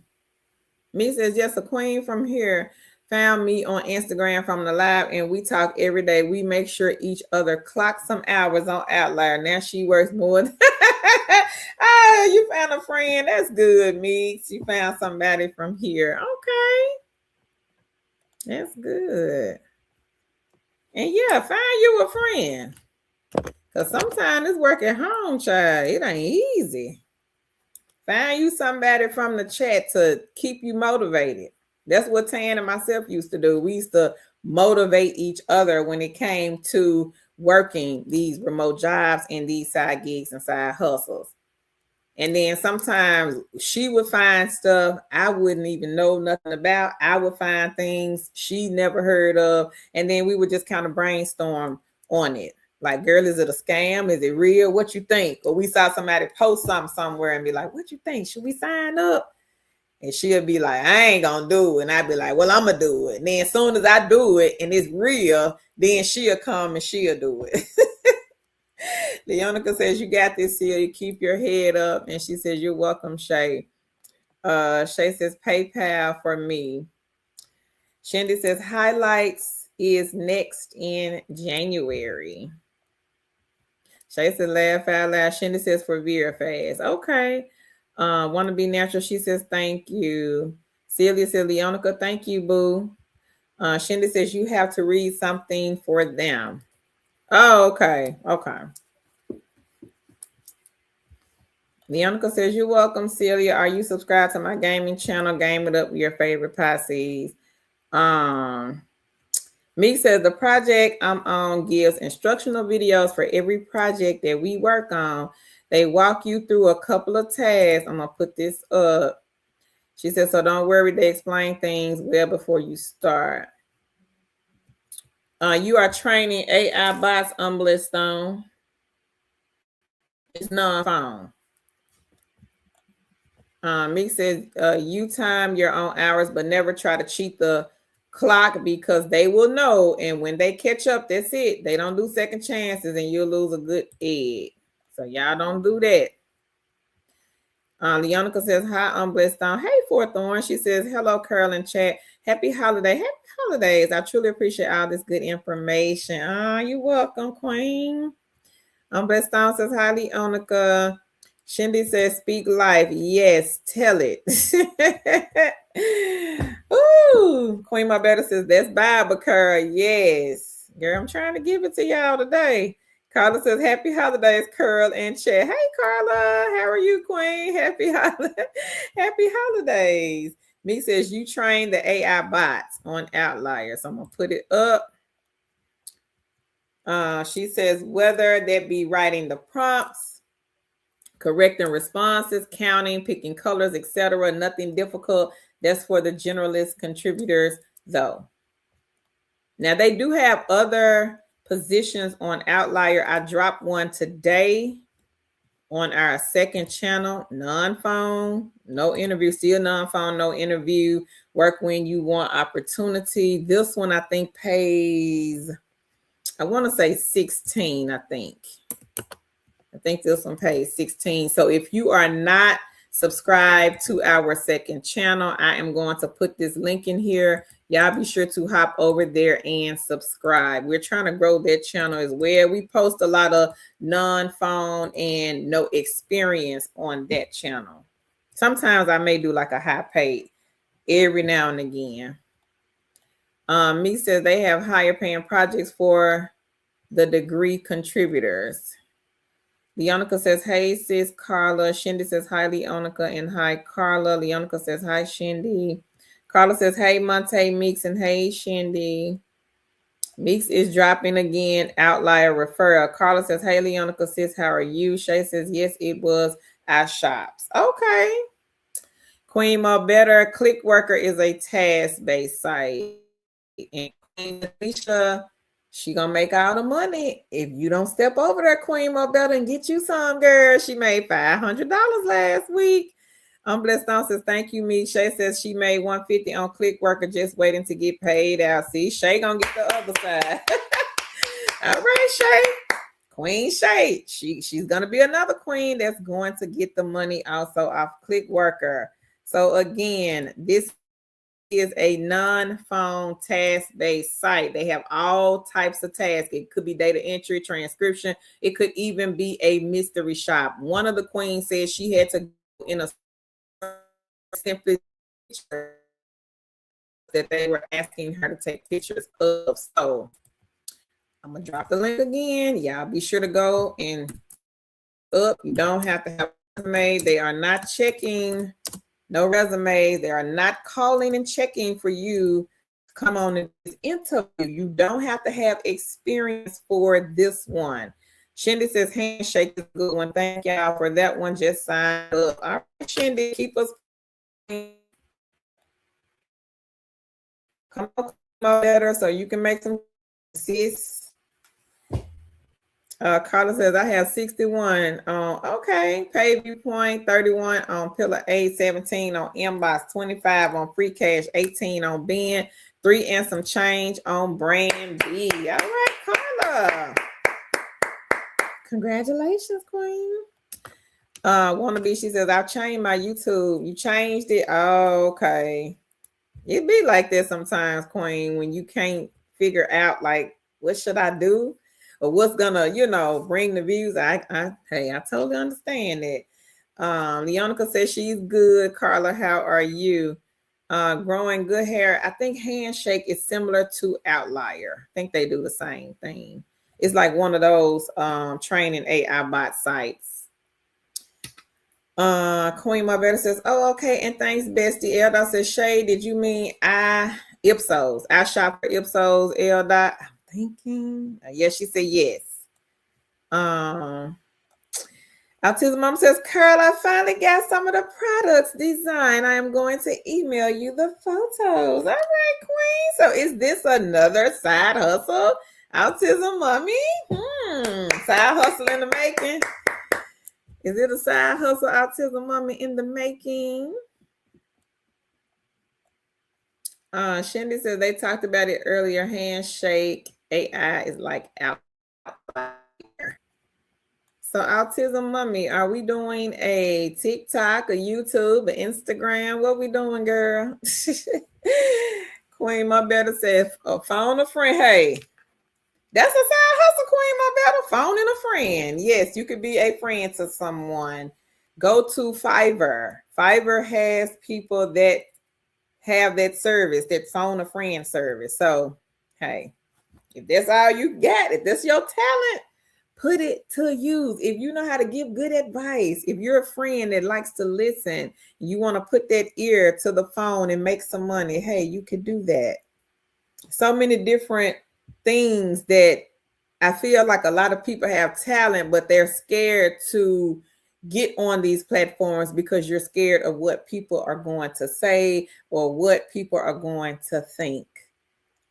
Me says, yes, a queen from here found me on Instagram from the live, and we talk every day. We make sure each other clock some hours on Outlier. Now she works more. You found a friend. That's good, Meeks. You found somebody from here. Okay. That's good. And yeah, find you a friend. Because sometimes this work at home, child, it ain't easy. Find you somebody from the chat to keep you motivated. That's what Tan and myself used to do. We used to motivate each other when it came to working these remote jobs and these side gigs and side hustles. And then sometimes she would find stuff I wouldn't even know nothing about. I would find things she never heard of. And then we would just kind of brainstorm on it. Like, girl, is it a scam? Is it real? What you think? Or we saw somebody post something somewhere and be like, what you think? Should we sign up? And she'll be like, I ain't gonna do it. And I'd be like, well, I'm gonna do it. And then as soon as I do it and it's real, then she'll come and she'll do it. Leonica says, you got this, Celia. Keep your head up. And she says, you're welcome, Shay. Shay says, PayPal for me. Shindy says, highlights is next in January. Shay says, laugh out loud. Shindy says, for Vera Fast. Okay. Want to be natural. She says, thank you. Celia says, Leonica, thank you, boo. Shindy says, you have to read something for them. Oh, okay. Okay. Leonica says, you're welcome, Celia. Are you subscribed to my gaming channel? Game it up with your favorite Pisces. Meek says, the project I'm on gives instructional videos for every project that we work on. They walk you through a couple of tasks. I'm going to put this up. She says, so don't worry. They explain things well before you start. You are training AI bots on Blissstone. It's non-phone. Meek says, you time your own hours, but never try to cheat the clock because they will know. And when they catch up, that's it. They don't do second chances and you'll lose a good egg. So y'all don't do that. Leonica says, hi, I'm Blissstone. Hey, Forthorn. She says, hello, Carol in chat. Happy holiday. Happy holidays. I truly appreciate all this good information. You're welcome, Queen. Blissstone says, hi, Leonica. Shindy says, speak life. Yes, tell it. Ooh, Queen My Better says, that's Bible, Carl. Yes. Girl, I'm trying to give it to y'all today. Carla says, happy holidays, Carl and Chat. Hey, Carla. How are you, Queen? Happy holidays. Me says, you train the AI bots on Outliers. So I'm going to put it up. She says, whether that be writing the prompts, correcting responses, counting, picking colors, etc. Nothing difficult. That's for the generalist contributors, though. Now, they do have other positions on Outlier. I dropped one today on our second channel, non-phone, no interview, still non-phone, no interview, work when you want opportunity. This one, I think, pays, I want to say 16, I think this one pays 16. So if you are not subscribed to our second channel, I am going to put this link in here. Y'all be sure to hop over there and subscribe. We're trying to grow that channel as well. We post a lot of non-phone and no experience on that channel. Sometimes I may do like a high paid every now and again. Me says they have higher paying projects for the degree contributors. Leonica says, hey, sis, Carla. Shindy says, hi, Leonica, and hi, Carla. Leonica says, hi, Shindy. Carla says, hey, Monte Meeks, and hey, Shindy. Meeks is dropping again, Outlier referral. Carla says, hey, Leonica, sis, how are you? Shay says, yes, it was our shops. Okay. Queen Mo Better, Clickworker is a task-based site. And Queen Alicia, she gonna make all the money if you don't step over there, Queen Mo Better, and get you some, girl. She made $500 last week. Blissstone says, thank you, me. Shay says she made $150 on Clickworker, just waiting to get paid out. See, Shay gonna get the other side. All right, Shay. Queen Shay. She's gonna be another queen that's going to get the money also off Clickworker. So again, this is a non-phone task-based site. They have all types of tasks. It could be data entry, transcription. It could even be a mystery shop. One of the queens said she had to go in a simply that they were asking her to take pictures of. So I'm gonna drop the link again. Y'all be sure to go and up. You don't have to have a resume. They are not checking. No resumes. They are not calling and checking for you to come on in this interview. You don't have to have experience for this one. Shindy says, handshake is a good one. Thank y'all for that one. Just sign up. All right, Shindy, keep us. Come on better so you can make some sis. Carla says, I have 61 on, okay, pay viewpoint, 31 on pillar A, 17 on inbox, 25 on free cash, 18 on Ben, 3 and some change on brand B. All right, Carla. Congratulations, Queen. Wannabe, she says, I've changed my YouTube. You changed it? Oh, okay. It be like that sometimes, Queen, when you can't figure out, like, what should I do? Or what's gonna, bring the views. I totally understand that. Leonica says she's good. Carla, how are you? Growing good hair. I think Handshake is similar to Outlier. I think they do the same thing. It's like one of those training AI bot sites. Queen Marbetta says, oh, okay, and thanks, bestie. Eldot says, Shay, did you mean Ipsos? I shop for Ipsos, Eldot. I'm thinking. Yes, she said yes. Autism Mom says, Carl, I finally got some of the products designed. I am going to email you the photos. All right, Queen. So is this another side hustle? Autism Mommy? Side hustle in the making. Is it a side hustle, Autism Mommy, in the making? Shindy says they talked about it earlier. Handshake AI is like Outlier. So Autism Mommy, are we doing a TikTok, a YouTube, an Instagram? What we doing, girl? Queen Marbetta says, phone a friend. Hey, that's a side hustle, Queen Marbetta. Phone and a friend. Yes, you could be a friend to someone. Go to Fiverr. Fiverr has people that have that service, that phone a friend service. So, hey, if that's all you got, if that's your talent, put it to use. If you know how to give good advice, if you're a friend that likes to listen, you want to put that ear to the phone and make some money, hey, you could do that. So many different things that I feel like a lot of people have talent, but they're scared to get on these platforms because you're scared of what people are going to say or what people are going to think.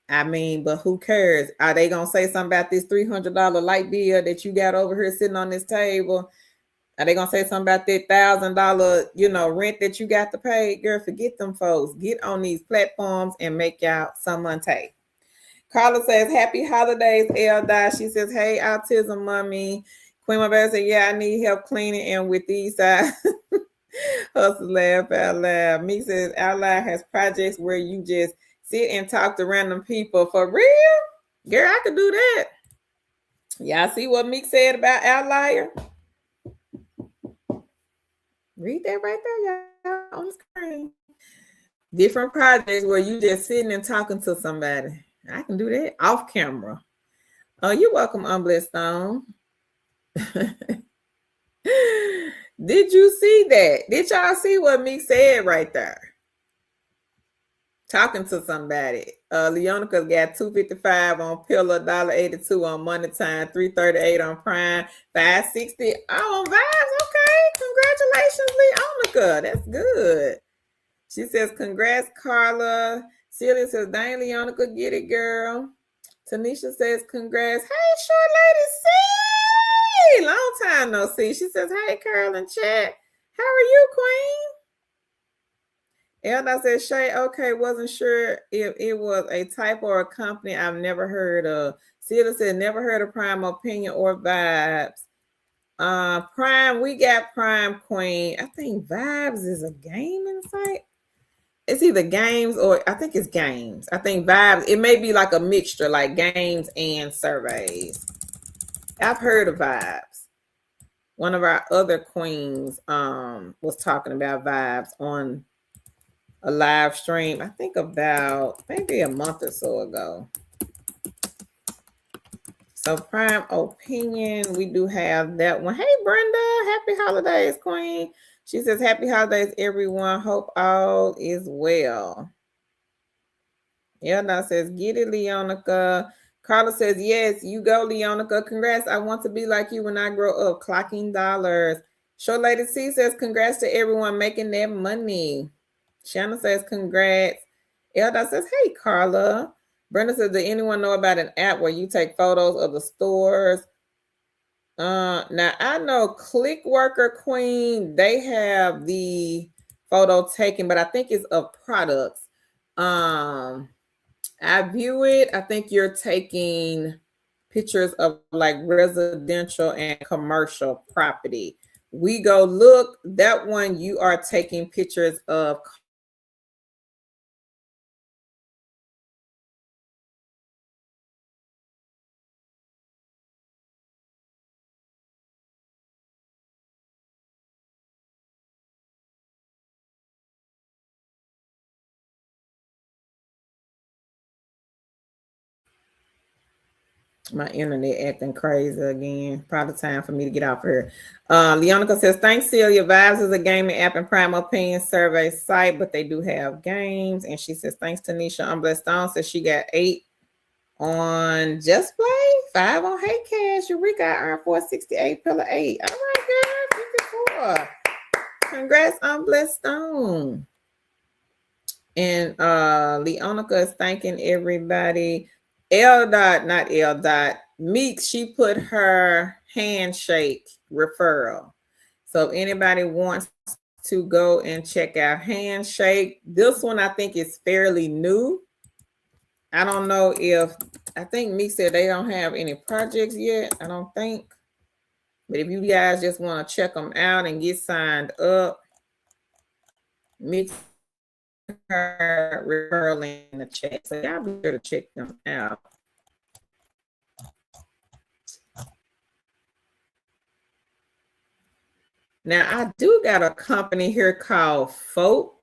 I mean, but who cares? Are they going to say something about this $300 light bill that you got over here sitting on this table? Are they going to say something about that $1,000, rent that you got to pay? Girl, forget them folks. Get on these platforms and make y'all some money. Carla says, happy holidays, Elda. She says, hey, Autism Mommy. Queen Marbella said, yeah, I need help cleaning and with these hustle laugh out loud. Meek says, Outlier has projects where you just sit and talk to random people. For real? Girl, I could do that. Y'all see what Meek said about Outlier? Read that right there, y'all, on the screen. Different projects where you just sitting and talking to somebody. I can do that off camera. Oh, you're welcome, Unblessed Stone. Did you see that? Did y'all see what Meek said right there? Talking to somebody. Leonica got $2.55 on Pillar, $1.82 on Money Time, $3.38 on Prime, $5.60 on Vibes. Okay, congratulations, Leonica. That's good. She says, congrats, Carla. Celia says, dang, Leonica, get it, girl. Tanisha says, congrats. Hey, short lady C. Long time no see. She says, hey, Carol and chat. How are you, Queen? Elda says, Shay, okay, wasn't sure if it was a type or a company I've never heard of. Celia said, never heard of Prime Opinion or Vibes. Prime, we got Prime, Queen. I think Vibes is a gaming site. It's either games or I think it's games. I think Vibes, it may be like a mixture, like games and surveys. I've heard of Vibes. One of our other queens was talking about Vibes on a live stream, I think about maybe a month or so ago. So Prime Opinion, we do have that one. Hey, Brenda, happy holidays, Queen. She says, happy holidays, everyone. Hope all is well. Elna says, get it, Leonica. Carla says, yes, you go, Leonica. Congrats. I want to be like you when I grow up, clocking dollars. Short Lady C says, congrats to everyone making that money. Shanna says, congrats. Elda says, hey, Carla. Brenda says, does anyone know about an app where you take photos of the stores Now I know Click Worker Queen, they have the photo taken, but I think it's of products. I view it. I think you're taking pictures of like residential and commercial property. We go look, that one you are taking pictures of. My internet acting crazy again. Probably time for me to get off here. Leonica says, thanks, Celia. Vibes is a gaming app and Prime Opinion survey site, but they do have games. And she says, thanks, Tanisha. Unblessed Stone says she got 8 on Just Play, 5 on Hey Cash. Eureka, I earned 468, pillar 8. All right, girl, 54. Congrats, Unblessed Stone. And Leonica is thanking everybody. Not L. Meeks, she put her handshake referral. So if anybody wants to go and check out Handshake, this one I think is fairly new. I don't know if, I think Meeks said they don't have any projects yet. I don't think. But if you guys just want to check them out and get signed up, Meeks her referral in the chat. So y'all be sure to check them out. Now I do got a company here called Folk.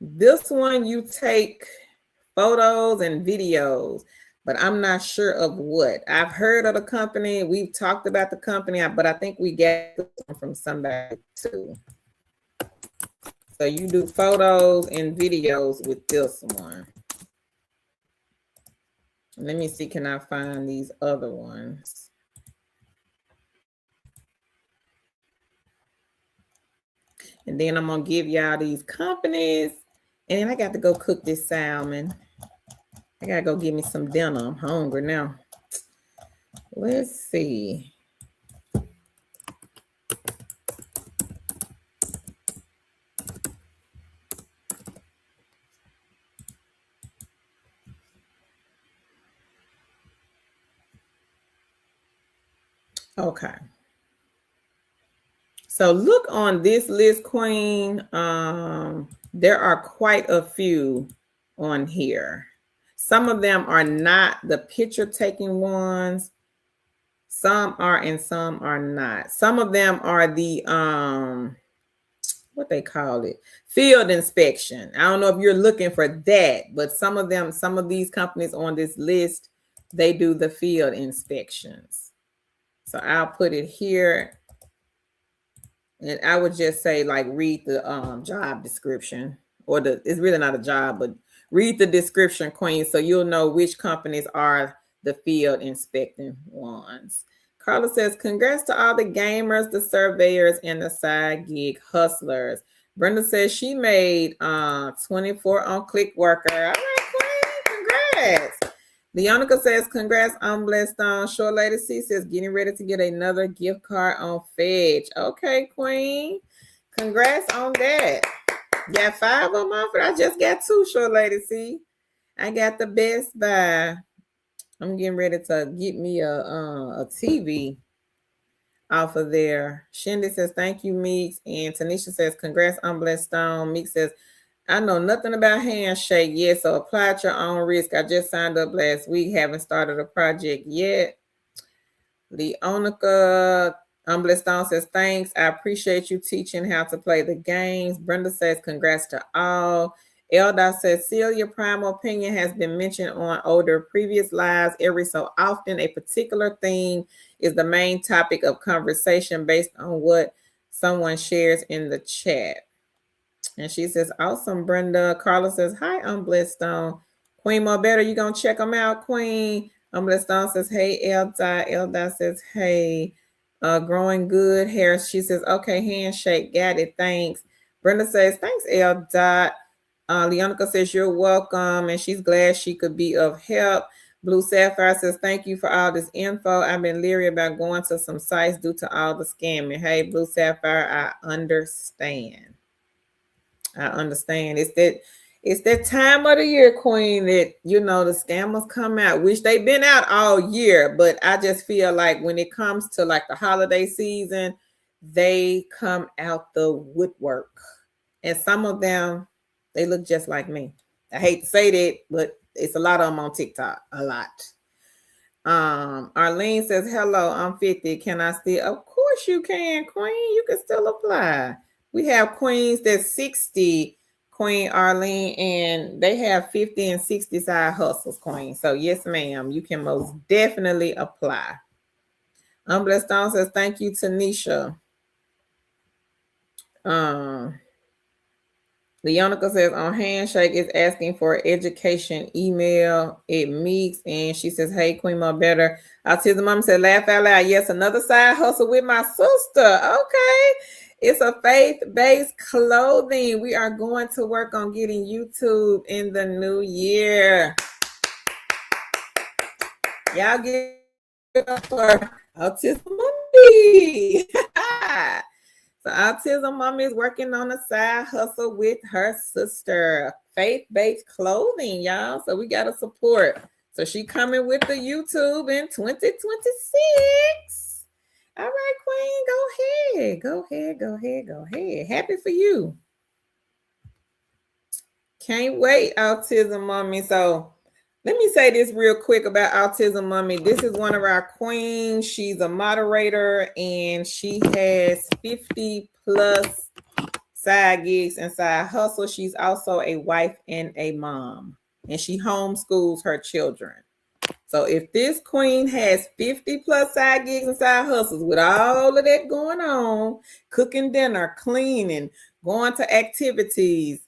This one you take photos and videos, but I'm not sure of what. I've heard of the company. We've talked about the company, but I think we get from somebody too. So you do photos and videos with this one. Let me see, can I find these other ones? And then I'm going to give y'all these companies. And then I got to go cook this salmon. I got to go get me some dinner. I'm hungry now. Let's see. Okay. So look on this list, Queen. There are quite a few on here. Some of them are not the picture taking ones. Some are and some are not. Some of them are the what they call it, field inspection. I don't know if you're looking for that, but some of these companies on this list, they do the field inspections. So I'll put it here. And I would just say, like, read the job description, or it's really not a job, but read the description, Queen, so you'll know which companies are the field inspecting ones. Carla says, congrats to all the gamers, the surveyors, and the side gig hustlers. Brenda says she made 24 on Click Worker. All right, Queen, congrats. Leonica says, congrats on Blessed On. Short Lady C says, getting ready to get another gift card on Fetch. Okay, Queen. Congrats on that. Got 5 on my, I just got 2, Short Lady C. I got the Best Buy. I'm getting ready to get me a TV off of there. Shindy says, thank you, Meeks. And Tanisha says, congrats on Blessed On. Meeks says, I know nothing about Handshake yet, so apply at your own risk. I just signed up last week, haven't started a project yet. Leonica Blessed Stone says, thanks. I appreciate you teaching how to play the games. Brenda says, congrats to all. Eldar says, Celia, Prime Opinion has been mentioned on older previous lives. Every so often, a particular theme is the main topic of conversation based on what someone shares in the chat. And she says, awesome, Brenda. Carla says, hi, I'm Blessed Stone. Queen More Better, you going to check them out, Queen? Blessed Stone says, hey, Eldar. Eldar says, hey, growing good hair. She says, okay, handshake. Got it. Thanks. Brenda says, thanks, Eldar. Leonica says, you're welcome. And she's glad she could be of help. Blue Sapphire says, thank you for all this info. I've been leery about going to some sites due to all the scamming. Hey, Blue Sapphire, I understand. It's that time of the year, Queen, that the scammers come out, which they've been out all year, but I just feel like when it comes to like the holiday season, they come out the woodwork. And some of them, they look just like me. I hate to say that, but it's a lot of them on TikTok. A lot. Arlene says, hello, I'm 50. Can I still? Of course you can, Queen. You can still apply. We have queens that's 60, Queen Arlene, and they have 50 and 60 side hustles, Queen. So yes, ma'am, you can most definitely apply. Blessed Stone says, thank you, Tanisha. Leonica says on Handshake is asking for education email. It meets, and she says, hey, Queen Mo Better. Autism Mom said, laugh out loud. Yes, another side hustle with my sister. Okay. It's a faith-based clothing. We are going to work on getting YouTube in the new year. Y'all get up for Autism Monday. So Autism Mommy is working on a side hustle with her sister. Faith-based clothing, y'all. So we got to support. So she coming with the YouTube in 2026. All right, Queen, go ahead. Go ahead, go ahead, go ahead. Happy for you. Can't wait, Autism Mommy. So let me say this real quick about Autism Mommy. This is one of our queens. She's a moderator, and she has 50 plus side gigs and side hustle. She's also a wife and a mom, and she homeschools her children. So if this queen has 50 plus side gigs and side hustles with all of that going on, cooking dinner, cleaning, going to activities,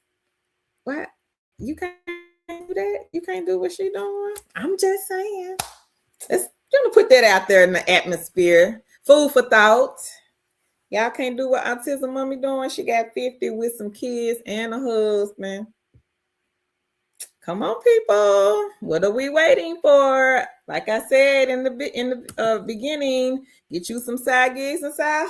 what? You can't do that? You can't do what she's doing? I'm just saying. Let's put that out there in the atmosphere. Food for thought. Y'all can't do what Autism Mommy doing. She got 50 with some kids and a husband. Come on, people. What are we waiting for? Like I said in the beginning, get you some side gigs and side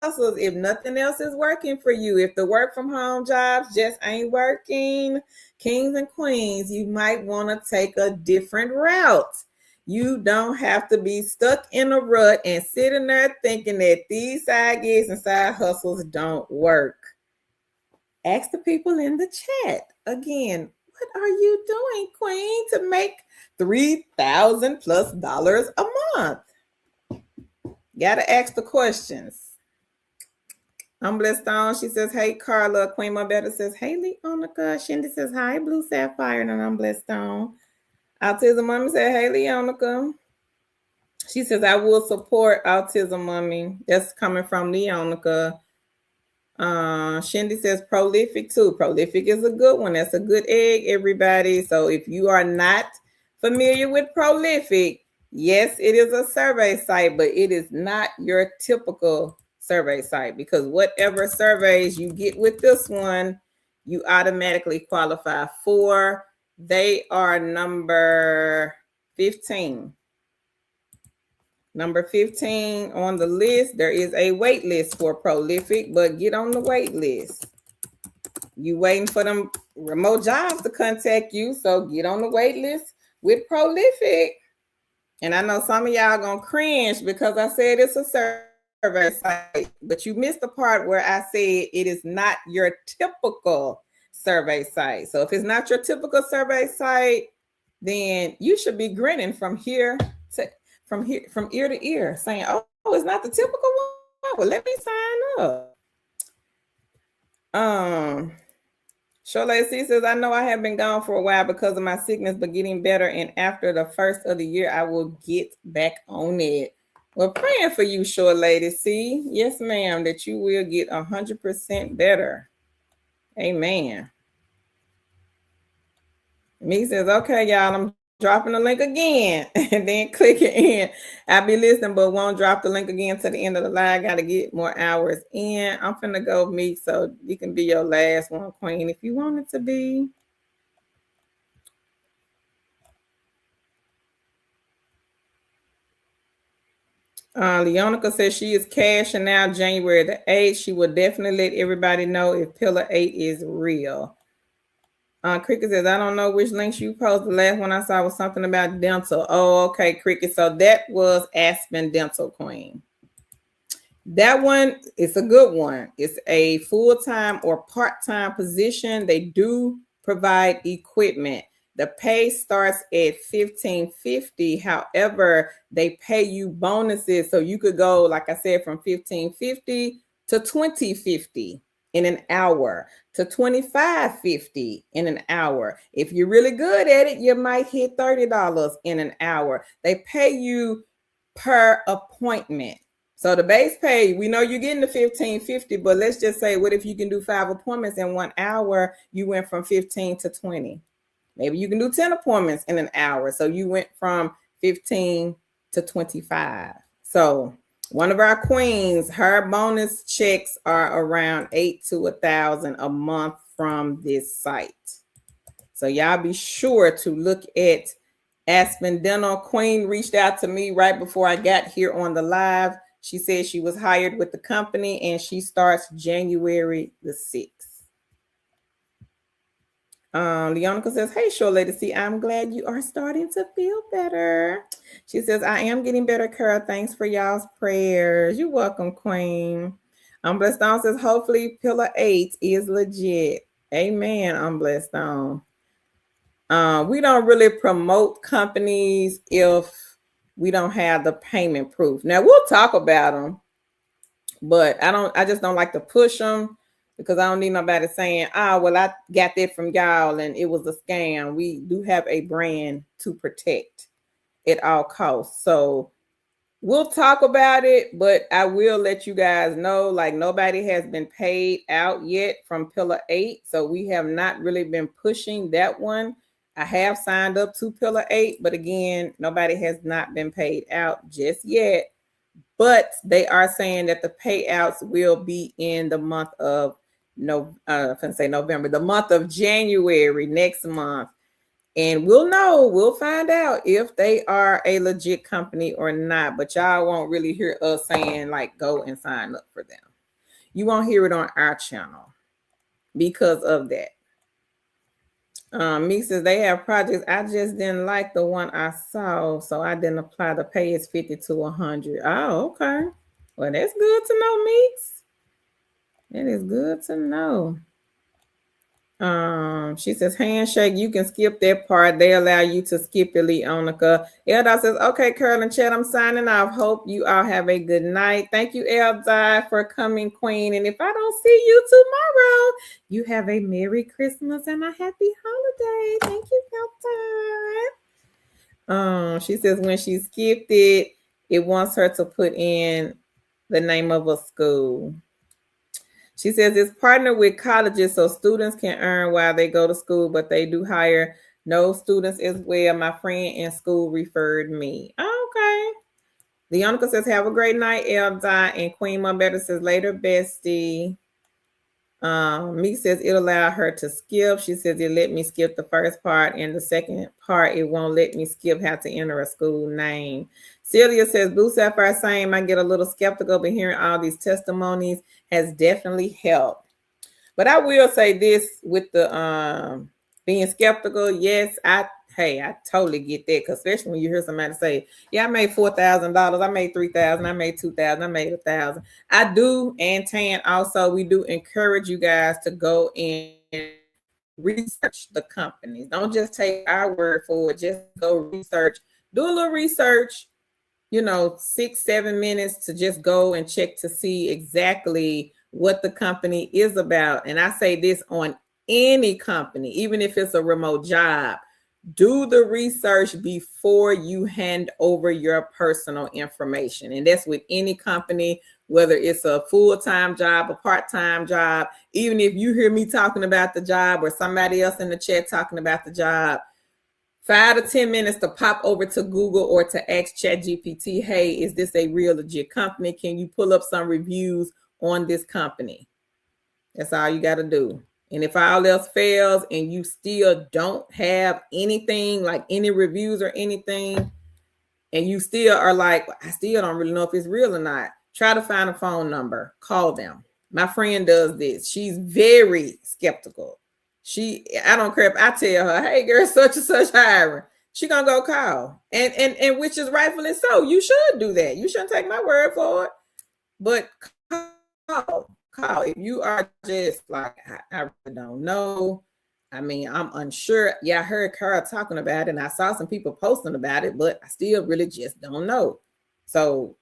hustles if nothing else is working for you. If the work from home jobs just ain't working, kings and queens, you might want to take a different route. You don't have to be stuck in a rut and sitting there thinking that these side gigs and side hustles don't work. Ask the people in the chat. Again, what are you doing, Queen, to make $3,000 plus a month? Gotta ask the questions. I'm Blessed Stone. She says, hey, Carla. Queen My Better says, hey, Leonica. Shindy says, hi, Blue Sapphire. And I'm Blessed Stone. Autism Mommy said, hey, Leonica. She says, I will support Autism Mommy. That's coming from Leonica. Shindy says prolific too. Prolific is a good one. That's a good egg, everybody. So if you are not familiar with prolific, yes, it is a survey site, but it is not your typical survey site, because whatever surveys you get with this one, you automatically qualify for. They are number 15. Number 15 on the list. There is a wait list for prolific, but get on the wait list. You waiting for them remote jobs to contact you, so get on the wait list with prolific. And I know some of y'all gonna cringe because I said it's a survey site, but you missed the part where I said it is not your typical survey site. So if it's not your typical survey site, then you should be grinning from ear to ear, saying, "Oh, it's not the typical one. Well, let me sign up." Shola C says, "I know I have been gone for a while because of my sickness, but getting better. And after the first of the year, I will get back on it." Well, praying for you, Shola C. Yes, ma'am, that you will get 100% better. Amen. Me says, "Okay, y'all, I'm dropping the link again," and then click it in. I'll be listening, but won't drop the link again to the end of the live. Got to get more hours in. I'm finna go meet, so you can be your last one, Queen, if you want it to be. Leonica says she is cashing out January the 8th. She will definitely let everybody know if Pillar 8 is real. Cricket says, I don't know which links you posted. The last one I saw was something about dental. Oh, okay, Cricket. So that was Aspen Dental Queen. That one is a good one. It's a full-time or part-time position. They do provide equipment. The pay starts at $15.50. However, they pay you bonuses. So you could go, like I said, from $15.50 to $20.50 in an hour to $25.50 in an hour. If you're really good at it, you might hit $30 in an hour. They pay you per appointment. So the base pay, we know you're getting the $15.50, but let's just say, what if you can do 5 appointments in 1 hour? You went from 15 to 20. Maybe you can do 10 appointments in an hour. So you went from 15 to 25. So one of our queens, her bonus checks are around $8 to $1,000 a month from this site. So y'all be sure to look at Aspen Dental. Queen reached out to me right before I got here on the live. She said she was hired with the company and she starts January the 6th. Leonica says, hey, Sure Lady C, I'm glad you are starting to feel better. She says, I am getting better, Carol. Thanks for y'all's prayers. You're welcome, Queen. Blessed On says, hopefully Pillar 8 is legit. Amen, Blessed On. We don't really promote companies if we don't have the payment proof. Now we'll talk about them, but I just don't like to push them because I don't need nobody saying, well, I got that from y'all and it was a scam. We do have a brand to protect at all costs. So we'll talk about it, but I will let you guys know, like, nobody has been paid out yet from Pillar 8. So we have not really been pushing that one. I have signed up to Pillar 8, but again, nobody has not been paid out just yet. But they are saying that the payouts will be in the month of November, the month of January next month. And we'll find out if they are a legit company or not. But y'all won't really hear us saying, like, go and sign up for them. You won't hear it on our channel because of that. Me says they have projects. I just didn't like the one I saw, so I didn't apply. The pay is 50 to 100. Oh, okay. Well, that's good to know, Meeks. It is good to know. She says handshake. You can skip that part. They allow you to skip it, Leonica. Eldar says, okay, Curl and Chat, I'm signing off. Hope you all have a good night. Thank you, Eldar, for coming, Queen. And if I don't see you tomorrow, you have a Merry Christmas and a Happy Holiday. Thank you, Eldar. She says when she skipped it, it wants her to put in the name of a school. She says it's partnered with colleges so students can earn while they go to school, but they do hire no students as well. My friend in school referred me. Okay. Leonica says, have a great night, Elda. And Queen Mumbetter says, later, bestie. Meek says it allowed her to skip. She says it let me skip the first part, and the second part, it won't let me skip how to enter a school name. Celia says, Blue Sapphire same. I get a little skeptical, but hearing all these testimonies has definitely helped. But I will say this with the being skeptical. Yes, I totally get that, because especially when you hear somebody say, yeah, I made $4,000, I made $3,000, I made $2,000, I made $1,000. I do, and Tan also, we do encourage you guys to go and research the companies. Don't just take our word for it. Just go research. Do a little research, 6-7 minutes to just go and check to see exactly what the company is about. And I say this on any company, even if it's a remote job, do the research before you hand over your personal information. And that's with any company, whether it's a full-time job, a part-time job. Even if you hear me talking about the job or somebody else in the chat talking about the job, 5 to 10 minutes to pop over to Google or to ask ChatGPT, hey, is this a real legit company? Can you pull up some reviews on this company? That's all you got to do. And if all else fails and you still don't have anything, like any reviews or anything, and you still are like, I still don't really know if it's real or not. Try to find a phone number, call them. My friend does this. She's very skeptical. I don't care if I tell her, hey girl, such and such hiring. She gonna go call. And which is rightfully so. You should do that. You shouldn't take my word for it. But call. If you are just like, I really don't know. I mean, I'm unsure. Yeah, I heard Carl talking about it, and I saw some people posting about it, but I still really just don't know. So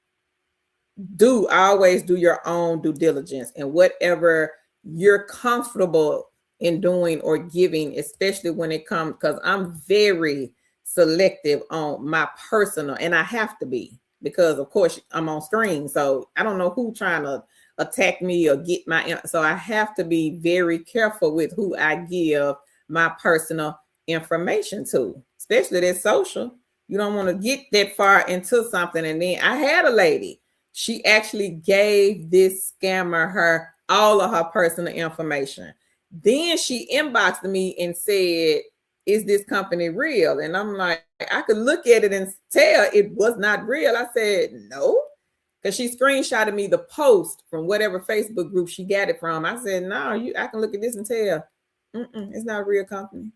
always do your own due diligence, and whatever you're comfortable in doing or giving, especially when it comes, because I'm very selective on my personal, and I have to be, because of course I'm on screen, so I don't know who trying to attack me or get my, so I have to be very careful with who I give my personal information to, especially that social. You don't want to get that far into something. And then I had a lady, she actually gave this scammer her all of her personal information. Then she inboxed me and said, is this company real? And I'm like, I could look at it and tell it was not real. I said, no, because she screenshotted me the post from whatever Facebook group she got it from. I said, no, I can look at this and tell it's not a real company.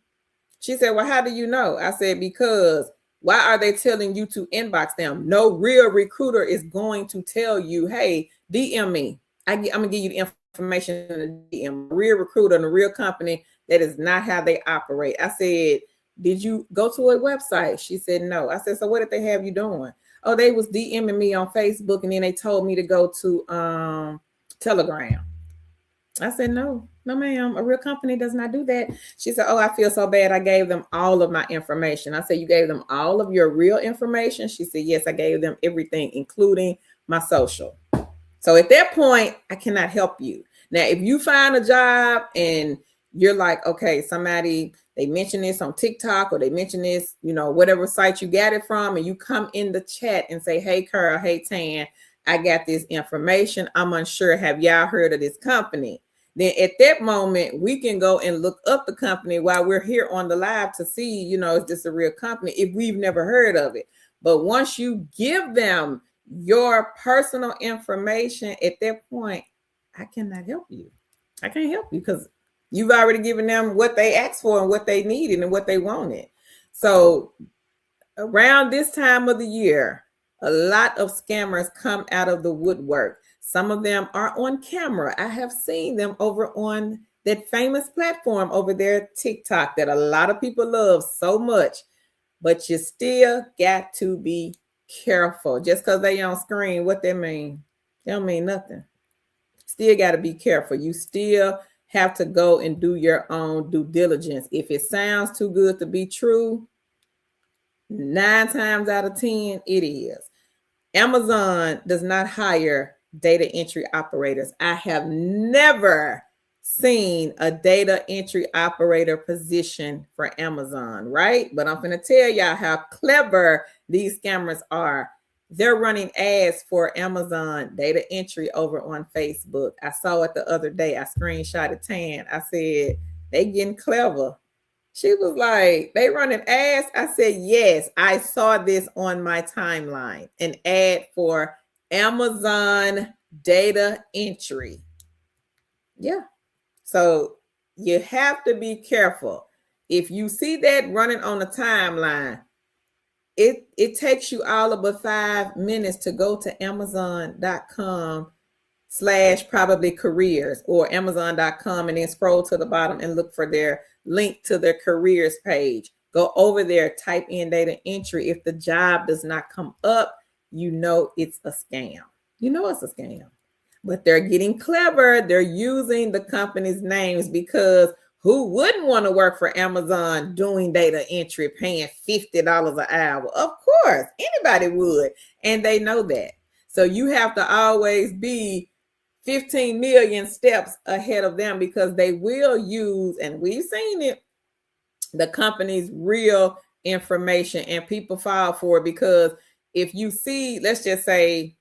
She said, well, how do you know? I said, because why are they telling you to inbox them? No real recruiter is going to tell you, hey, DM me. I'm going to give you the information in the DM. Real recruiter and a real company, that is not how they operate. I said, did you go to a website? She said, no. I said, so what did they have you doing? Oh, they was DMing me on Facebook, and then they told me to go to Telegram. I said, no, ma'am. A real company does not do that. She said, oh, I feel so bad. I gave them all of my information. I said, you gave them all of your real information? She said, yes, I gave them everything, including my social. So at that point, I cannot help you. Now, if you find a job and you're like, okay, somebody, they mention this on TikTok, or they mention this, whatever site you got it from, and you come in the chat and say, hey, Carl, hey, Tan, I got this information. I'm unsure. Have y'all heard of this company? Then at that moment, we can go and look up the company while we're here on the live to see, is this a real company if we've never heard of it. But once you give them your personal information, at that point, I cannot help you. I can't help you because you've already given them what they asked for and what they needed and what they wanted. So around this time of the year, a lot of scammers come out of the woodwork. Some of them are on camera. I have seen them over on that famous platform over there, TikTok, that a lot of people love so much. But you still got to be careful. Just because they on screen, what they mean? They don't mean nothing. Still got to be careful. You still have to go and do your own due diligence. If it sounds too good to be true, 9 times out of 10, it is. Amazon does not hire data entry operators. I have never seen a data entry operator position for Amazon, right? But I'm going to tell y'all how clever these scammers are. They're running ads for Amazon data entry over on Facebook. I saw it the other day. I screenshotted Tan. I said, they getting clever. She was like, they running ads? I said, yes, I saw this on my timeline. An ad for Amazon data entry. Yeah. So you have to be careful. If you see that running on the timeline, it takes you all of but 5 minutes to go to Amazon.com/probably careers or Amazon.com and then scroll to the bottom and look for their link to their careers page. Go over there, type in data entry. If the job does not come up, it's a scam. It's a scam. But they're getting clever. They're using the company's names, because who wouldn't want to work for Amazon doing data entry, paying $50 an hour? Of course, anybody would. And they know that. So you have to always be 15 million steps ahead of them, because they will use, and we've seen it, the company's real information, and people fall for it. Because if you see, let's just say,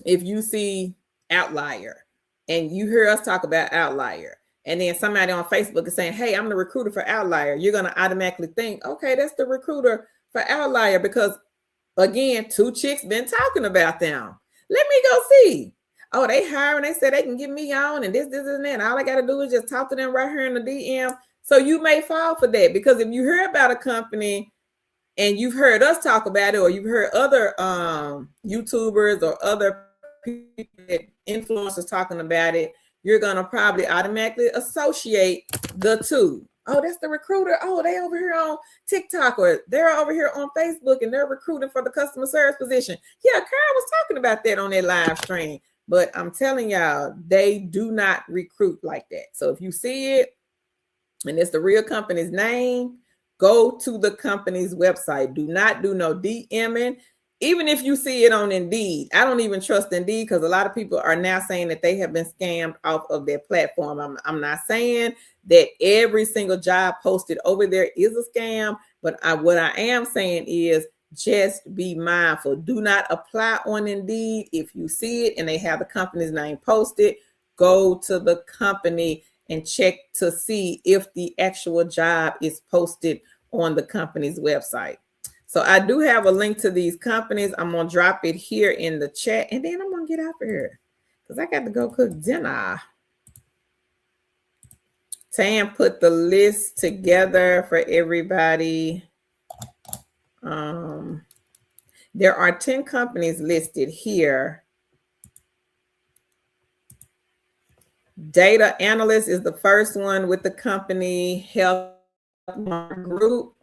if you see Outlier and you hear us talk about Outlier, and then somebody on Facebook is saying, hey, I'm the recruiter for Outlier, you're going to automatically think, okay, that's the recruiter for Outlier, because Again, 2 chicks been talking about them. Let me go see. Oh, they hiring. They said they can get me on and this, and that. And all I got to do is just talk to them right here in the DM. So you may fall for that, because if you hear about a company and you've heard us talk about it, or you've heard other YouTubers or other influencers talking about it, you're going to probably automatically associate the two. Oh, that's the recruiter. Oh, they over here on TikTok, or they're over here on Facebook and they're recruiting for the customer service position. Yeah, Karen was talking about that on their live stream. But I'm telling y'all, they do not recruit like that. So if you see it and it's the real company's name, go to the company's website. Do not do no DMing. Even if you see it on Indeed, I don't even trust Indeed, because a lot of people are now saying that they have been scammed off of their platform. I'm not saying that every single job posted over there is a scam, but what I am saying is just be mindful. Do not apply on Indeed. If you see it and they have the company's name posted, go to the company and check to see if the actual job is posted on the company's website. So I do have a link to these companies. I'm going to drop it here in the chat, and then I'm going to get out of here because I got to go cook dinner. Tam put the list together for everybody. There are 10 companies listed here. Data analyst is the first one with the company Health Group.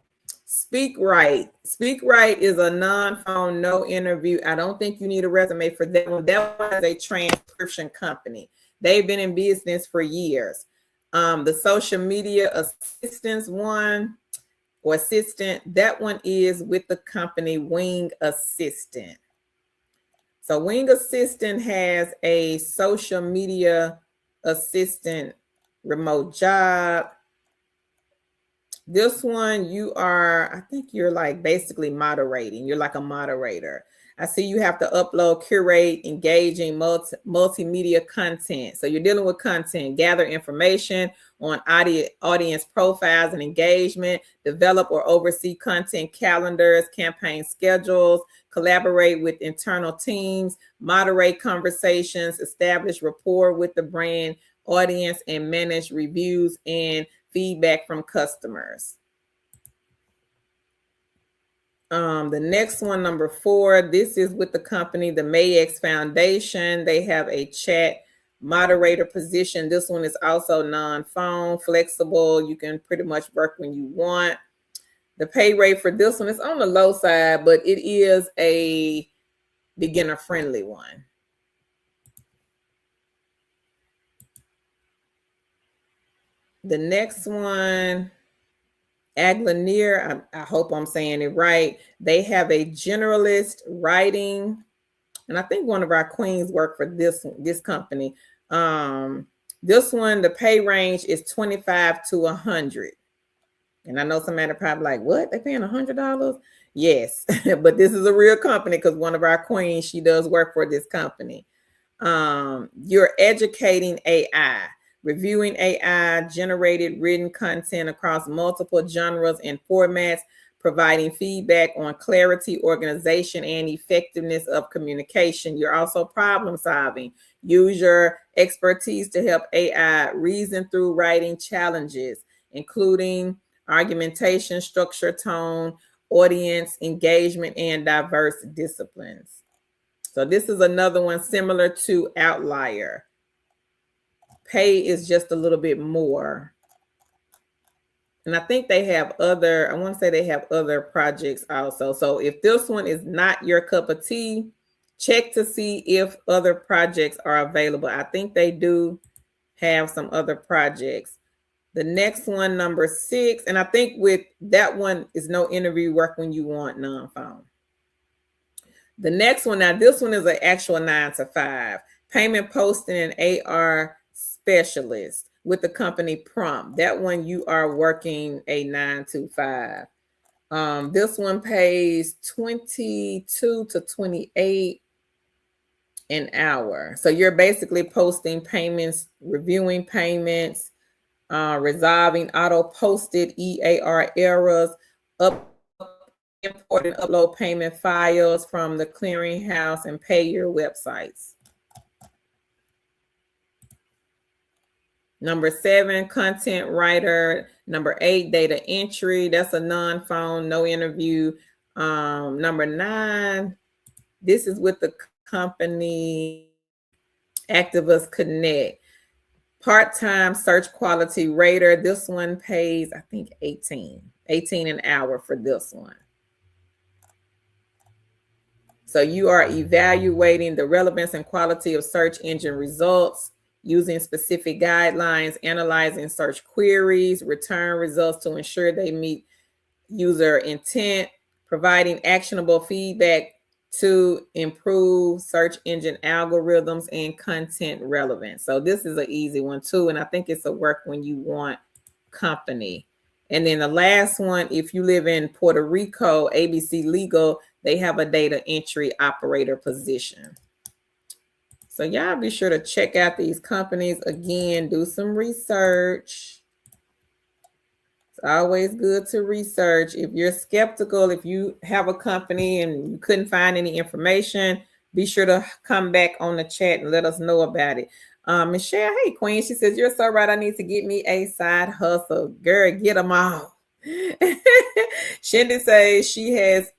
Speak Right. Speak Right is a non-phone, no interview. I don't think you need a resume for that one. That one is a transcription company. They've been in business for years. The social media assistance one, or assistant, that one is with the company Wing Assistant. So Wing Assistant has a social media assistant remote job. This one, I think you're like basically moderating. You're like a moderator. I see you have to upload, curate, engaging multimedia content. So you're dealing with content, gather information on audience profiles and engagement, develop or oversee content calendars, campaign schedules, collaborate with internal teams, moderate conversations, establish rapport with the brand audience, and manage reviews and feedback from customers. The next one, number 4, this is with the company, the Mayex Foundation. They have a chat moderator position. This one is also non-phone, flexible. You can pretty much work when you want. The pay rate for this one is on the low side, but it is a beginner-friendly one. The next one, Aglanier, I hope I'm saying it right. They have a generalist writing, and I think one of our queens work for this company. This one, the pay range is $25 to $100. And I know somebody probably like, what? They paying $100? Yes, but this is a real company because one of our queens, she does work for this company. You're educating AI. Reviewing AI generated written content across multiple genres and formats, providing feedback on clarity, organization, and effectiveness of communication. You're also problem solving. Use your expertise to help AI reason through writing challenges, including argumentation, structure, tone, audience engagement, and diverse disciplines. So this is another one similar to Outlier. Pay is just a little bit more. And I think they have other, I want to say they have other projects also. So if this one is not your cup of tea, check to see if other projects are available. I think they do have some other projects. The next one, number 6, and I think with that one is no interview work when you want non-phone. The next one, now this one is an actual 9 to 5. Payment posting and AR specialist with the company Prompt. That one you are working a 9 to 5. This one pays 22 to 28 an hour. So you're basically posting payments, reviewing payments, resolving auto posted EAR errors, import and upload payment files from the clearinghouse and pay your websites. Number 7, content writer. Number 8, data entry. That's a non-phone, no interview. Number 9, this is with the company Activist Connect. Part-time search quality rater. This one pays, I think, 18 an hour for this one. So you are evaluating the relevance and quality of search engine results, using specific guidelines, analyzing search queries, return results to ensure they meet user intent, providing actionable feedback to improve search engine algorithms and content relevance. So this is an easy one too, and I think it's a work when you want company. And then the last one, if you live in Puerto Rico, ABC Legal, they have a data entry operator position. So y'all be sure to check out these companies. Again, do some research. It's always good to research. If you're skeptical, if you have a company and you couldn't find any information, be sure to come back on the chat and let us know about it. Michelle, hey Queen, she says, you're so right. I need to get me a side hustle. Girl, get them all. Shindy says she has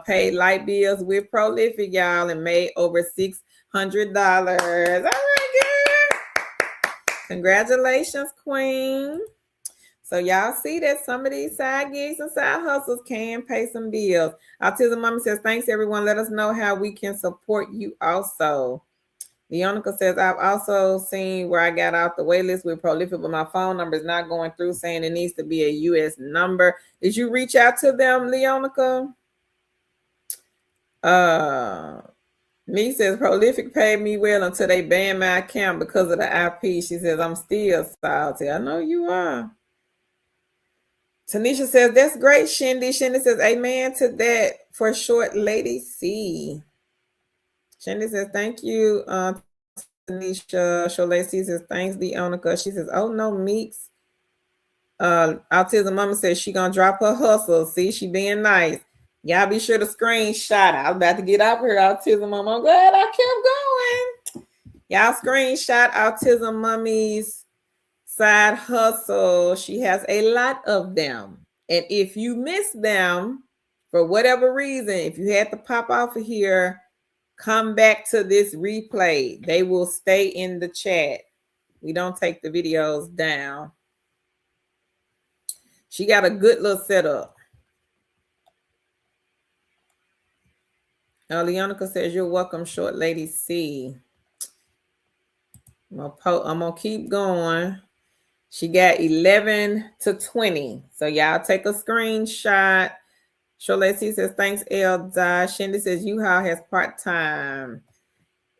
paid light bills with Prolific, y'all, and made over $600. All right, girl. Congratulations, Queen. So y'all see that some of these side gigs and side hustles can pay some bills. Autism Mama says, thanks everyone. Let us know how we can support you also. Leonica says, I've also seen where I got out the wait list with Prolific, but my phone number is not going through, saying it needs to be a U.S. number. Did you reach out to them, Leonica? Me says, Prolific paid me well until they banned my account because of the IP. She says, I'm still salty. I know you are. Tanisha says, that's great, Shindy. Shindy says, amen to that for short, Lady C. Shindy says, thank you, Tanisha. Sholacy says, thanks, Deonica. She says, oh, no, Meeks. Autism Mama says she going to drop her hustle. See, she being nice. Y'all be sure to screenshot. I was about to get out here, Autism Mama. I'm glad I kept going. Y'all screenshot Autism Mummy's side hustle. She has a lot of them. And if you miss them for whatever reason, if you had to pop off of here, come back to this replay. They will stay in the chat. We don't take the videos down. She got a good little setup. Leonica says, you're welcome, short Lady C. I'm gonna keep going. She got 11 to 20. So y'all take a screenshot. Sholacy says, thanks, Elda. Shindy says, U-Haul has part-time.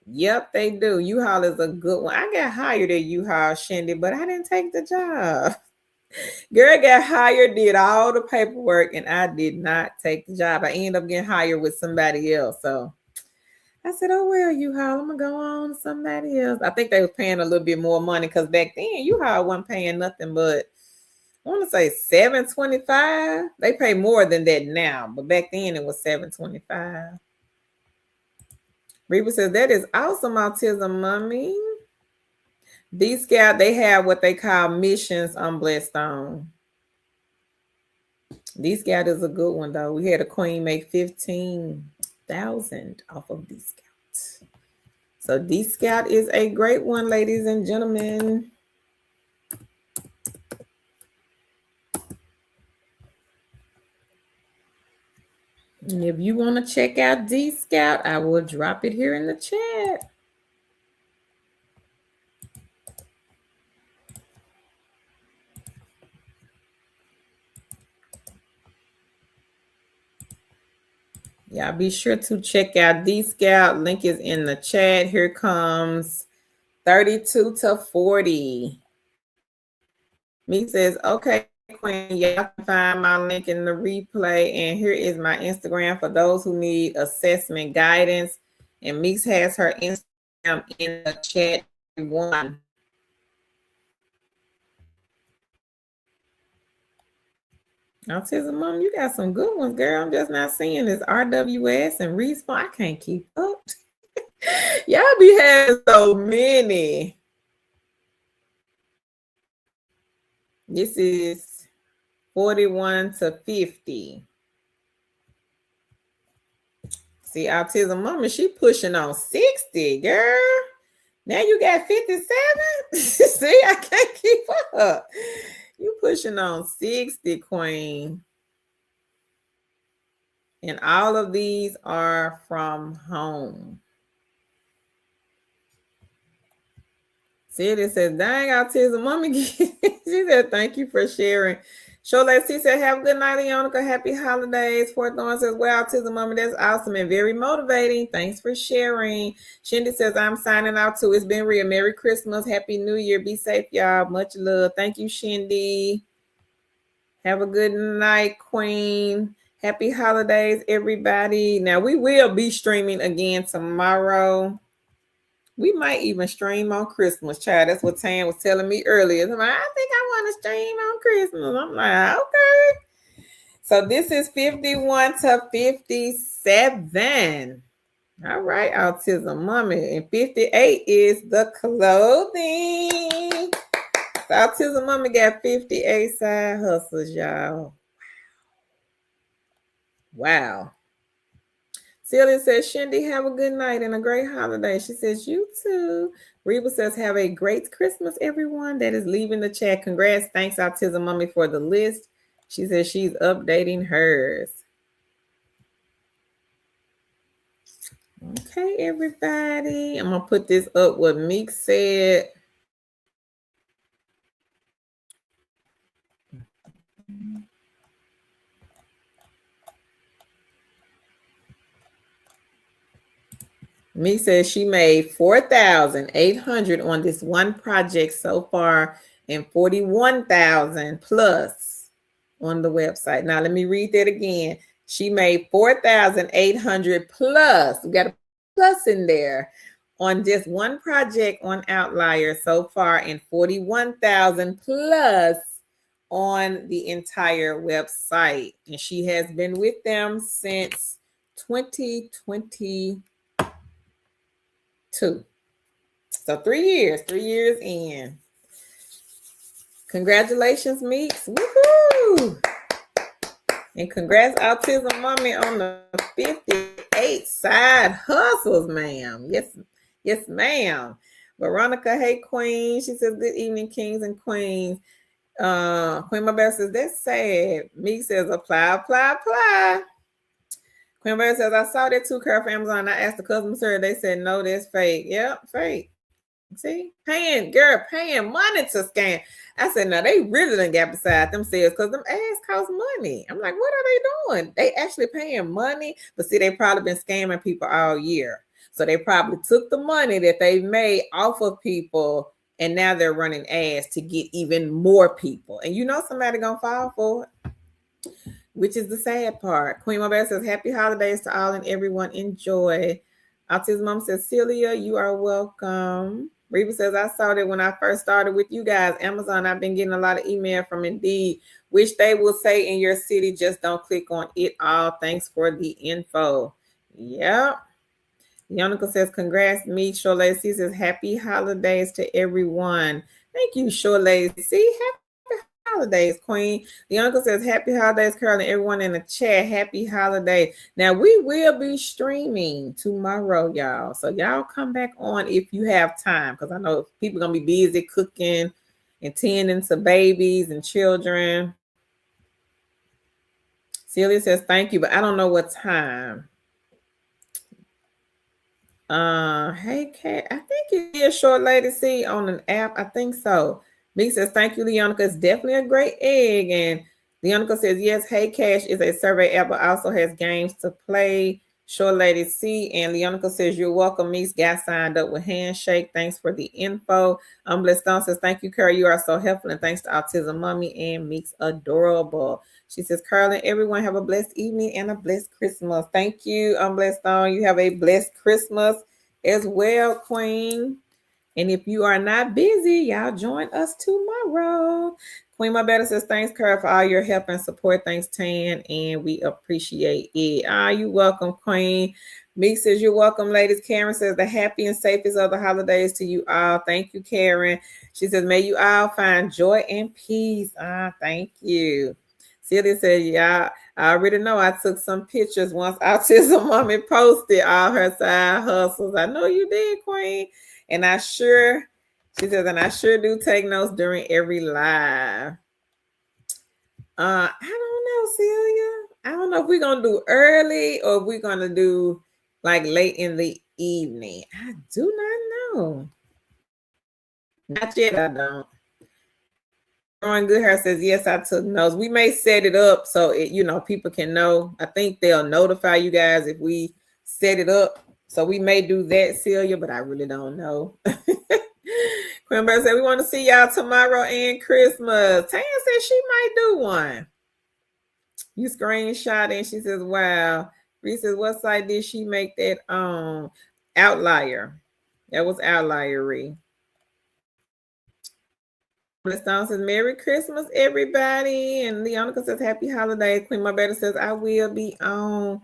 Yep, they do. U-Haul is a good one. I got hired at U-Haul, Shindy, but I didn't take the job. Girl got hired, did all the paperwork, and I did not take the job. I ended up getting hired with somebody else. So I said, oh, well, U-Haul, I'm going to go on to somebody else. I think they was paying a little bit more money because back then U-Haul wasn't paying nothing but, I want to say $725. They pay more than that now, but back then it was $725. Reba says, that is awesome, Autism Mommy. D-Scout, they have what they call missions on Blessstone. D-Scout is a good one, though. We had a queen make $15,000 off of D-Scout. So D-Scout is a great one, ladies and gentlemen. And if you want to check out D-Scout, I will drop it here in the chat. Y'all be sure to check out D-Scout. Link is in the chat. Here comes 32 to 40. Me says, okay, Queen, y'all can find my link in the replay. And here is my Instagram for those who need assessment guidance. And Meeks has her Instagram in the chat. One. Autism Mom, you got some good ones, girl. I'm just not seeing this RWS and Respawn. I can't keep up. Y'all be having so many. This is 41 to 50. See, Autism Mama, she pushing on 60, girl. Now you got 57? See, I can't keep up. You pushing on 60, Queen. And all of these are from home. See, it says, dang, Autism Mommy. She said, thank you for sharing. Shola C said, have a good night, Leonica. Happy holidays. Fort Thorne says, well, Autism Mommy, that's awesome and very motivating. Thanks for sharing. Shindy says, I'm signing out too. It's been real. Merry Christmas. Happy New Year. Be safe, y'all. Much love. Thank you, Shindy. Have a good night, Queen. Happy holidays, everybody. Now, we will be streaming again tomorrow. We might even stream on Christmas, child. That's what Tam was telling me earlier. I'm like, I think I want to stream on Christmas. I'm like, okay. So this is 51 to 57. All right, Autism Mommy. And 58 is the clothing. So Autism Mommy got 58 side hustles, y'all. Wow. Celia says, Shindy, have a good night and a great holiday. She says, you too. Reba says, have a great Christmas, everyone that is leaving the chat. Congrats. Thanks, Autism Mommy, for the list. She says she's updating hers. Okay, everybody. I'm going to put this up what Meek said. Me says she made $4,800 on this one project so far and $41,000 plus on the website. Now let me read that again. She made $4,800 plus. We got a plus in there on just one project on Outlier so far and $41,000 plus on the entire website. And she has been with them since 2020. So 3 years in. Congratulations, Meeks. Woohoo! And congrats, Autism Mommy, on the 58 side hustles, ma'am. Yes, ma'am. Veronica, hey, Queen. She says, good evening, kings and queens. Queen Mabel says, that's sad. Meeks says, apply. Queen Bear says, I saw that too, Carol, for Amazon. I asked the customer service. They said, no, that's fake. Yep, fake. See? Paying money to scan. I said, no, they really done got beside themselves because them ads cost money. I'm like, what are they doing? They actually paying money. But see, they probably been scamming people all year. So they probably took the money that they made off of people and now they're running ads to get even more people. And you know somebody gonna fall for it, which is the sad part. Queen Mobile says, happy holidays to all and everyone. Enjoy. Autism Mom says, Celia, you are welcome. Reba says, I saw that when I first started with you guys, Amazon, I've been getting a lot of email from Indeed, which they will say in your city, just don't click on it all. Thanks for the info. Yep. Yonica says, congrats, me. Shola C says, happy holidays to everyone. Thank you, Shola C. Happy holidays, Queen. Yonica says, happy holidays, Carol, and everyone in the chat. Happy holidays. Now, we will be streaming tomorrow, y'all. So y'all come back on if you have time, because I know people are going to be busy cooking and tending to babies and children. Celia says, thank you, but I don't know what time. Hey, Kat, I think it is Short Lady C on an app. I think so. Me says, thank you, Leonica. It's definitely a great egg. And Leonica says, yes, Hey Cash is a survey app, but also has games to play. Short Lady C. And Leonica says, you're welcome. Meeks got signed up with Handshake. Thanks for the info. Blessed Stone says, thank you, Carol. You are so helpful. And thanks to Autism Mommy and Meeks Adorable. She says, Carol and everyone have a blessed evening and a blessed Christmas. Thank you, Blessed Stone. You have a blessed Christmas as well, Queen. And if you are not busy, y'all join us tomorrow. Queen My Better says, thanks, Kara, for all your help and support. Thanks, Tan, and we appreciate it. You welcome, Queen. Meek says, you're welcome, ladies. Karen says, the happy and safest of the holidays to you all. Thank you, Karen. She says, may you all find joy and peace. Thank you. Celia said, yeah, I already know I took some pictures once Autism Mommy posted all her side hustles. I know you did, Queen. And she says, and I sure do take notes during every live. I don't know, Celia. I don't know if we're going to do early or if we're going to do like late in the evening. I do not know. Not yet, I don't. Growing Good Hair says, yes, I took notes. We may set it up so people can know. I think they'll notify you guys if we set it up. So we may do that, Celia, but I really don't know. Quimber said, we want to see y'all tomorrow and Christmas. Tanya said she might do one. You screenshot and she says, wow. Reese says, what site did she make that Outlier? That was Outliery. Stone says, Merry Christmas, everybody. And Leonica says, Happy Holidays. Queen My Better says, I will be on.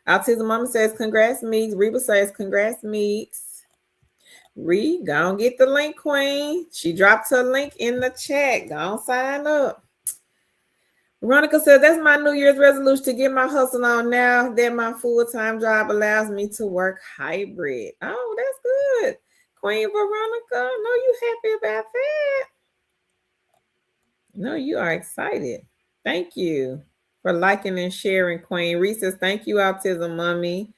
Autism Mama says, congrats, Meeks. Reba says, congrats, Meeks. Ree, go on get the link, Queen. She dropped her link in the chat. Go on sign up. Veronica says, that's my New Year's resolution to get my hustle on now that my full-time job allows me to work hybrid. Oh, that's good. Queen Veronica, I know you happy about that. No, you are excited. Thank you for liking and sharing, Queen. Reese says, thank you, Autism Mommy.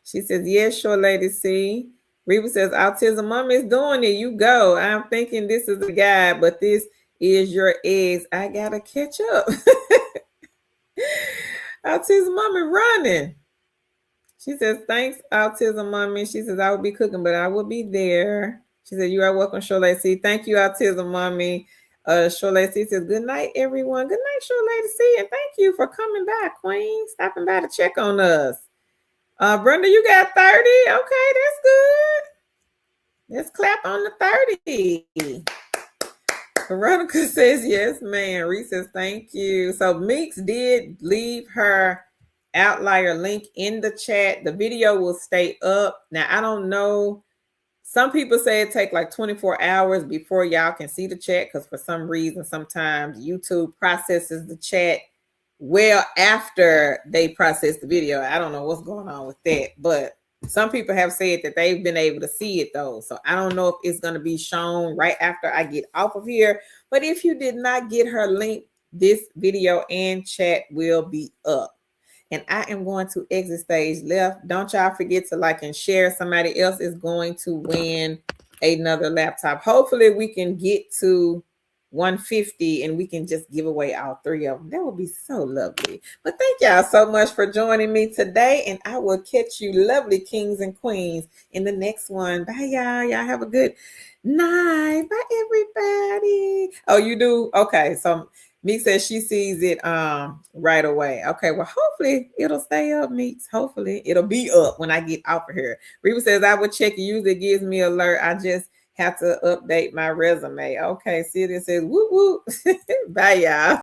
She says, yes, sure, Lady C. Reba says, Autism Mommy is doing it. You go. I'm thinking this is a guide, but this is your eggs. I got to catch up. Autism Mommy running. She says, thanks, Autism Mommy. She says, I will be cooking, but I will be there. She said, you are welcome, Shola C. Thank you, Autism Mommy. Shola C says, good night, everyone. Good night, Shola C. And thank you for coming by, Queen. Stopping by to check on us. Brenda, you got 30. Okay, that's good. Let's clap on the 30. Veronica says, yes, ma'am. Reese says, thank you. So Meeks did leave her Outlier link in the chat. The video will stay up. Now, I don't know. Some people say it take like 24 hours before y'all can see the chat because for some reason, sometimes YouTube processes the chat well after they process the video. I don't know what's going on with that, but some people have said that they've been able to see it though. So I don't know if it's going to be shown right after I get off of here. But if you did not get her link, this video and chat will be up. And I am going to exit stage left. Don't y'all forget to like and share. Somebody else is going to win another laptop. Hopefully we can get to 150 and we can just give away all three of them. That would be so lovely. But thank y'all so much for joining me today. And I will catch you lovely kings and queens in the next one. Bye, y'all. Y'all have a good night. Bye, everybody. Oh, you do? Okay. So Meek says she sees it right away. Okay, well, hopefully it'll stay up, Meeks. Hopefully it'll be up when I get off of here. Reba says I would check it. Usually gives me alert. I just have to update my resume. Okay, Celia says, whoop, whoop. Bye, y'all.